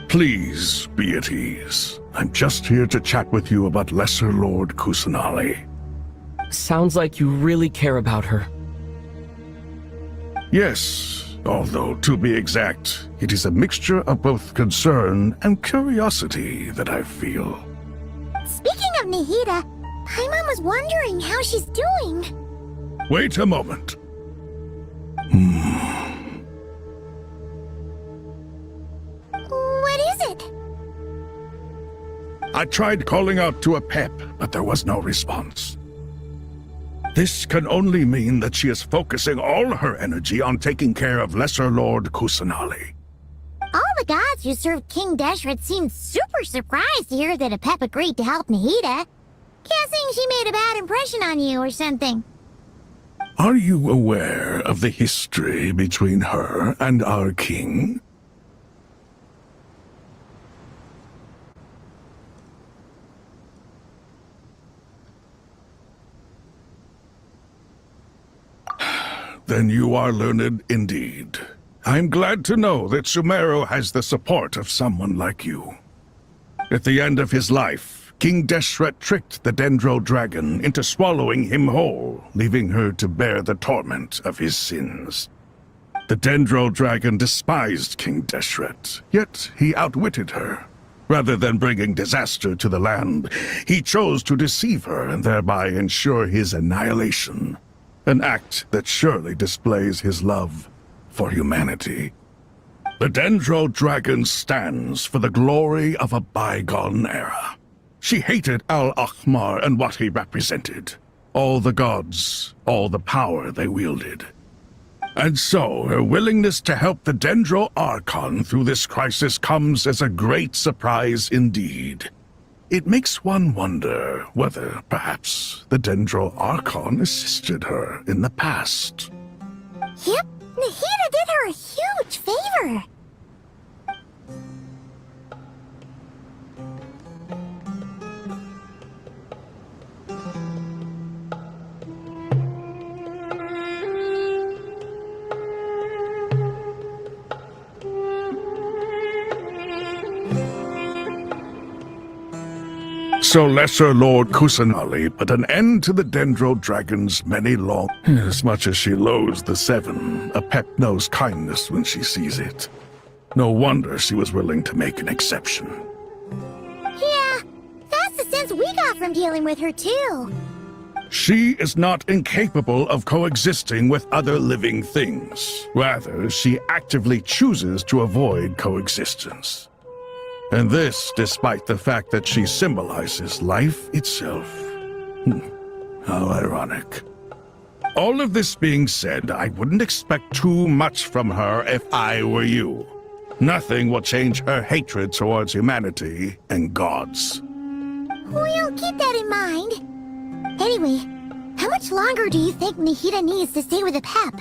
[SPEAKER 25] Please be at ease. I'm just here to chat with you about Lesser Lord Kusanali.
[SPEAKER 10] Sounds like you really care about her.
[SPEAKER 25] Yes, although to be exact, it is a mixture of both concern and curiosity that I feel.
[SPEAKER 2] Speaking of Nihida, Paimon was wondering how she's doing.
[SPEAKER 25] Wait a moment.
[SPEAKER 2] What is it?
[SPEAKER 25] I tried calling out to a pep, but there was no response. This can only mean that she is focusing all her energy on taking care of Lesser Lord Kusanali.
[SPEAKER 2] All the gods who served King Deshret seemed super surprised to hear that a pep agreed to help Nihida. Guessing she made a bad impression on you or something.
[SPEAKER 25] Are you aware of the history between her and our king? Then you are learned indeed. I'm glad to know that Sumeru has the support of someone like you. At the end of his life, King Deshret tricked the Dendro Dragon into swallowing him whole, leaving her to bear the torment of his sins. The Dendro Dragon despised King Deshret, yet he outwitted her. Rather than bringing disaster to the land, he chose to deceive her and thereby ensure his annihilation. an act that surely displays his love for humanity. The Dendro Dragon stands for the glory of a bygone era. She hated Al-Ahmar and what he represented. All the gods, all the power they wielded. And so, her willingness to help the Dendro Archon through this crisis comes as a great surprise indeed. It makes one wonder whether, perhaps, the Dendro Archon assisted her in the past.
[SPEAKER 2] Yep, Nahida did her a huge favor.
[SPEAKER 25] So Lesser Lord Kusanali put an end to the Dendro Dragon's many long... As much as she loathes the Seven, a pet knows kindness when she sees it. No wonder she was willing to make an exception.
[SPEAKER 2] Yeah, that's the sense we got from dealing with her too.
[SPEAKER 25] She is not incapable of coexisting with other living things. Rather, she actively chooses to avoid coexistence. And this despite the fact that she symbolizes life itself. How ironic. All of this being said, I wouldn't expect too much from her if I were you. Nothing will change her hatred towards humanity and gods.
[SPEAKER 2] We'll keep that in mind. Anyway, how much longer do you think Nahida needs to stay with the Pep?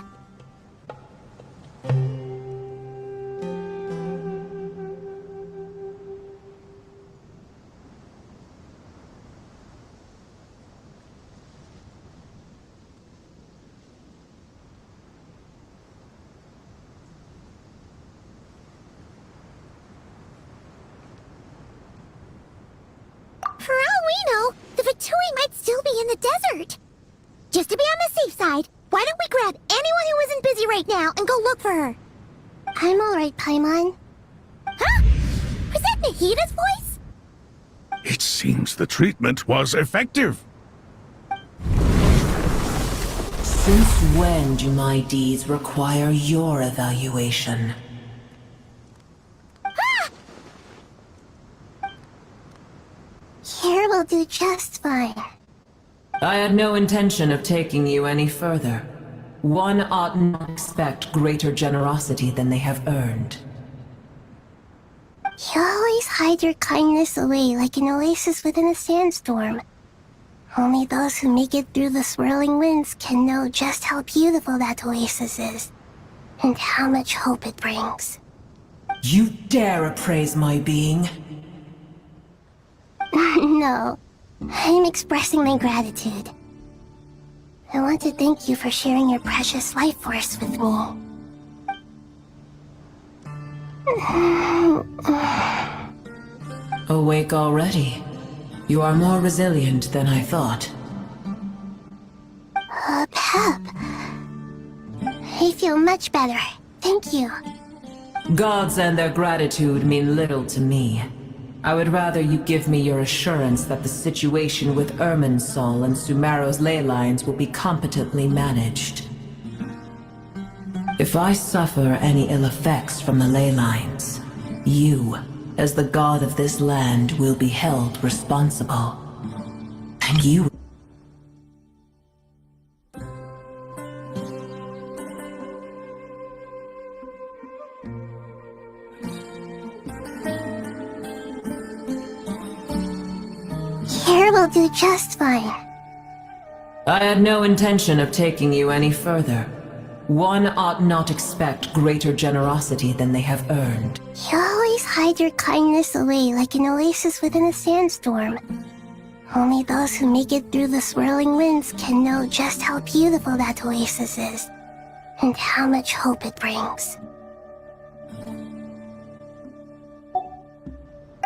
[SPEAKER 2] For all we know, the Fatui might still be in the desert. Just to be on the safe side, why don't we grab anyone who isn't busy right now and go look for her? I'm alright, Paimon. Huh? Was that Nahida's voice?
[SPEAKER 25] It seems the treatment was effective.
[SPEAKER 1] Since when do my deeds require your evaluation?
[SPEAKER 2] Here will do just fine.
[SPEAKER 1] I had no intention of taking you any further. One ought not expect greater generosity than they have earned.
[SPEAKER 2] You always hide your kindness away like an oasis within a sandstorm. Only those who make it through the swirling winds can know just how beautiful that oasis is, and how much hope it brings.
[SPEAKER 1] You dare appraise my being?
[SPEAKER 2] No, I'm expressing my gratitude. I want to thank you for sharing your precious life force with me.
[SPEAKER 1] Awake already? You are more resilient than I thought.
[SPEAKER 2] Pep. I feel much better. Thank you.
[SPEAKER 1] Gods and their gratitude mean little to me. I would rather you give me your assurance that the situation with Irminsul and Sumeru's ley lines will be competently managed. If I suffer any ill effects from the ley lines, you, as the god of this land, will be held responsible. And you...
[SPEAKER 2] Here will do just fine.
[SPEAKER 1] I had no intention of taking you any further. One ought not expect greater generosity than they have earned.
[SPEAKER 2] You always hide your kindness away like an oasis within a sandstorm. Only those who make it through the swirling winds can know just how beautiful that oasis is, and how much hope it brings.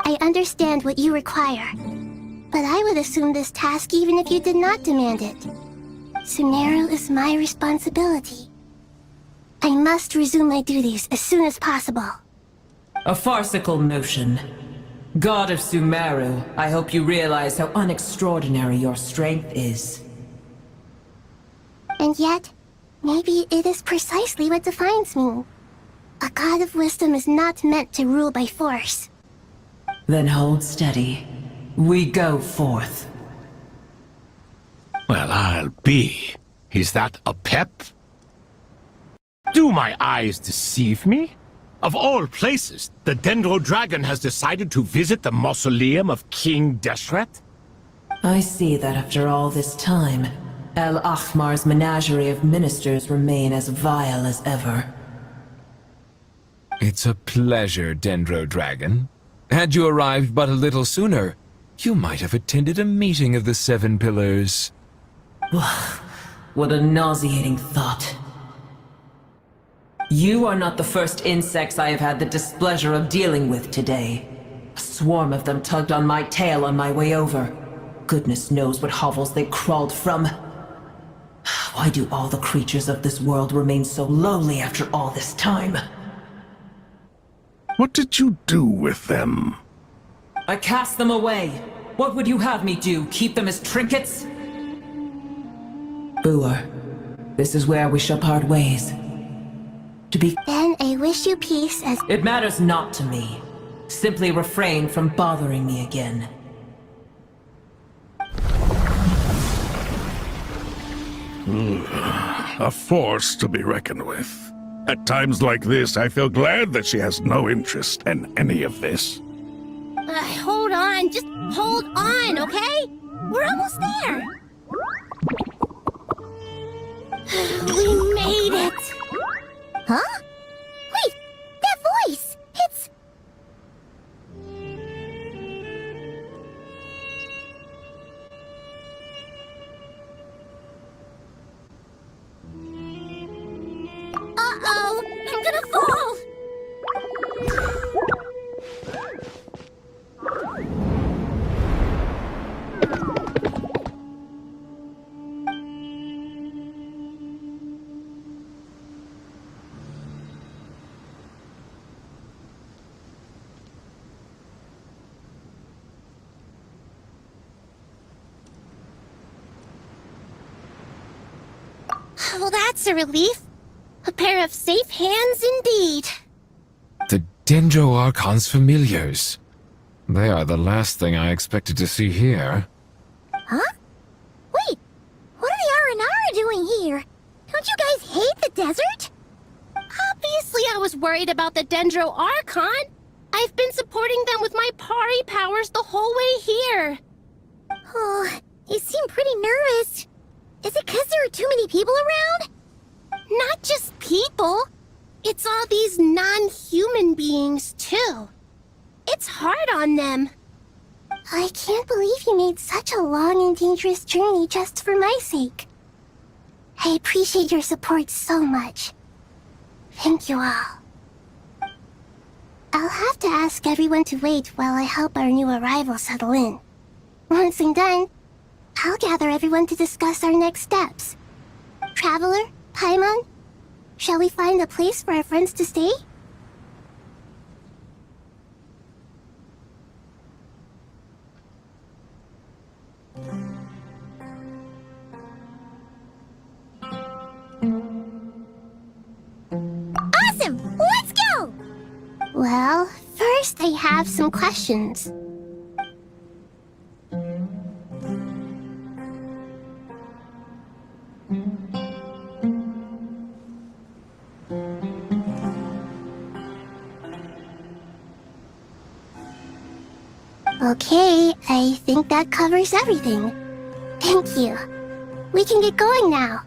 [SPEAKER 2] I understand what you require, but I would assume this task even if you did not demand it. Sumeru is my responsibility. I must resume my duties as soon as possible.
[SPEAKER 1] A farcical notion. God of Sumeru, I hope you realize how unextraordinary your strength is.
[SPEAKER 2] I And yet, maybe it is precisely what defines me. A god of wisdom is not meant to rule by force.
[SPEAKER 1] Then hold steady. We go forth.
[SPEAKER 22] Well, I'll be. Is that a pep? Do my eyes deceive me? Of all places, the Dendro Dragon has decided to visit the mausoleum of King Deshret?
[SPEAKER 1] I see that after all this time, El Ahmar's menagerie of ministers remain as vile as ever.
[SPEAKER 8] It's a pleasure, Dendro Dragon. Had you arrived but a little sooner, you might have attended a meeting of the Seven Pillars.
[SPEAKER 1] What a nauseating thought. You are not the first insects I have had the displeasure of dealing with today. A swarm of them tugged on my tail on my way over. Goodness knows what hovels they crawled from. Why do all the creatures of this world remain so lowly after all this time?
[SPEAKER 25] What did you do with them?
[SPEAKER 1] I cast them away. What would you have me do? Keep them as trinkets? Boer, this is where we shall part ways.
[SPEAKER 2] Then I wish you peace as—
[SPEAKER 1] It matters not to me. Simply refrain from bothering me again.
[SPEAKER 25] A force to be reckoned with. At times like this, I feel glad that she has no interest in any of this.
[SPEAKER 2] hold on, just hold on, okay? We're almost there. We made it! Huh? Wait, that voice! It's... Uh-oh! I'm gonna fall! Well, that's a relief. A pair of safe hands indeed.
[SPEAKER 8] The Dendro Archon's familiars. They are the last thing I expected to see here.
[SPEAKER 2] Huh? Wait, what are the R&R doing here? Don't you guys hate the desert? Obviously I was worried about the Dendro Archon. I've been supporting them with my Pari powers the whole way here. Oh, you seem pretty nervous. Is it because there are too many people around? Not just people. It's all these non-human beings, too. It's hard on them. I can't believe you made such a long and dangerous journey just for my sake. I appreciate your support so much. Thank you all. I'll have to ask everyone to wait while I help our new arrival settle in. Once I'm done, I'll gather everyone to discuss our next steps. Traveler, Paimon, shall we find a place for our friends to stay? Awesome! Let's go! Well, first I have some questions. Okay, I think that covers everything. Thank you. We can get going now.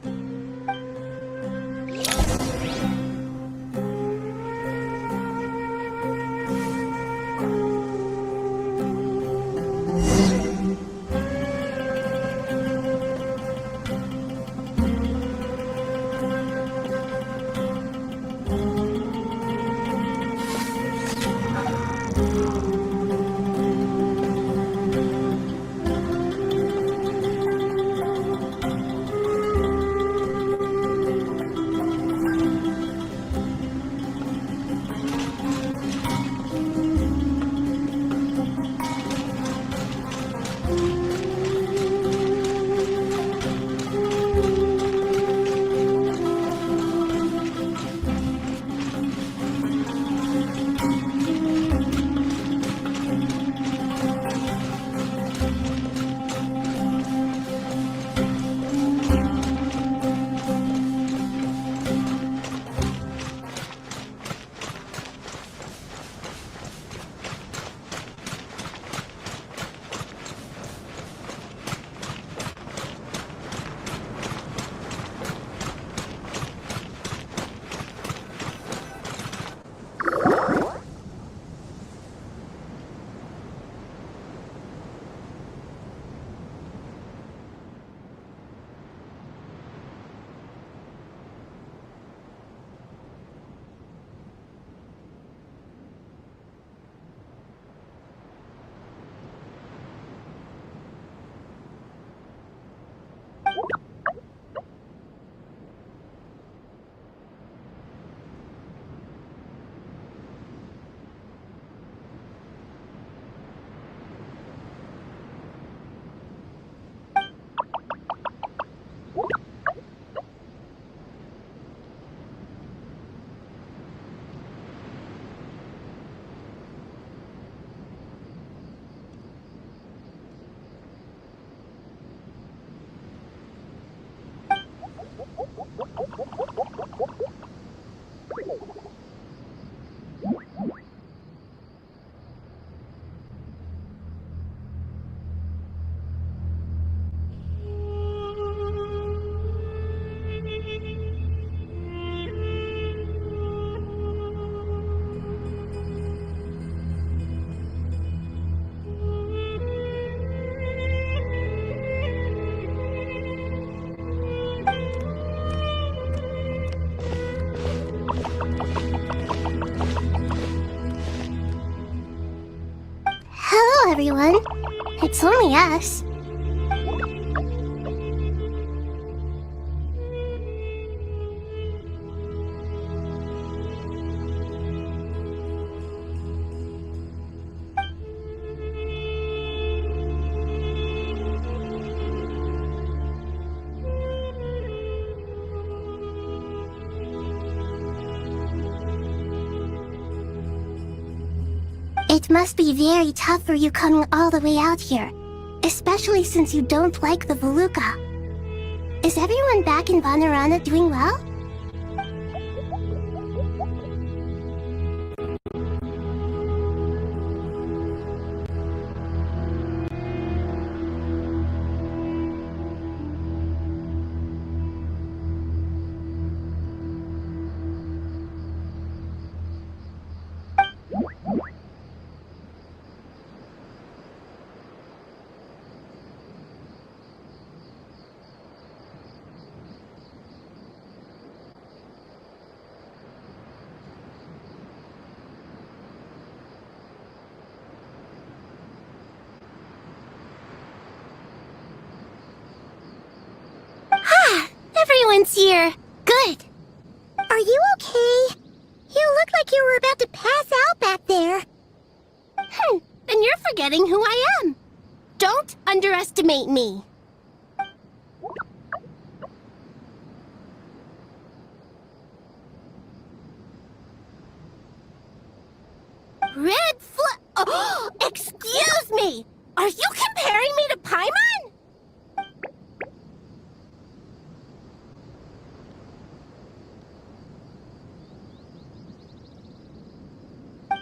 [SPEAKER 2] everyone. It's only us. It must be very tough for you coming all the way out here, especially since you don't like the Voluka. Is everyone back in Vanarana doing well? Everyone's here. Good. Are you okay? You look like you were about to pass out back there. And you're forgetting who I am. Don't underestimate me. Oh, excuse me! Are you comparing me to Paimon?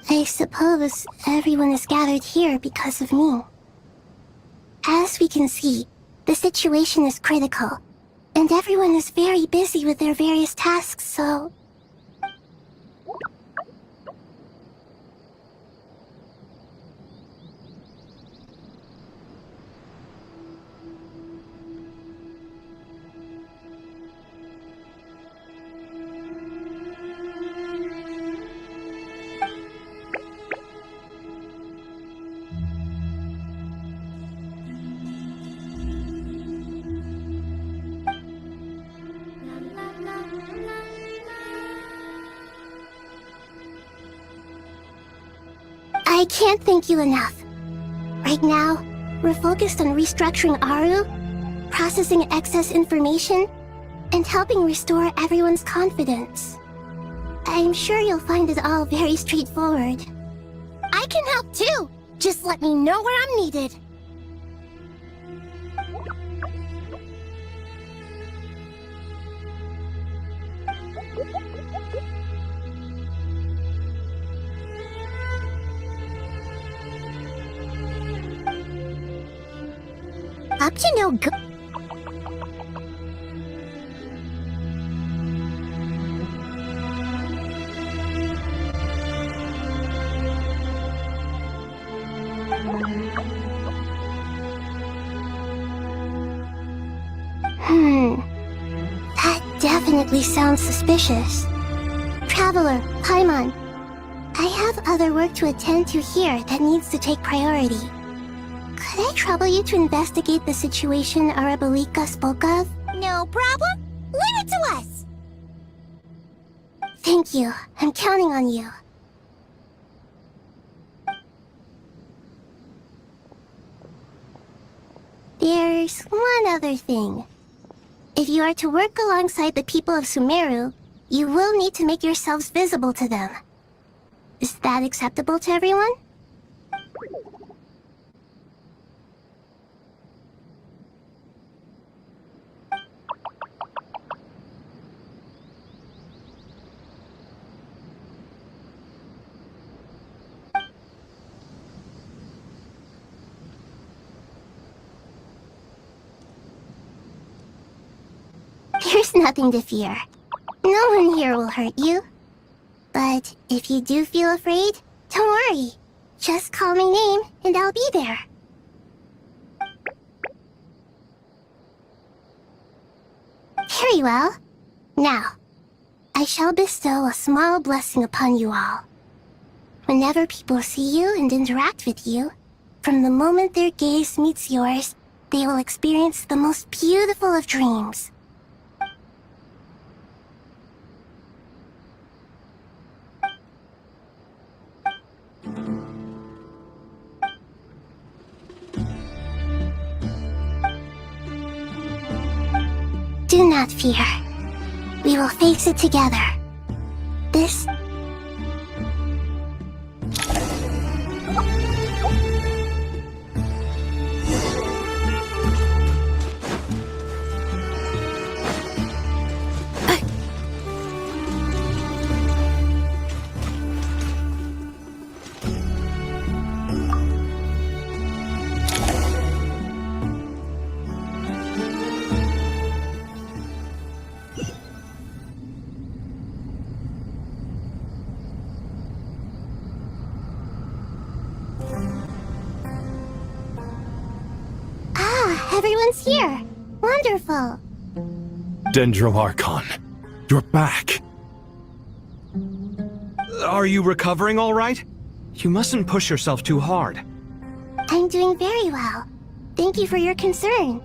[SPEAKER 2] I suppose everyone is gathered here because of me. As we can see, the situation is critical, and everyone is very busy with their various tasks, so... I can't thank you enough. Right now, we're focused on restructuring Aru, processing excess information, and helping restore everyone's confidence. I'm sure you'll find it all very straightforward. I can help too! Just let me know where I'm needed. Up to no good. That definitely sounds suspicious. Traveler, Paimon, I have other work to attend to here that needs to take priority. Could I trouble you to investigate the situation Arabalika spoke of? No problem. Leave it to us. Thank you. I'm counting on you. There's one other thing. If you are to work alongside the people of Sumeru, you will need to make yourselves visible to them. Is that acceptable to everyone? There's nothing to fear. No one here will hurt you. But if you do feel afraid, don't worry. Just call my name and I'll be there. Very well. Now, I shall bestow a small blessing upon you all. Whenever people see you and interact with you, From the moment their gaze meets yours, they will experience the most beautiful of dreams. Do not fear. We will face it together. This... Everyone's here. Wonderful.
[SPEAKER 23] Dendro Archon, you're back. Are you recovering all right? You mustn't push yourself too hard.
[SPEAKER 2] I'm doing very well. Thank you for your concern.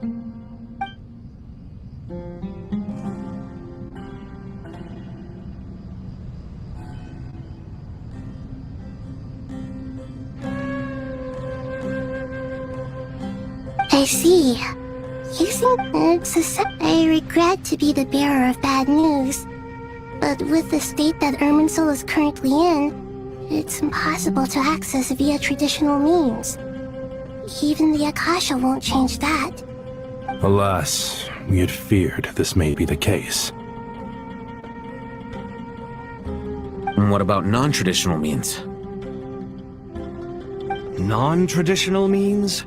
[SPEAKER 2] I see. I regret to be the bearer of bad news, but with the state that Irminsul is currently in, it's impossible to access via traditional means. Even the Akasha won't change that.
[SPEAKER 5] Alas, we had feared this may be the case.
[SPEAKER 24] And what about non-traditional means?
[SPEAKER 23] Non-traditional means?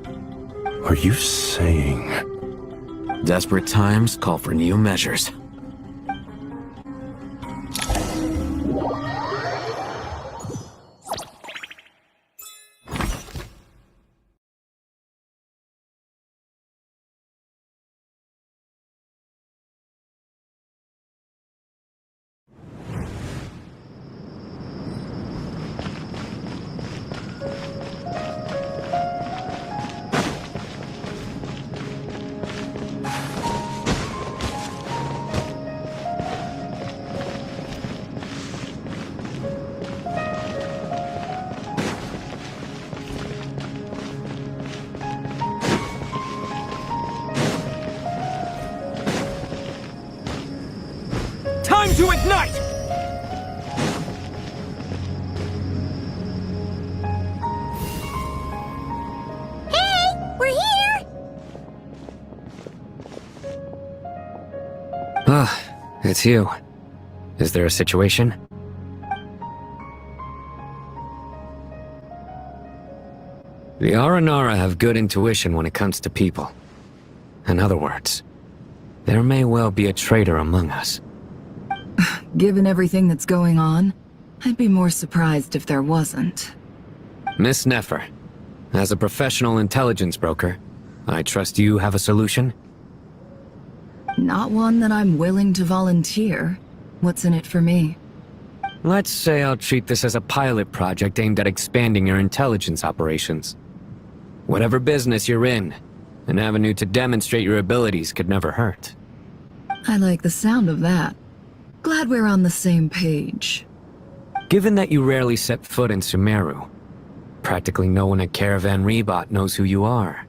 [SPEAKER 5] Are you saying...
[SPEAKER 24] Desperate times call for new measures.
[SPEAKER 23] Time to ignite!
[SPEAKER 2] Hey! We're here!
[SPEAKER 24] Ah, it's you. Is there a situation? The Aranara have good intuition when it comes to people. In other words, there may well be a traitor among us.
[SPEAKER 12] Given everything that's going on, I'd be more surprised if there wasn't.
[SPEAKER 24] Miss Nefer, as a professional intelligence broker, I trust you have a solution?
[SPEAKER 12] Not one that I'm willing to volunteer. What's in it for me?
[SPEAKER 24] Let's say I'll treat this as a pilot project aimed at expanding your intelligence operations. Whatever business you're in, an avenue to demonstrate your abilities could never hurt.
[SPEAKER 12] I like the sound of that. Glad we're on the same page.
[SPEAKER 24] Given that you rarely set foot in Sumeru, practically no one at Caravan Rebot knows who you are.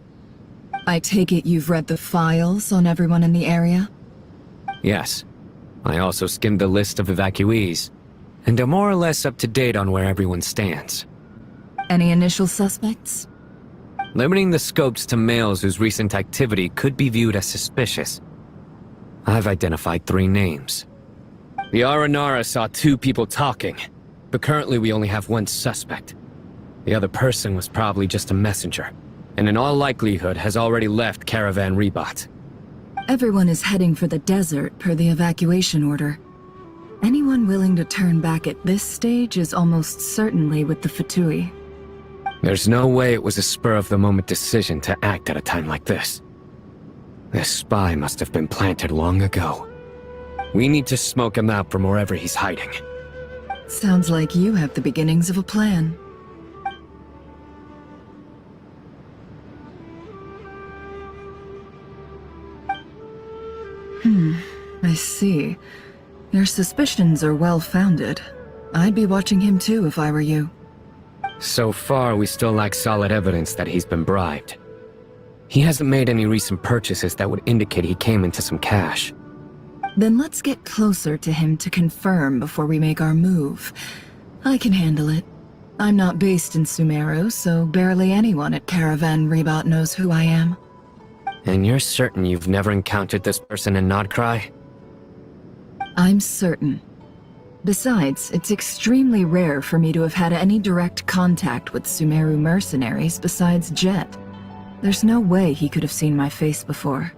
[SPEAKER 12] I take it you've read the files on everyone in the area?
[SPEAKER 24] Yes. I also skimmed the list of evacuees, and am more or less up to date on where everyone stands.
[SPEAKER 12] Any initial suspects?
[SPEAKER 24] Limiting the scopes to males whose recent activity could be viewed as suspicious. I've identified 3 names. The Aranara saw 2 people talking, but currently we only have 1 suspect. The other person was probably just a messenger, and in all likelihood has already left Caravan Rebot.
[SPEAKER 12] Everyone is heading for the desert per the evacuation order. Anyone willing to turn back at this stage is almost certainly with the Fatui.
[SPEAKER 24] There's no way it was a spur-of-the-moment decision to act at a time like this. This spy must have been planted long ago. We need to smoke him out from wherever he's hiding.
[SPEAKER 12] Sounds like you have the beginnings of a plan. see. Your suspicions are well founded. I'd be watching him too if I were you.
[SPEAKER 10] So far, we still lack solid evidence that he's been bribed. He hasn't made any recent purchases that would indicate he came into some cash.
[SPEAKER 12] Then let's get closer to him to confirm before we make our move. I can handle it. I'm not based in Sumeru, so barely anyone at Caravan Rebot knows who I am.
[SPEAKER 10] And you're certain you've never encountered this person in Nodcry?
[SPEAKER 12] I'm certain. Besides, it's extremely rare for me to have had any direct contact with Sumeru mercenaries besides Jet. There's no way he could have seen my face before.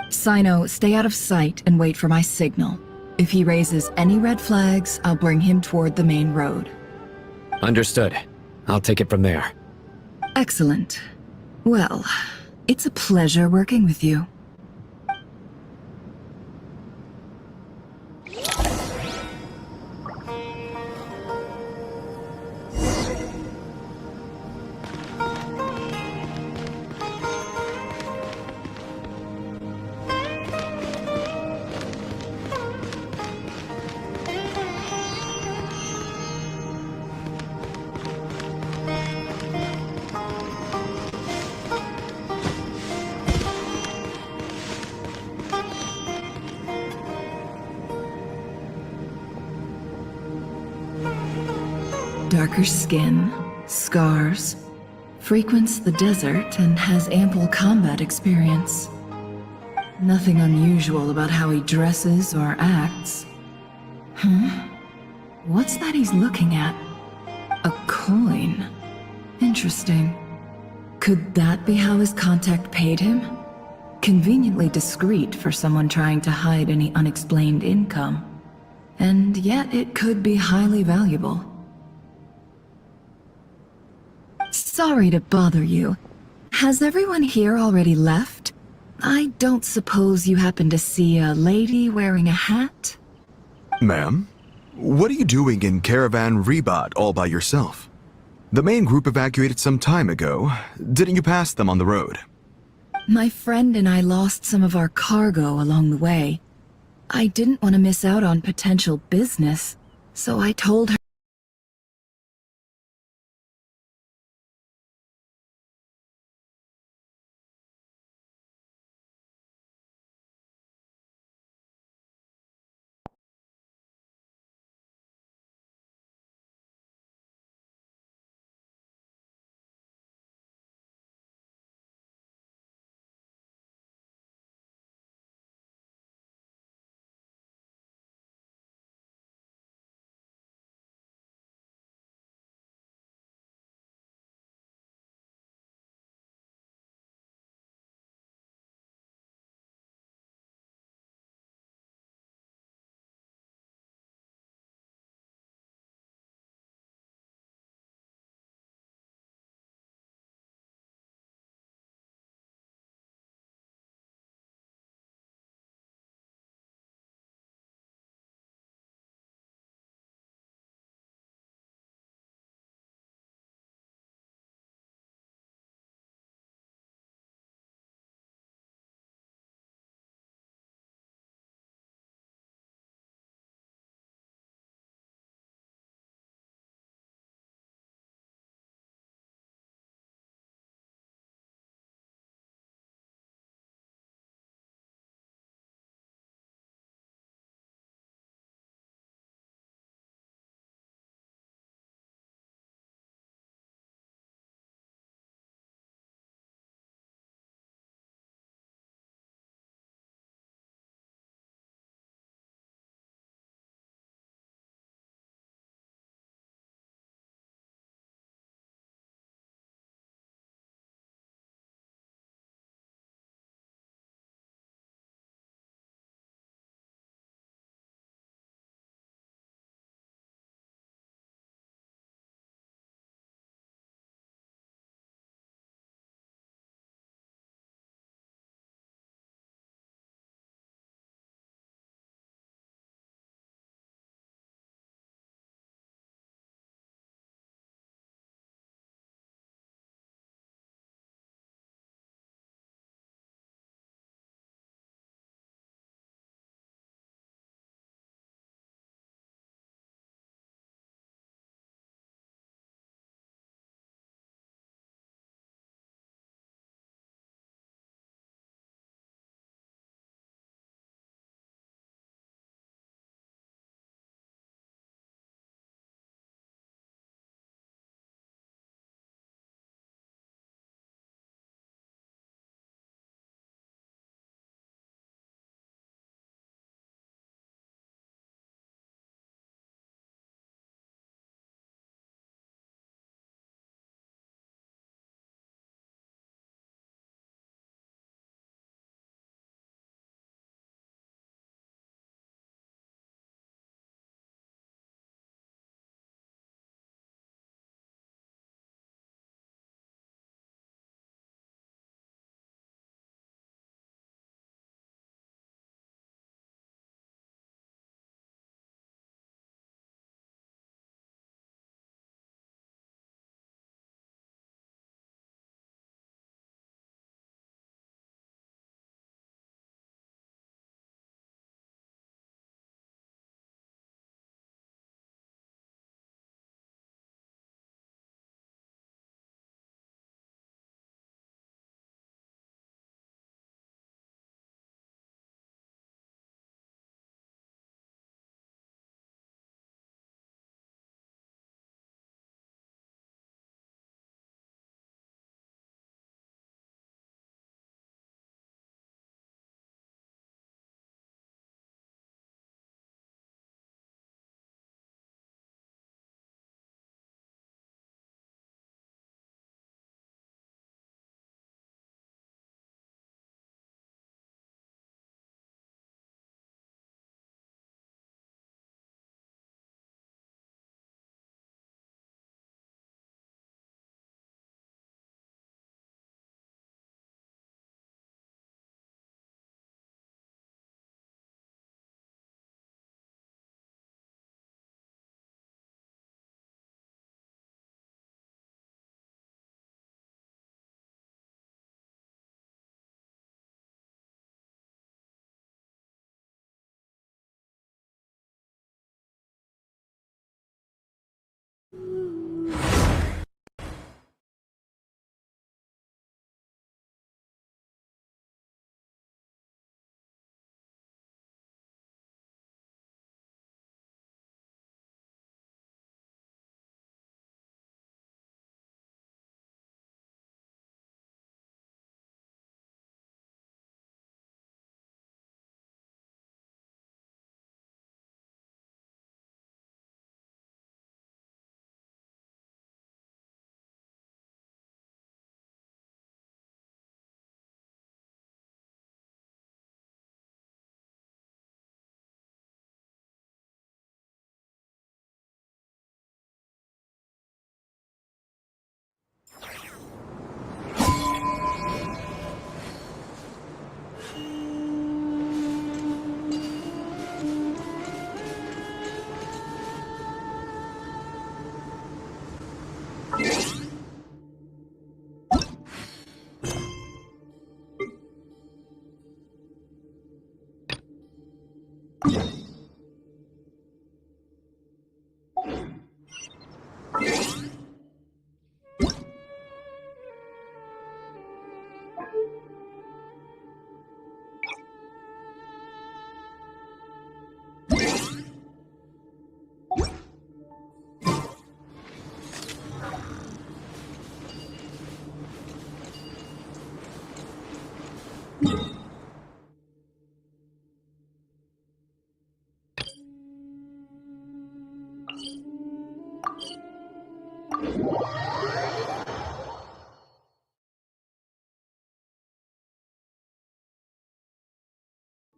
[SPEAKER 12] Sino, stay out of sight and wait for my signal. If he raises any red flags, I'll bring him toward the main road.
[SPEAKER 10] Understood. I'll take it from there.
[SPEAKER 12] Excellent. Well, it's a pleasure working with you. Darker skin, scars, frequents the desert and has ample combat experience. Nothing unusual about how he dresses or acts. What's that he's looking at? A coin. Interesting. Could that be how his contact paid him? Conveniently discreet for someone trying to hide any unexplained income. And yet it could be highly valuable. Sorry to bother you. Has everyone here already left? I don't suppose you happen to see a lady wearing a hat?
[SPEAKER 13] Ma'am? What are you doing in Caravan Rebot all by yourself? The main group evacuated some time ago. Didn't you pass them on the road?
[SPEAKER 12] My friend and I lost some of our cargo along the way. I didn't want to miss out on potential business, so I told her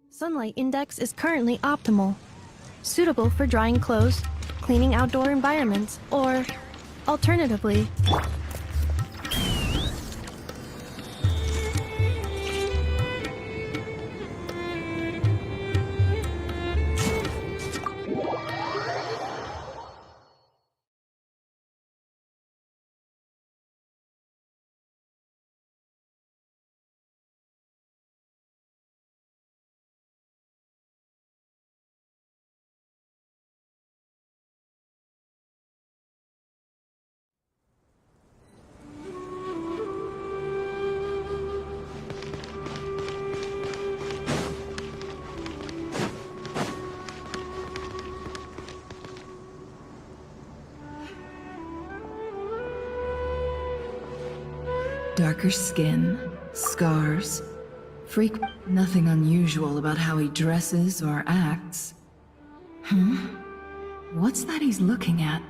[SPEAKER 11] Sunlight index is currently optimal, suitable for drying clothes, cleaning outdoor environments, or alternatively,
[SPEAKER 12] Darker skin, scars, nothing unusual about how he dresses or acts. What's that he's looking at?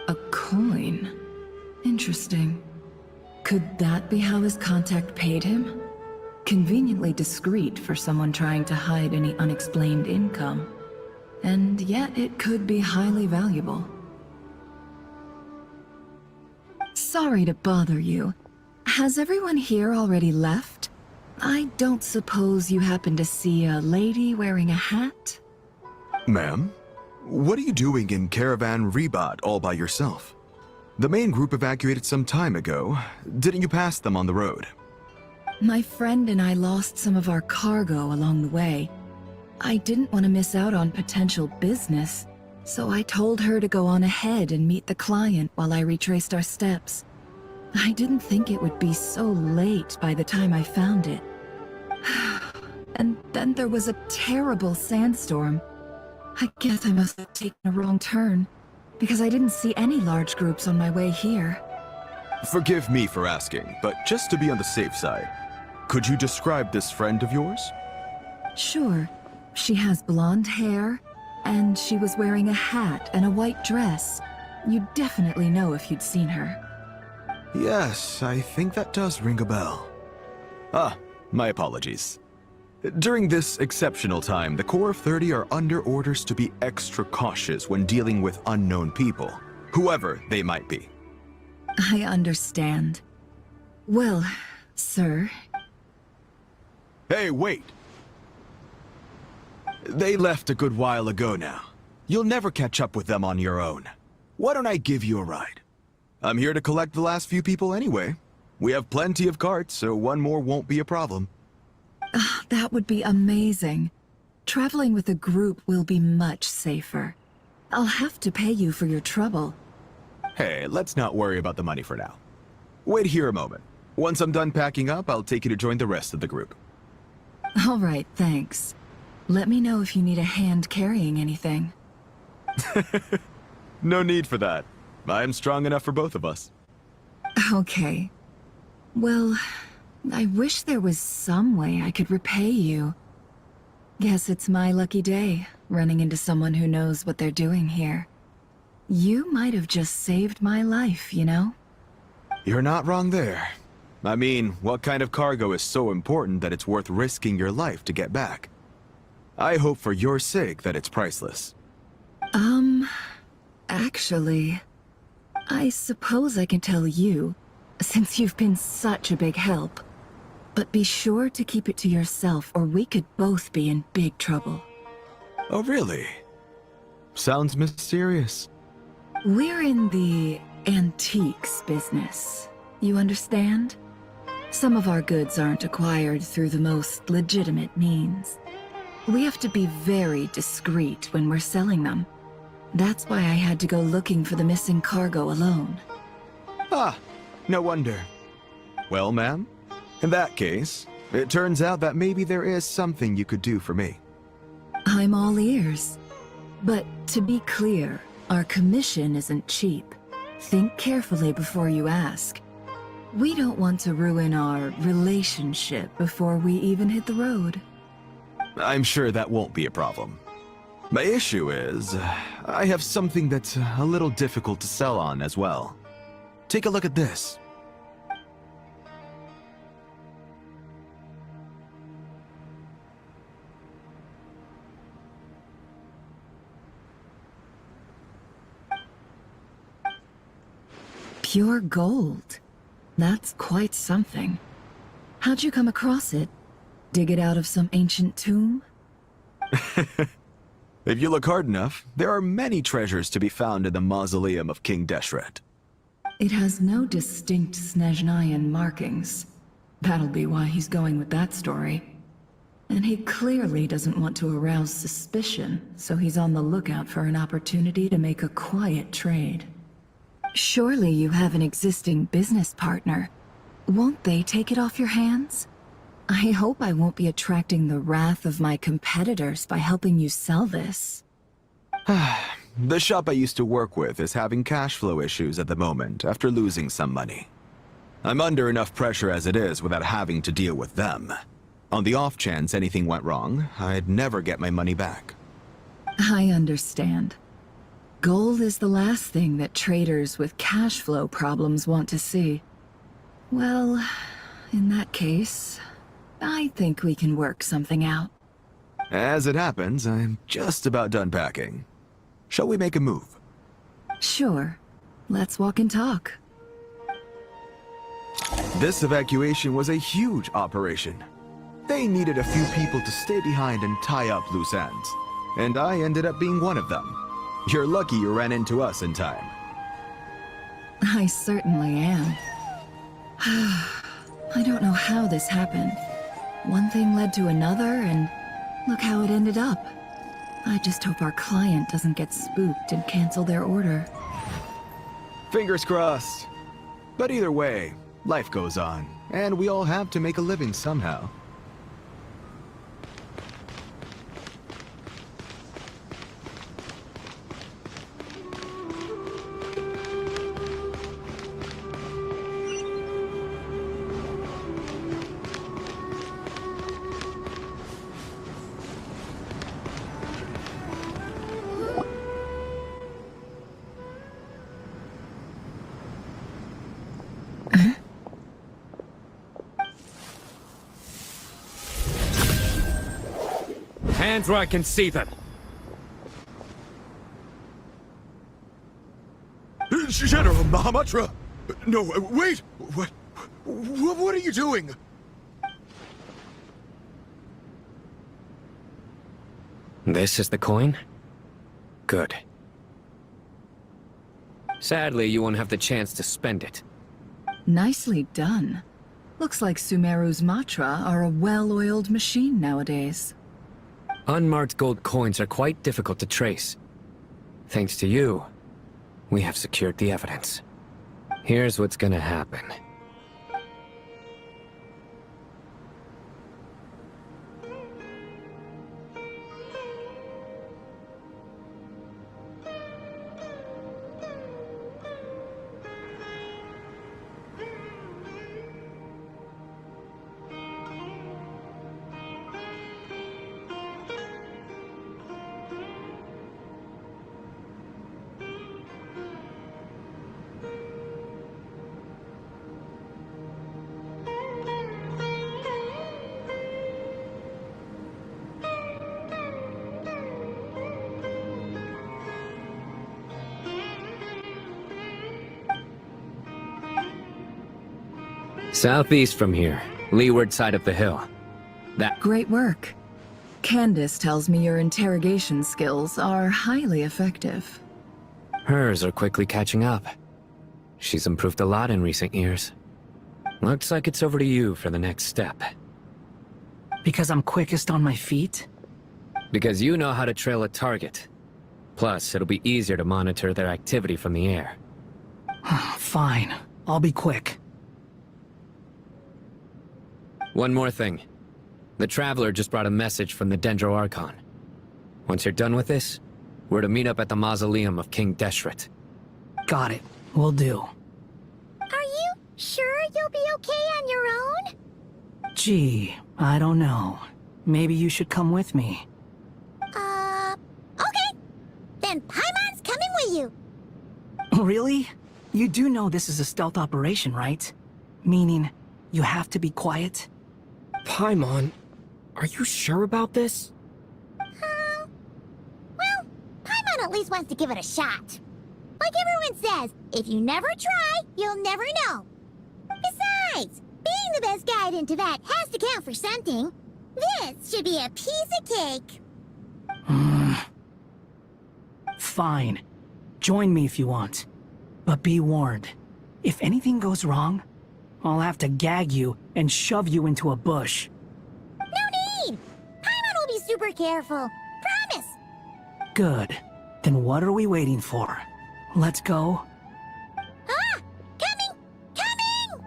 [SPEAKER 12] A coin. Interesting. Could that be how his contact paid him? Conveniently discreet for someone trying to hide any unexplained income. And yet it could be highly valuable. Sorry to bother you. Has everyone here already left? I don't suppose you happen to see a lady wearing a hat?
[SPEAKER 13] Ma'am? What are you doing in Caravan Rebot all by yourself? The main group evacuated some time ago. Didn't you pass them on the road?
[SPEAKER 12] My friend and I lost some of our cargo along the way. I didn't want to miss out on potential business, so I told her to go on ahead and meet the client while I retraced our steps. I didn't think it would be so late by the time I found it. And then there was a terrible sandstorm. I guess I must have taken a wrong turn, because I didn't see any large groups on my way here.
[SPEAKER 13] Forgive me for asking, but just to be on the safe side, could you describe this friend of yours?
[SPEAKER 12] Sure. She has blonde hair, and she was wearing a hat and a white dress. You'd definitely know if you'd seen her.
[SPEAKER 13] Yes, I think that does ring a bell. Ah, my apologies. During this exceptional time, the Corps of 30 are under orders to be extra cautious when dealing with unknown people, whoever they might be.
[SPEAKER 12] I understand. Well, sir...
[SPEAKER 13] Hey, wait! They left a good while ago now. You'll never catch up with them on your own. Why don't I give you a ride? I'm here to collect the last few people anyway. We have plenty of carts, so one more won't be a problem.
[SPEAKER 12] That would be amazing. Traveling with a group will be much safer. I'll have to pay you for your trouble.
[SPEAKER 13] Hey, let's not worry about the money for now. Wait here a moment. Once I'm done packing up, I'll take you to join the rest of the group.
[SPEAKER 12] All right, thanks. Let me know if you need a hand carrying anything.
[SPEAKER 13] No need for that. I'm strong enough for both of us.
[SPEAKER 12] Okay. Well, I wish there was some way I could repay you. Guess it's my lucky day, running into someone who knows what they're doing here. You might have just saved my life, you know?
[SPEAKER 13] You're not wrong there. I mean, what kind of cargo is so important that it's worth risking your life to get back? I hope for your sake that it's priceless.
[SPEAKER 12] Actually, I suppose I can tell you, since you've been such a big help. But be sure to keep it to yourself, or we could both be in big trouble.
[SPEAKER 13] Oh, really? Sounds mysterious.
[SPEAKER 12] We're in the antiques business. You understand? Some of our goods aren't acquired through the most legitimate means. We have to be very discreet when we're selling them. That's why I had to go looking for the missing cargo alone.
[SPEAKER 13] Ah, no wonder. Well, ma'am, in that case, it turns out that maybe there is something you could do for me.
[SPEAKER 12] I'm all ears. But to be clear, our commission isn't cheap. Think carefully before you ask. We don't want to ruin our relationship before we even hit the road.
[SPEAKER 13] I'm sure that won't be a problem. My issue is, I have something that's a little difficult to sell on as well. take a look at this.
[SPEAKER 12] Pure gold. That's quite something. How'd you come across it? Dig it out of some ancient tomb?
[SPEAKER 13] If you look hard enough, there are many treasures to be found in the mausoleum of King Deshret.
[SPEAKER 12] It has no distinct Snezhnayan markings. That'll be why he's going with that story. And he clearly doesn't want to arouse suspicion, so he's on the lookout for an opportunity to make a quiet trade. Surely you have an existing business partner. Won't they take it off your hands? I hope I won't be attracting the wrath of my competitors by helping you sell this.
[SPEAKER 13] The shop I used to work with is having cash flow issues at the moment after losing some money. I'm under enough pressure as it is without having to deal with them. On the off chance anything went wrong, I'd never get my money back.
[SPEAKER 12] I understand. Gold is the last thing that traders with cash flow problems want to see. Well, in that case, I think we can work something out.
[SPEAKER 13] As it happens, I'm just about done packing. Shall we make a move?
[SPEAKER 12] Sure. Let's walk and talk.
[SPEAKER 13] This evacuation was a huge operation. They needed a few people to stay behind and tie up loose ends. And I ended up being one of them. You're lucky you ran into us in time.
[SPEAKER 12] I certainly am. I don't know how this happened. One thing led to another, and look how it ended up. I just hope our client doesn't get spooked and cancel their order.
[SPEAKER 13] Fingers crossed. But either way, life goes on, and we all have to make a living somehow.
[SPEAKER 10] Hands where I can see them.
[SPEAKER 13] General Mahamatra! No, wait! What are you doing?
[SPEAKER 10] This is the coin? Good. Sadly, you won't have the chance to spend it.
[SPEAKER 12] Nicely done. Looks like Sumeru's Matra are a well-oiled machine nowadays.
[SPEAKER 10] Unmarked gold coins are quite difficult to trace. Thanks to you, we have secured the evidence. Here's what's gonna happen. Southeast from here, leeward side of the hill. That—
[SPEAKER 12] Great work. Candace tells me your interrogation skills are highly effective.
[SPEAKER 10] Hers are quickly catching up. She's improved a lot in recent years. Looks like it's over to you for the next step.
[SPEAKER 14] Because I'm quickest on my feet?
[SPEAKER 10] Because you know how to trail a target. Plus, it'll be easier to monitor their activity from the air.
[SPEAKER 14] Fine. I'll be quick.
[SPEAKER 10] One more thing. The Traveler just brought a message from the Dendro Archon. Once you're done with this, we're to meet up at the mausoleum of King Deshret.
[SPEAKER 14] Got it. Will do.
[SPEAKER 2] Are you sure you'll be okay on your own?
[SPEAKER 14] Gee, I don't know. Maybe you should come with me.
[SPEAKER 2] Okay. Then Paimon's coming with you.
[SPEAKER 14] Really? You do know this is a stealth operation, right? Meaning, you have to be quiet?
[SPEAKER 15] Paimon, are you sure about this?
[SPEAKER 2] Well, Paimon at least wants to give it a shot. Like everyone says, if you never try, you'll never know. Besides, being the best guide in Tibet has to count for something. This should be a piece of cake.
[SPEAKER 14] Fine. Join me if you want. But be warned. If anything goes wrong, I'll have to gag you and shove you into a bush.
[SPEAKER 2] No need! Paimon will be super careful. Promise!
[SPEAKER 14] Good. Then what are we waiting for? Let's go.
[SPEAKER 2] Ah! Coming! Coming!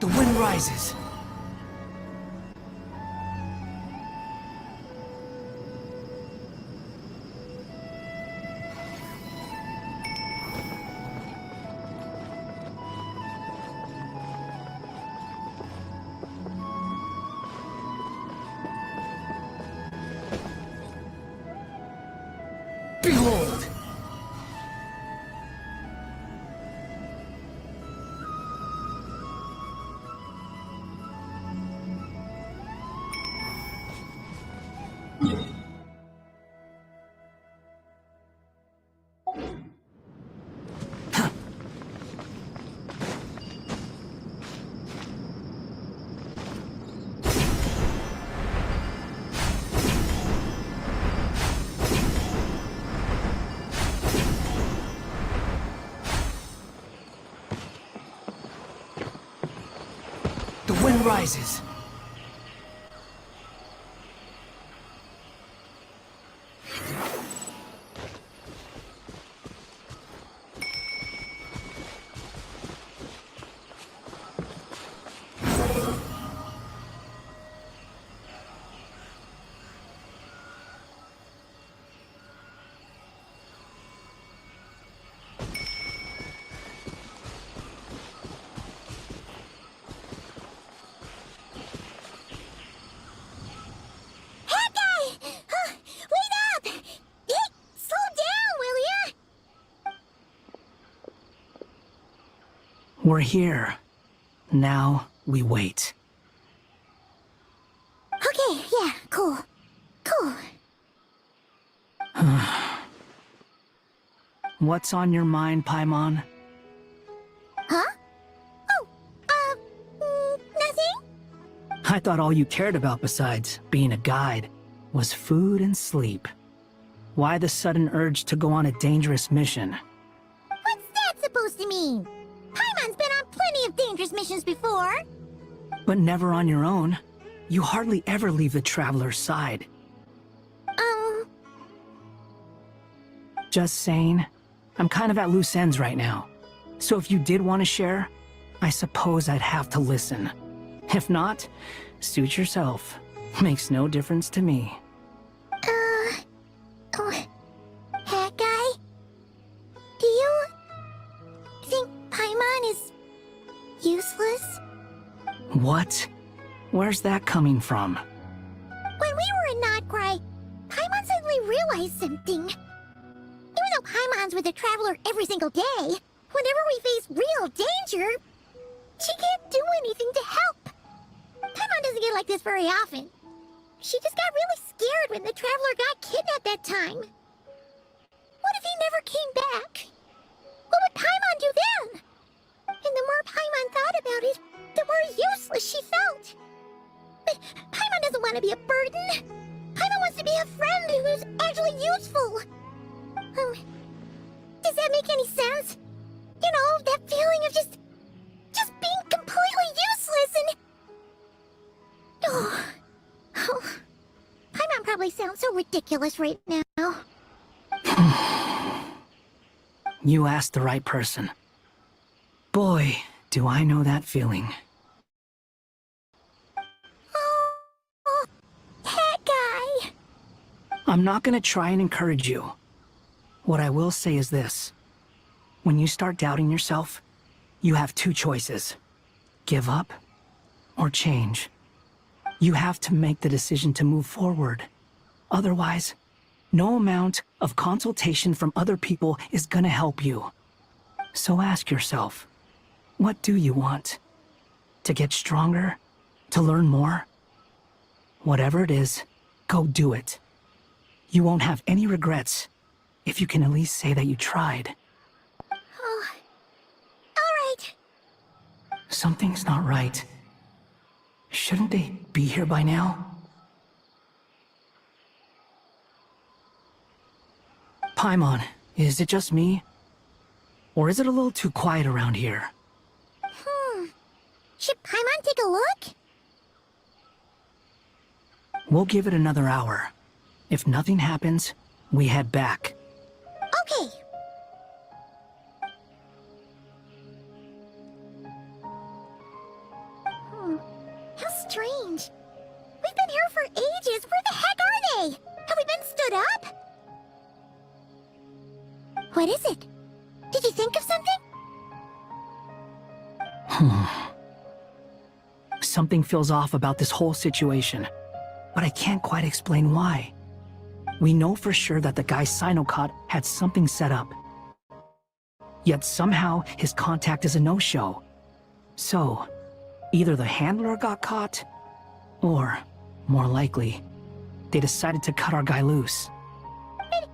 [SPEAKER 14] The wind rises. Behold! The wind rises. We're here. Now we wait.
[SPEAKER 2] Okay, yeah, cool. Cool.
[SPEAKER 14] What's on your mind, Paimon?
[SPEAKER 2] Huh? Oh, nothing?
[SPEAKER 14] I thought all you cared about besides being a guide was food and sleep. Why the sudden urge to go on a dangerous mission?
[SPEAKER 2] What's that supposed to mean? Paimon's been on plenty of dangerous missions before.
[SPEAKER 14] But never on your own. You hardly ever leave the traveler's side. Just saying. I'm kind of at loose ends right now. So if you did want to share, I suppose I'd have to listen. If not, suit yourself. Makes no difference to me.
[SPEAKER 2] Hat guy? Do you think Paimon is useless?
[SPEAKER 14] What? Where's that coming from?
[SPEAKER 2] When we were in Notcry, Paimon suddenly realized something. Even though Paimon's with the Traveler every single day, whenever we face real danger, she can't do anything to help. Paimon doesn't get like this very often. She just got really scared when the Traveler got kidnapped that time. What if he never came back? What would Paimon do then? And the more Paimon thought about it, the more useless she felt. But Paimon doesn't want to be a burden. Paimon wants to be a friend who's actually useful. Does that make any sense? You know, that feeling of just being completely useless and... Oh, Paimon probably sounds so ridiculous right now.
[SPEAKER 14] You asked the right person. Boy, do I know that feeling.
[SPEAKER 2] Oh, that guy.
[SPEAKER 14] I'm not gonna try and encourage you. What I will say is this. When you start doubting yourself, you have two choices. Give up, or change. You have to make the decision to move forward. Otherwise, no amount of consultation from other people is gonna help you. So ask yourself, what do you want? To get stronger? To learn more? Whatever it is, go do it. You won't have any regrets if you can at least say that you tried.
[SPEAKER 2] Oh, all right.
[SPEAKER 14] Something's not right. Shouldn't they be here by now? Paimon, is it just me? Or is it a little too quiet around here?
[SPEAKER 2] Should Paimon take a look?
[SPEAKER 14] We'll give it another hour. If nothing happens, we head back.
[SPEAKER 2] Okay. How strange. We've been here for ages. Where the heck are they? Have we been stood up? What is it? Did you think of something?
[SPEAKER 14] Something feels off about this whole situation, but I can't quite explain why. We know for sure that the guy Sinocot had something set up. Yet somehow his contact is a no-show. So, either the handler got caught, or, more likely, they decided to cut our guy loose.
[SPEAKER 2] But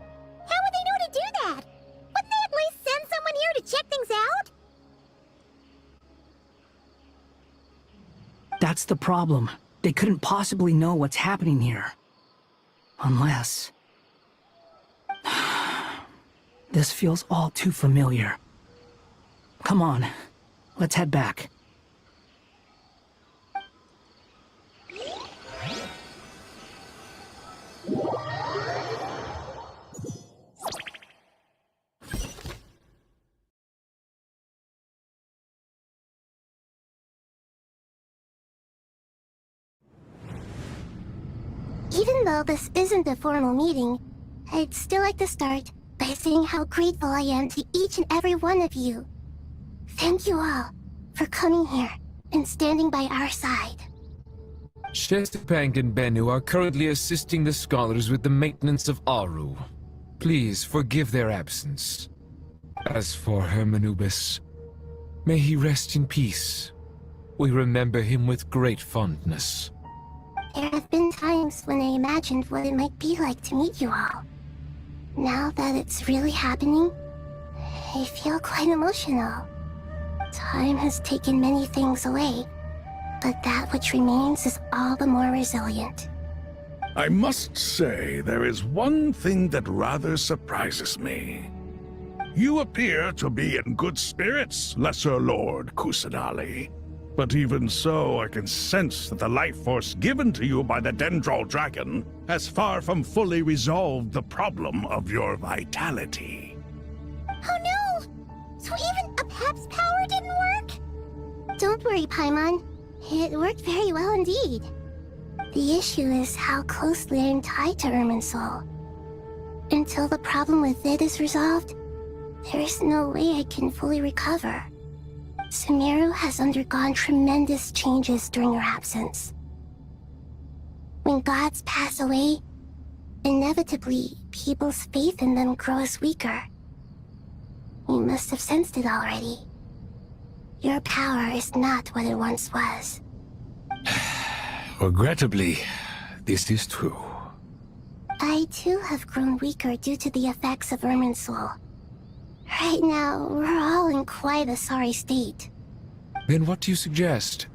[SPEAKER 2] how would they know to do that? Wouldn't they at least send someone here to check things out?
[SPEAKER 14] That's the problem. They couldn't possibly know what's happening here. Unless... This feels all too familiar. Come on, let's head back.
[SPEAKER 2] Even though this isn't a formal meeting, I'd still like to start by saying how grateful I am to each and every one of you. Thank you all for coming here and standing by our side.
[SPEAKER 8] Shestapang and Bennu are currently assisting the scholars with the maintenance of Aru. Please forgive their absence. As for Hermanubis, may he rest in peace. We remember him with great fondness.
[SPEAKER 2] There have been times when I imagined what it might be like to meet you all. Now that it's really happening, I feel quite emotional. Time has taken many things away, but that which remains is all the more resilient.
[SPEAKER 25] I must say, there is one thing that rather surprises me. You appear to be in good spirits, Lesser Lord Kusanali. But even so, I can sense that the life force given to you by the Dendral Dragon has far from fully resolved the problem of your vitality.
[SPEAKER 2] Oh no! So even a Pep's power didn't work? Don't worry, Paimon. It worked very well indeed. The issue is how closely I'm tied to Irminsul. Until the problem with it is resolved, there is no way I can fully recover. Sumeru has undergone tremendous changes during your absence. When gods pass away, inevitably, people's faith in them grows weaker. You must have sensed it already. Your power is not what it once was.
[SPEAKER 5] Regrettably, this is true.
[SPEAKER 2] I too have grown weaker due to the effects of Irminsul. Right now, we're all in quite a sorry state.
[SPEAKER 8] Then what do you suggest?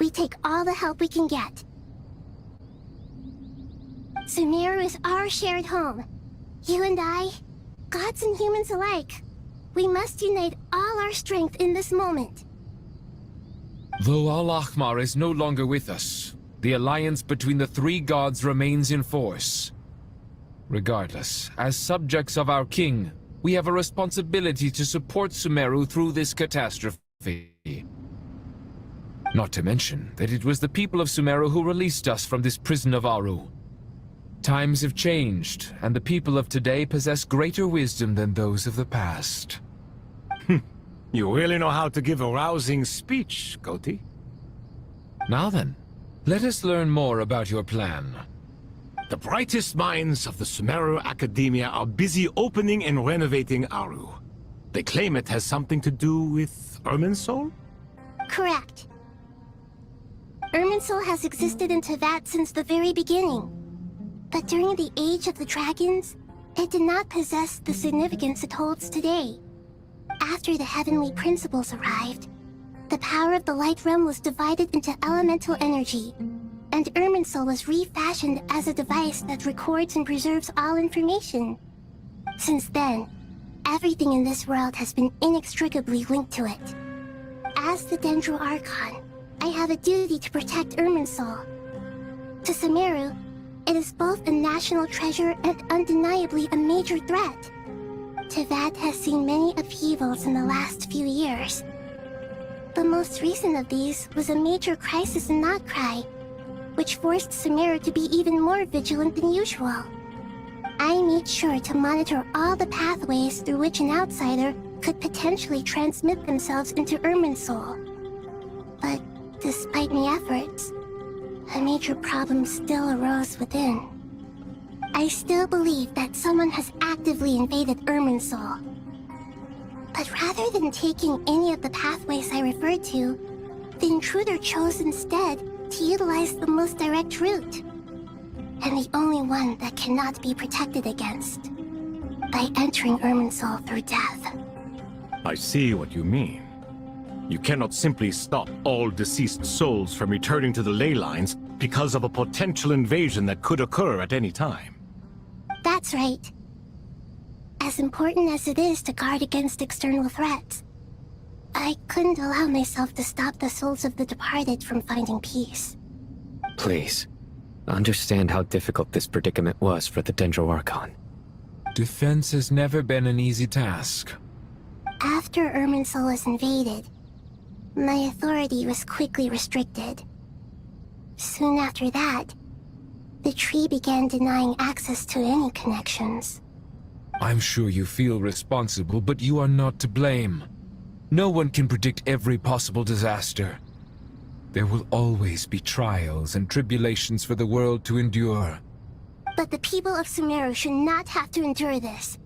[SPEAKER 2] We take all the help we can get. Sumeru is our shared home. You and I, gods and humans alike. We must unite all our strength in this moment.
[SPEAKER 8] Though Al-Ahmar is no longer with us, the alliance between the three gods remains in force. Regardless, as subjects of our king, we have a responsibility to support Sumeru through this catastrophe. Not to mention that it was the people of Sumeru who released us from this prison of Aru. Times have changed, and the people of today possess greater wisdom than those of the past.
[SPEAKER 5] You really know how to give a rousing speech, Koti.
[SPEAKER 8] Now then, let us learn more about your plan.
[SPEAKER 22] The brightest minds of the Sumeru Academia are busy opening and renovating Aru. They claim it has something to do with Irminsul?
[SPEAKER 2] Correct. Irminsul has existed in Tevat since the very beginning. But during the Age of the Dragons, it did not possess the significance it holds today. After the Heavenly Principles arrived, the power of the Light Realm was divided into elemental energy, and Irminsul was refashioned as a device that records and preserves all information. Since then, everything in this world has been inextricably linked to it. As the Dendro Archon, I have a duty to protect Irminsul. To Sumeru, it is both a national treasure and undeniably a major threat. Tevat has seen many upheavals in the last few years. The most recent of these was a major crisis in Notcry, which forced Sumeru to be even more vigilant than usual. I made sure to monitor all the pathways through which an outsider could potentially transmit themselves into Irminsul. But despite my efforts, a major problem still arose within. I still believe that someone has actively invaded Irminsul. But rather than taking any of the pathways I referred to, the intruder chose instead to utilize the most direct route, and the only one that cannot be protected against, by entering Irminsul through death.
[SPEAKER 22] I see what you mean. You cannot simply stop all deceased souls from returning to the ley lines because of a potential invasion that could occur at any time.
[SPEAKER 2] That's right. As important as it is to guard against external threats, I couldn't allow myself to stop the souls of the departed from finding peace.
[SPEAKER 10] Please, understand how difficult this predicament was for the Dendro Archon.
[SPEAKER 8] Defense has never been an easy task.
[SPEAKER 2] After Irminsul was invaded, my authority was quickly restricted. Soon after that, the tree began denying access to any connections.
[SPEAKER 8] I'm sure you feel responsible, but you are not to blame. No one can predict every possible disaster. There will always be trials and tribulations for the world to endure.
[SPEAKER 2] But the people of Sumeru should not have to endure this.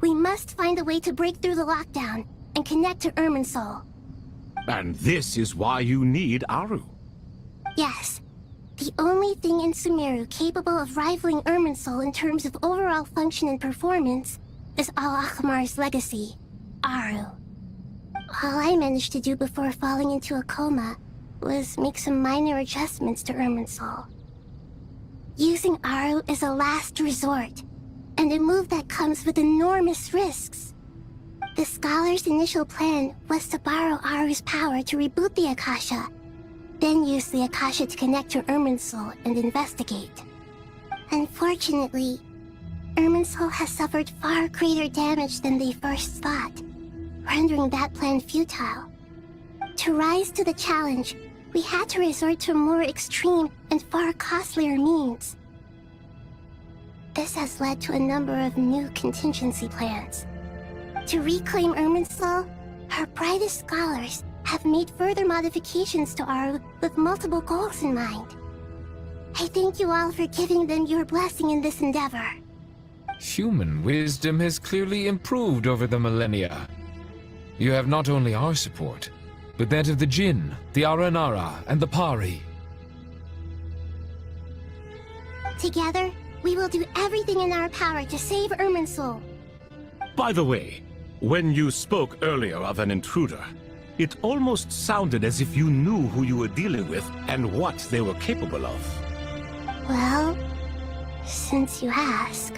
[SPEAKER 2] We must find a way to break through the lockdown and connect to Irminsul.
[SPEAKER 22] And this is why you need Aru.
[SPEAKER 2] Yes. The only thing in Sumeru capable of rivaling Irminsul in terms of overall function and performance is Al-Akhmar's legacy, Aru. All I managed to do before falling into a coma was make some minor adjustments to Irminsul. Using Aru is a last resort, and a move that comes with enormous risks. The Scholar's initial plan was to borrow Aru's power to reboot the Akasha, then use the Akasha to connect to Irminsul and investigate. Unfortunately, Irminsul has suffered far greater damage than they first thought, rendering that plan futile. To rise to the challenge, we had to resort to more extreme and far costlier means. This has led to a number of new contingency plans. To reclaim Irminsul, our brightest scholars have made further modifications to Aru with multiple goals in mind. I thank you all for giving them your blessing in this endeavor.
[SPEAKER 8] Human wisdom has clearly improved over the millennia. You have not only our support, but that of the Jinn, the Aranara, and the Pari.
[SPEAKER 2] Together, we will do everything in our power to save Irminsul.
[SPEAKER 22] By the way, when you spoke earlier of an intruder, it almost sounded as if you knew who you were dealing with and what they were capable of.
[SPEAKER 2] Well, since you ask.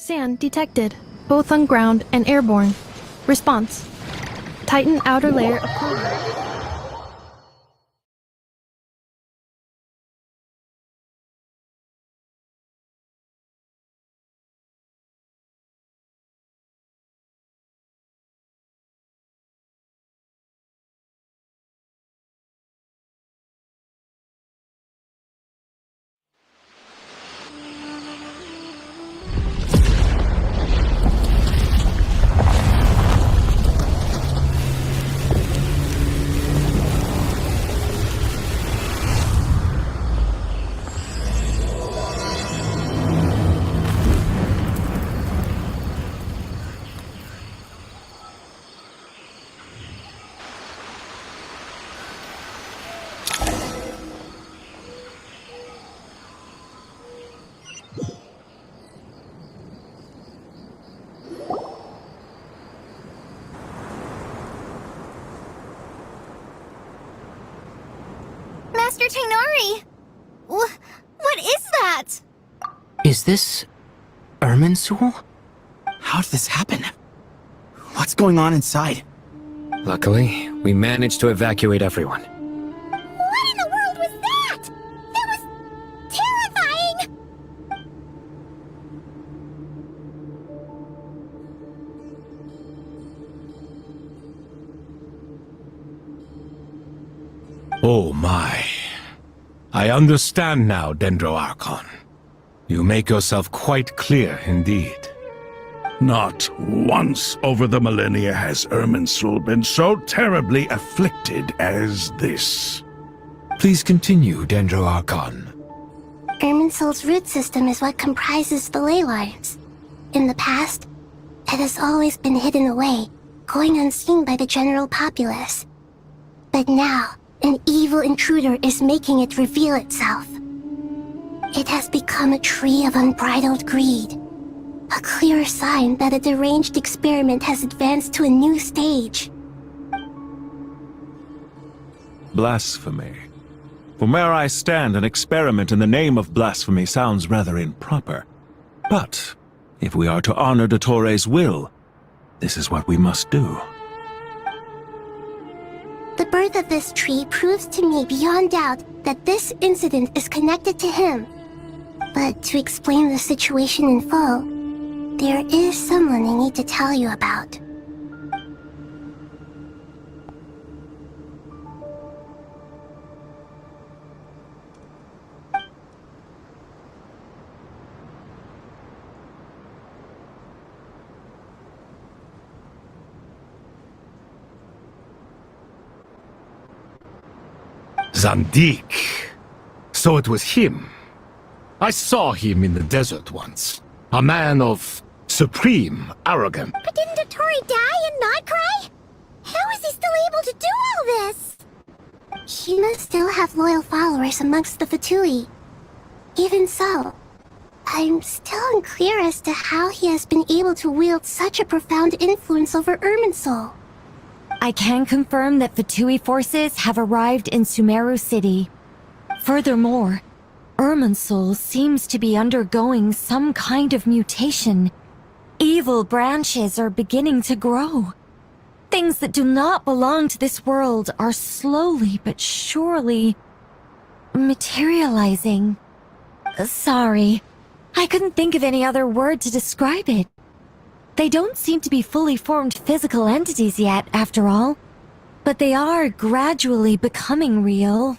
[SPEAKER 11] Sand detected, both on ground and airborne. Response. Tighten outer layer of clothing.
[SPEAKER 2] Master Tainari! What is that?
[SPEAKER 15] Is this Irminsul? How did this happen? What's going on inside?
[SPEAKER 10] Luckily, we managed to evacuate everyone.
[SPEAKER 2] What in the world was that? That was terrifying!
[SPEAKER 22] Oh my. I understand now, Dendro Archon. You make yourself quite clear indeed.
[SPEAKER 25] Not once over the millennia has Irminsul been so terribly afflicted as this.
[SPEAKER 8] Please continue, Dendro Archon.
[SPEAKER 2] Irminsul's root system is what comprises the ley lines. In the past, it has always been hidden away, going unseen by the general populace. But now, an evil intruder is making it reveal itself. It has become a tree of unbridled greed. A clear sign that a deranged experiment has advanced to a new stage.
[SPEAKER 4] Blasphemy. From where I stand, an experiment in the name of blasphemy sounds rather improper. But, if we are to honor Dottore's will, this is what we must do.
[SPEAKER 2] The birth of this tree proves to me beyond doubt that this incident is connected to him. But to explain the situation in full, there is someone I need to tell you about.
[SPEAKER 22] Zandik. So it was him. I saw him in the desert once. A man of supreme arrogance.
[SPEAKER 2] But didn't Dottore die and not cry? How is he still able to do all this? He must still have loyal followers amongst the Fatui. Even so, I'm still unclear as to how he has been able to wield such a profound influence over Irminsul.
[SPEAKER 9] I can confirm that Fatui forces have arrived in Sumeru City. Furthermore, Irminsul seems to be undergoing some kind of mutation. Evil branches are beginning to grow. Things that do not belong to this world are slowly but surely materializing. Sorry, I couldn't think of any other word to describe it. They don't seem to be fully formed physical entities yet, after all. But they are gradually becoming real.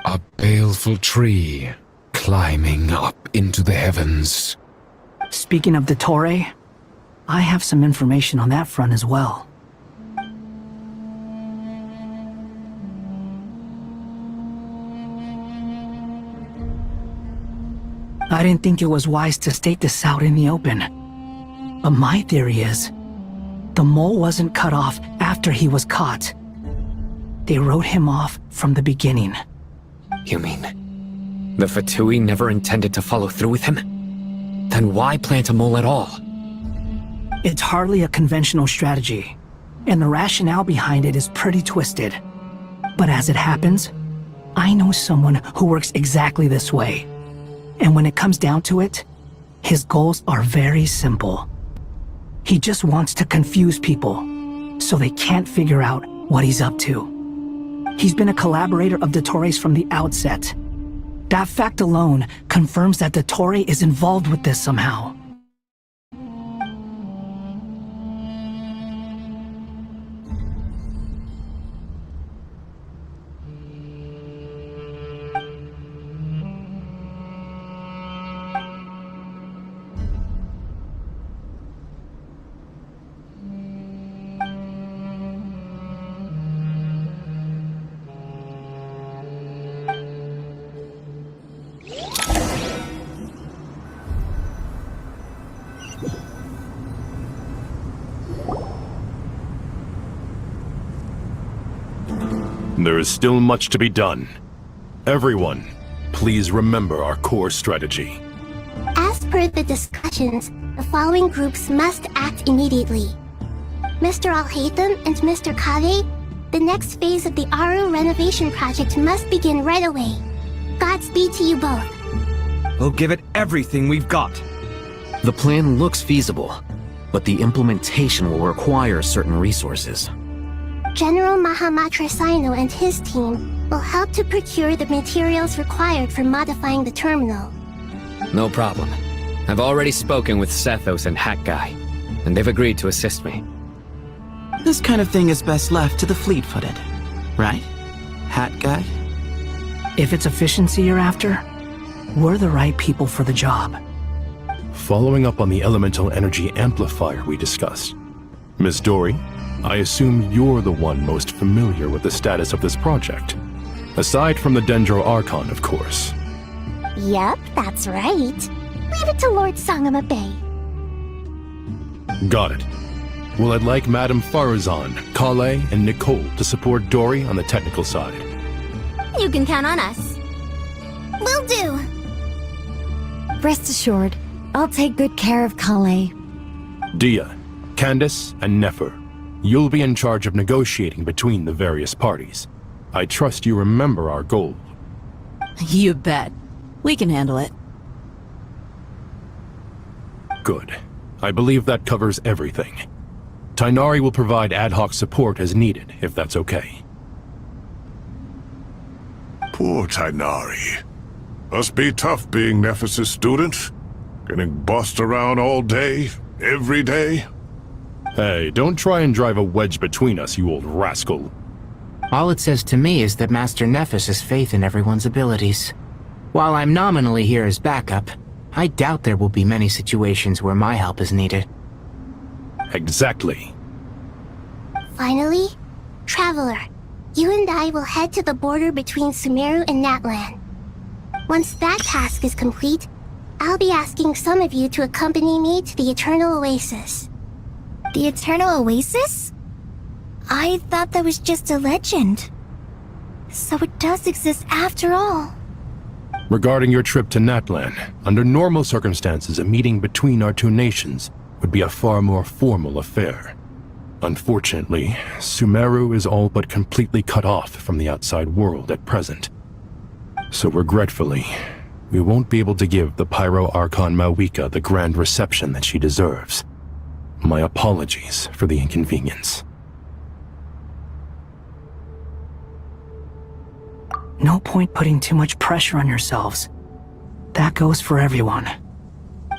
[SPEAKER 8] A baleful tree, climbing up into the heavens.
[SPEAKER 14] Speaking of Dottore, I have some information on that front as well. I didn't think it was wise to state this out in the open. But my theory is, the mole wasn't cut off after he was caught. They wrote him off from the beginning.
[SPEAKER 10] You mean, the Fatui never intended to follow through with him? Then why plant a mole at all?
[SPEAKER 14] It's hardly a conventional strategy, and the rationale behind it is pretty twisted. But as it happens, I know someone who works exactly this way. And when it comes down to it, His goals are very simple. He just wants to confuse people, so they can't figure out what he's up to. He's been a collaborator of Dottore's from the outset. That fact alone confirms that Dottore is involved with this somehow.
[SPEAKER 5] There is still much to be done. Everyone, please remember our core strategy.
[SPEAKER 2] As per the discussions, the following groups must act immediately. Mr. Alhaitham and Mr. Kave, the next phase of the Aru renovation project must begin right away. Godspeed to you both.
[SPEAKER 23] We'll give it everything we've got.
[SPEAKER 24] The plan looks feasible, but the implementation will require certain resources.
[SPEAKER 2] General Mahamatra Sino and his team will help to procure the materials required for modifying the terminal.
[SPEAKER 10] No problem. I've already spoken with Sethos and Hat Guy, and they've agreed to assist me.
[SPEAKER 15] This kind of thing is best left to the fleet-footed, right, Hat Guy?
[SPEAKER 14] If it's efficiency you're after, we're the right people for the job.
[SPEAKER 5] Following up on the elemental energy amplifier we discussed, Ms. Dory, I assume you're the one most familiar with the status of this project. Aside from the Dendro Archon, of course.
[SPEAKER 2] Yep, that's right. Leave it to Lord Sangama Bay.
[SPEAKER 5] Got it. Well, I'd like Madame Farazan, Kale, and Nicole to support Dory on the technical side.
[SPEAKER 2] You can count on us. Will do.
[SPEAKER 9] Rest assured, I'll take good care of Kale.
[SPEAKER 5] Dia, Candace, and Nefer, you'll be in charge of negotiating between the various parties. I trust you remember our goal.
[SPEAKER 3] You bet. We can handle it.
[SPEAKER 5] Good. I believe that covers everything. Tainari will provide ad hoc support as needed, if that's okay.
[SPEAKER 25] Poor Tainari. Must be tough being Nephis' student. Getting bossed around all day, every day.
[SPEAKER 5] Hey, don't try and drive a wedge between us, you old rascal.
[SPEAKER 15] All it says to me is that Master Nephis has faith in everyone's abilities. While I'm nominally here as backup, I doubt there will be many situations where my help is needed.
[SPEAKER 5] Exactly.
[SPEAKER 2] Finally, Traveler, you and I will head to the border between Sumeru and Natlan. Once that task is complete, I'll be asking some of you to accompany me to the Eternal Oasis.
[SPEAKER 16] The Eternal Oasis? I thought that was just a legend. So it does exist after all.
[SPEAKER 5] Regarding your trip to Natlan, under normal circumstances, a meeting between our two nations would be a far more formal affair. Unfortunately, Sumeru is all but completely cut off from the outside world at present. So regretfully, we won't be able to give the Pyro Archon Mawika the grand reception that she deserves. My apologies for the inconvenience.
[SPEAKER 14] No point putting too much pressure on yourselves. That goes for everyone.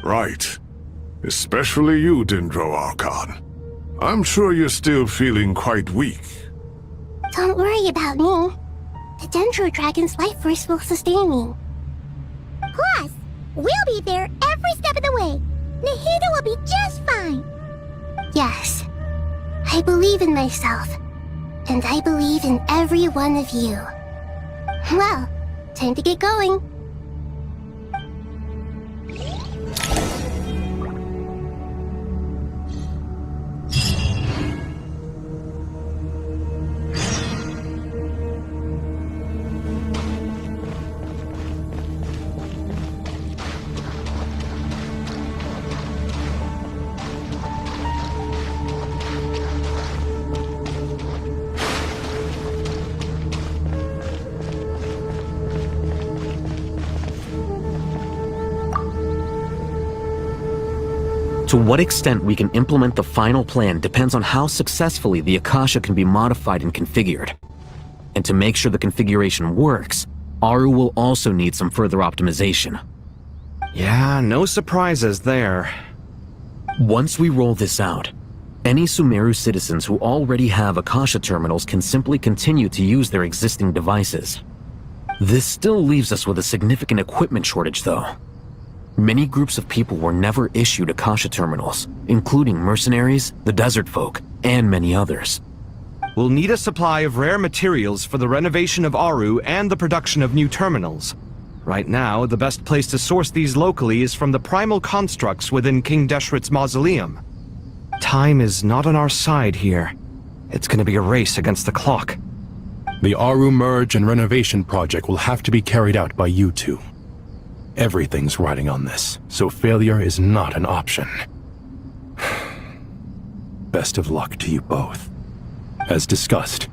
[SPEAKER 25] Right. Especially you, Dendro Archon. I'm sure you're still feeling quite weak.
[SPEAKER 2] Don't worry about me. The Dendro Dragon's life force will sustain me. Plus, we'll be there every step of the way. Nahida will be just fine. Yes, I believe in myself. And I believe in every one of you. Well, time to get going.
[SPEAKER 24] To what extent we can implement the final plan depends on how successfully the Akasha can be modified and configured. And to make sure the configuration works, Aru will also need some further optimization.
[SPEAKER 23] Yeah, no surprises there.
[SPEAKER 24] Once we roll this out, any Sumeru citizens who already have Akasha terminals can simply continue to use their existing devices. This still leaves us with a significant equipment shortage, though. Many groups of people were never issued Akasha terminals, including mercenaries, the desert folk, and many others.
[SPEAKER 23] We'll need a supply of rare materials for the renovation of Aru and the production of new terminals. Right now, the best place to source these locally is from the primal constructs within King Deshret's mausoleum. Time is not on our side here. It's gonna be a race against the clock.
[SPEAKER 5] The Aru merge and renovation project will have to be carried out by you two. Everything's riding on this, so failure is not an option. Best of luck to you both. As discussed,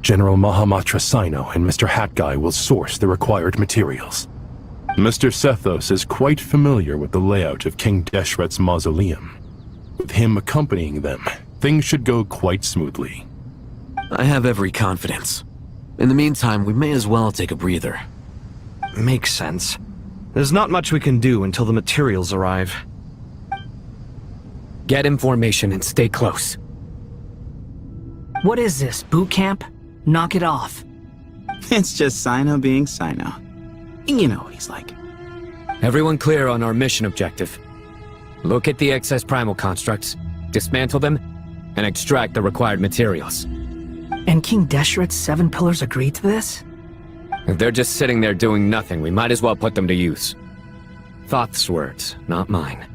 [SPEAKER 5] General Mahamatra Sino and Mr. Hatguy will source the required materials. Mr. Sethos is quite familiar with the layout of King Deshret's mausoleum. With him accompanying them, things should go quite smoothly.
[SPEAKER 24] I have every confidence. In the meantime, we may as well take a breather.
[SPEAKER 23] Makes sense. There's not much we can do until the materials arrive.
[SPEAKER 10] Get information and stay close.
[SPEAKER 14] What is this, boot camp? Knock it off.
[SPEAKER 6] It's just Sino being Sino. You know what he's like.
[SPEAKER 10] Everyone clear on our mission objective. Locate the excess primal constructs, dismantle them, and extract the required materials.
[SPEAKER 14] And King Deshret's 7 pillars agreed to this?
[SPEAKER 10] If they're just sitting there doing nothing, we might as well put them to use. Thoth's words, not mine.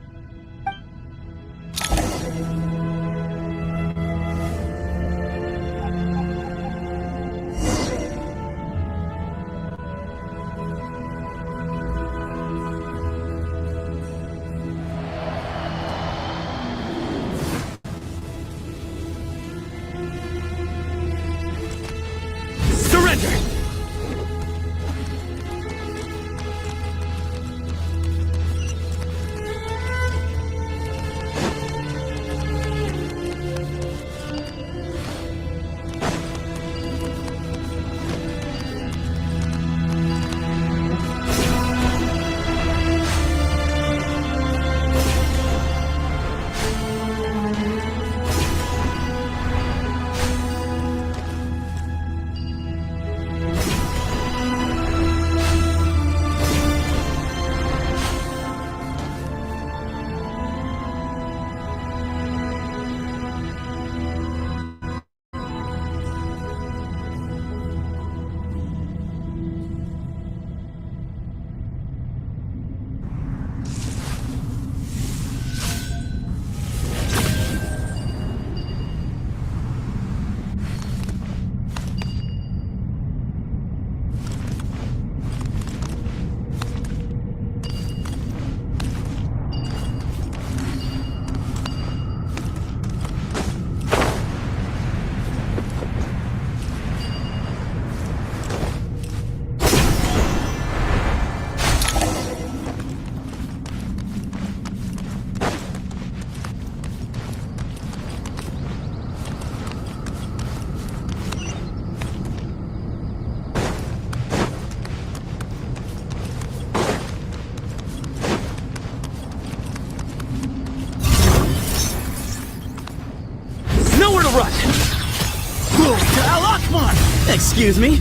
[SPEAKER 6] Excuse me?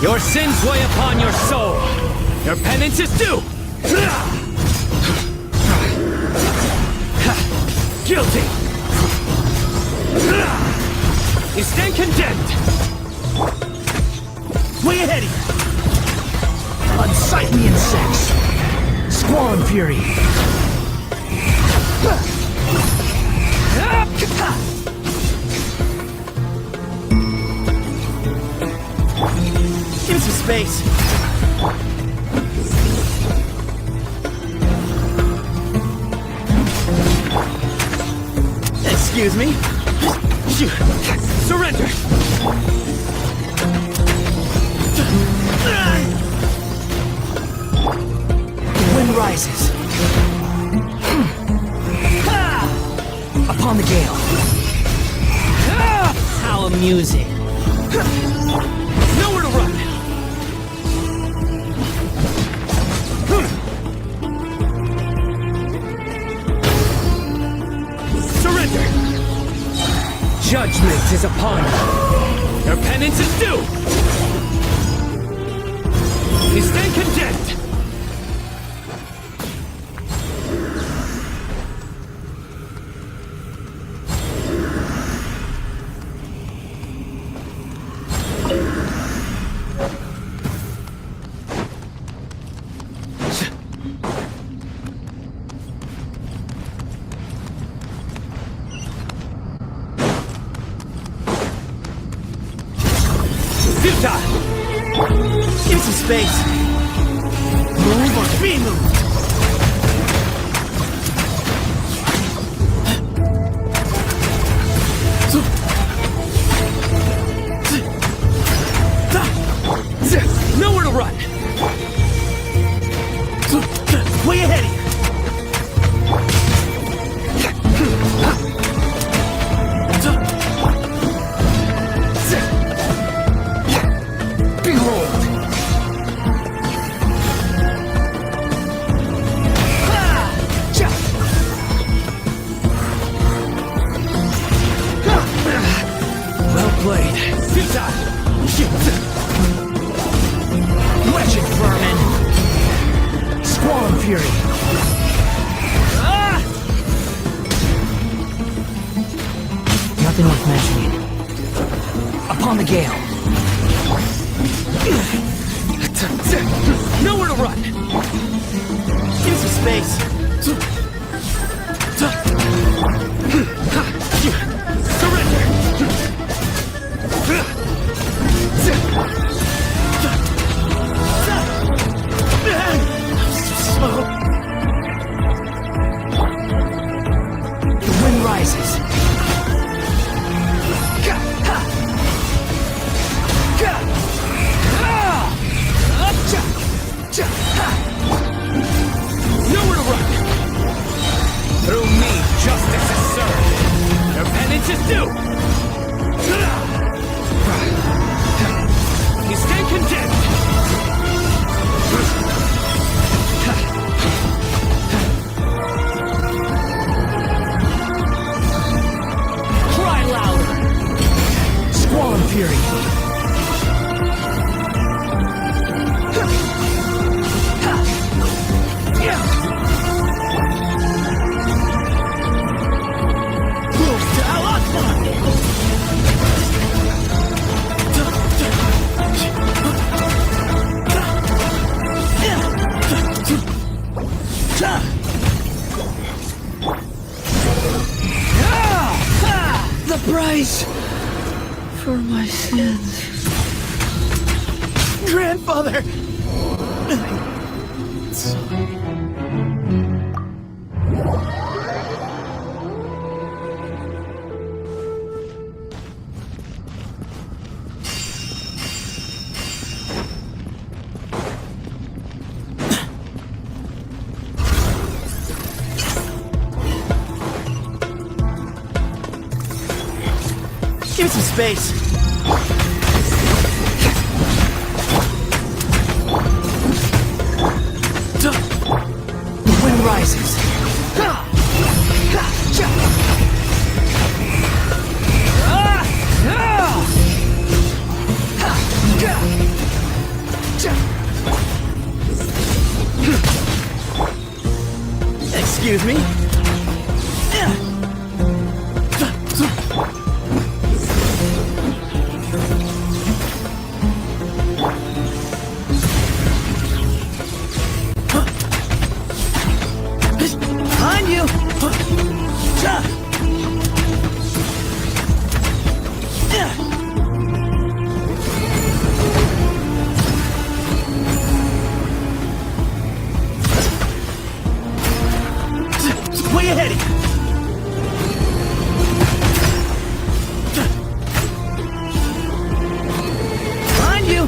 [SPEAKER 10] Your sins weigh upon your soul. Your penance is due. Guilty. You stand condemned.
[SPEAKER 6] Way ahead of you! Unsightly insects! Squall and fury! Give me some space! Excuse me?
[SPEAKER 10] Surrender!
[SPEAKER 6] The wind rises.
[SPEAKER 14] Upon the gale. How amusing. Nowhere to run. Surrender. Judgment is upon you. Your penance is due. You stand condemned. Give some space. Move or be moved. Nowhere to run. Way ahead of you. Wretched vermin! Squall fury! Nothing worth mentioning. Upon the gale. Nowhere to run! Give some space. Surrender! The wind rises. Nowhere to run. Through me, justice is served. Your penance is due. You stand condemned. Cry louder. Squall and fury. The price for my sins. Grandfather! Sorry. Give some space. The wind rises. Excuse me. Behind you! Way ahead of you! Behind you!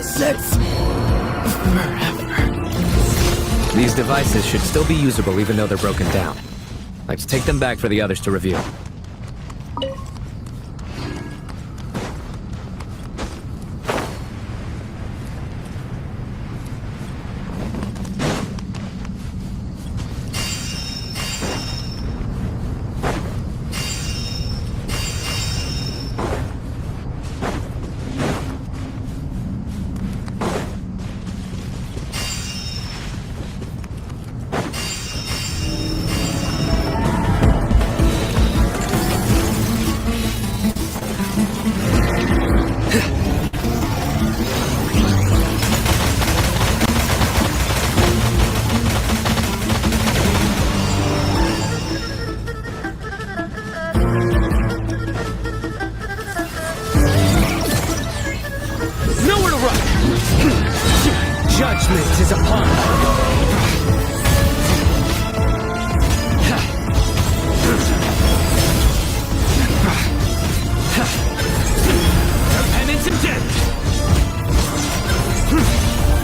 [SPEAKER 6] sunsets forever.
[SPEAKER 10] These devices should still be usable even though they're broken down. Let's take them back for the others to review.
[SPEAKER 6] Nowhere to run! Judgment is upon Their penance is dead!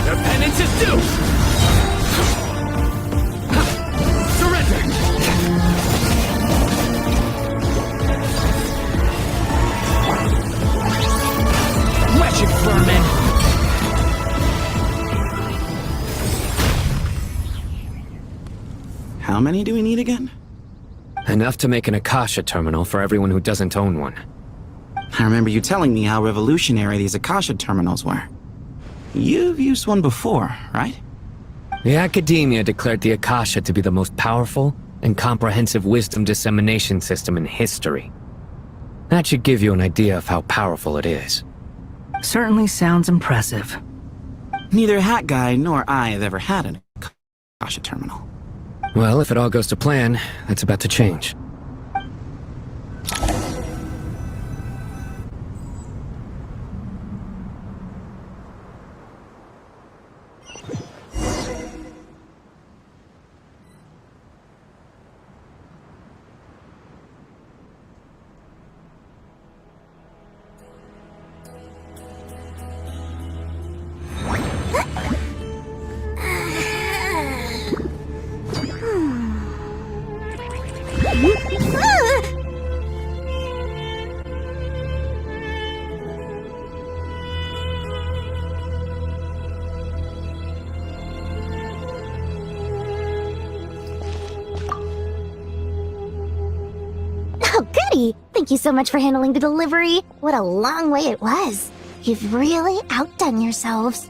[SPEAKER 6] Their penance is due! Surrender! Wretched vermin!
[SPEAKER 15] How many do we need again?
[SPEAKER 10] Enough to make an Akasha terminal for everyone who doesn't own one.
[SPEAKER 15] I remember you telling me how revolutionary these Akasha terminals were. You've used one before, right?
[SPEAKER 10] The Academia declared the Akasha to be the most powerful and comprehensive wisdom dissemination system in history. That should give you an idea of how powerful it is.
[SPEAKER 14] Certainly sounds impressive.
[SPEAKER 15] Neither Hat Guy nor I have ever had an Akasha terminal.
[SPEAKER 10] Well, if it all goes to plan, that's about to change.
[SPEAKER 2] Oh, goody! Thank you so much for handling the delivery. What a long way it was. You've really outdone yourselves.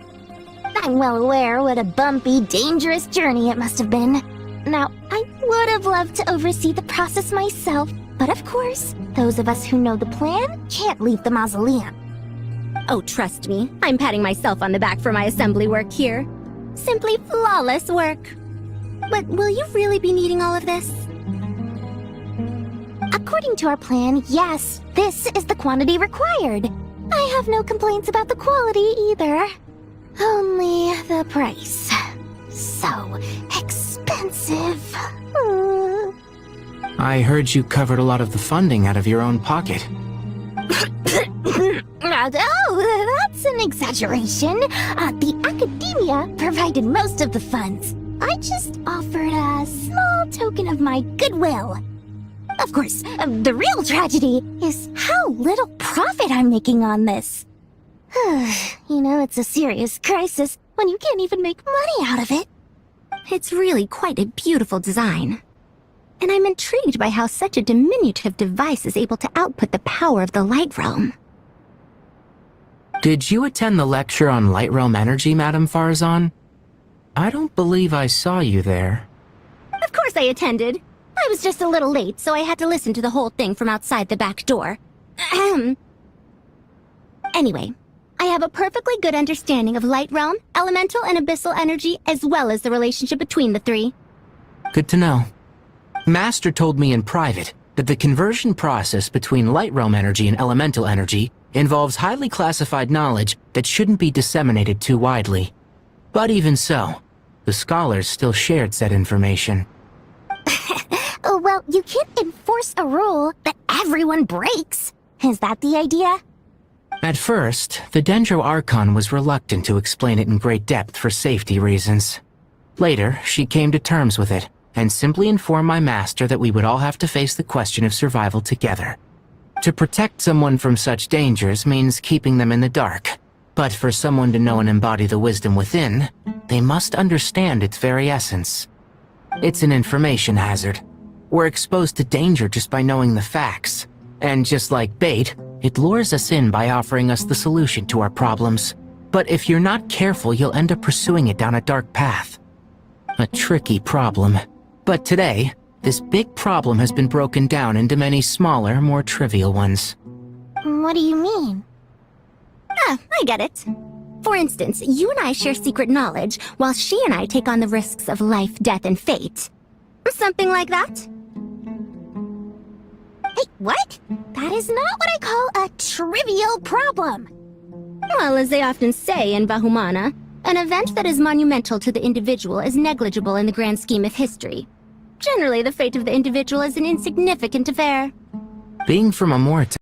[SPEAKER 2] I'm well aware what a bumpy, dangerous journey it must have been. Now, I would have loved to oversee the process myself, but of course, those of us who know the plan can't leave the mausoleum.
[SPEAKER 7] Oh, trust me, I'm patting myself on the back for my assembly work here. Simply flawless work.
[SPEAKER 2] But will you really be needing all of this? According to our plan, yes, this is the quantity required. I have no complaints about the quality either. Only the price. So expensive.
[SPEAKER 15] I heard you covered a lot of the funding out of your own pocket.
[SPEAKER 2] Oh, that's an exaggeration. The Academia provided most of the funds. I just offered a small token of my goodwill. Of course, the real tragedy is how little profit I'm making on this. You know, it's a serious crisis when you can't even make money out of it.
[SPEAKER 7] It's really quite a beautiful design. And I'm intrigued by how such a diminutive device is able to output the power of the Light Realm.
[SPEAKER 15] Did you attend the lecture on Light Realm energy, Madame Farzan? I don't believe I saw you there.
[SPEAKER 7] Of course I attended. I was just a little late, so I had to listen to the whole thing from outside the back door. Anyway, I have a perfectly good understanding of Light Realm, elemental and abyssal energy, as well as the relationship between the three.
[SPEAKER 15] Good to know. Master told me in private that the conversion process between Light Realm energy and elemental energy involves highly classified knowledge that shouldn't be disseminated too widely. But even so, the scholars still shared said information.
[SPEAKER 2] Well, you can't enforce a rule that everyone breaks. Is that the idea?
[SPEAKER 15] At first, the Dendro Archon was reluctant to explain it in great depth for safety reasons. Later, she came to terms with it, and simply informed my master that we would all have to face the question of survival together. To protect someone from such dangers means keeping them in the dark, but for someone to know and embody the wisdom within, they must understand its very essence. It's an information hazard. We're exposed to danger just by knowing the facts, and just like bait, it lures us in by offering us the solution to our problems. But if you're not careful, you'll end up pursuing it down a dark path. A tricky problem. But today, this big problem has been broken down into many smaller, more trivial ones.
[SPEAKER 2] What do you mean?
[SPEAKER 7] Ah, I get it. For instance, you and I share secret knowledge, while she and I take on the risks of life, death, and fate. Something like that?
[SPEAKER 2] Hey, what? That is not what I call a trivial problem.
[SPEAKER 7] Well, as they often say in Bahumana, an event that is monumental to the individual is negligible in the grand scheme of history. Generally, the fate of the individual is an insignificant affair.
[SPEAKER 15] Being from a Morta,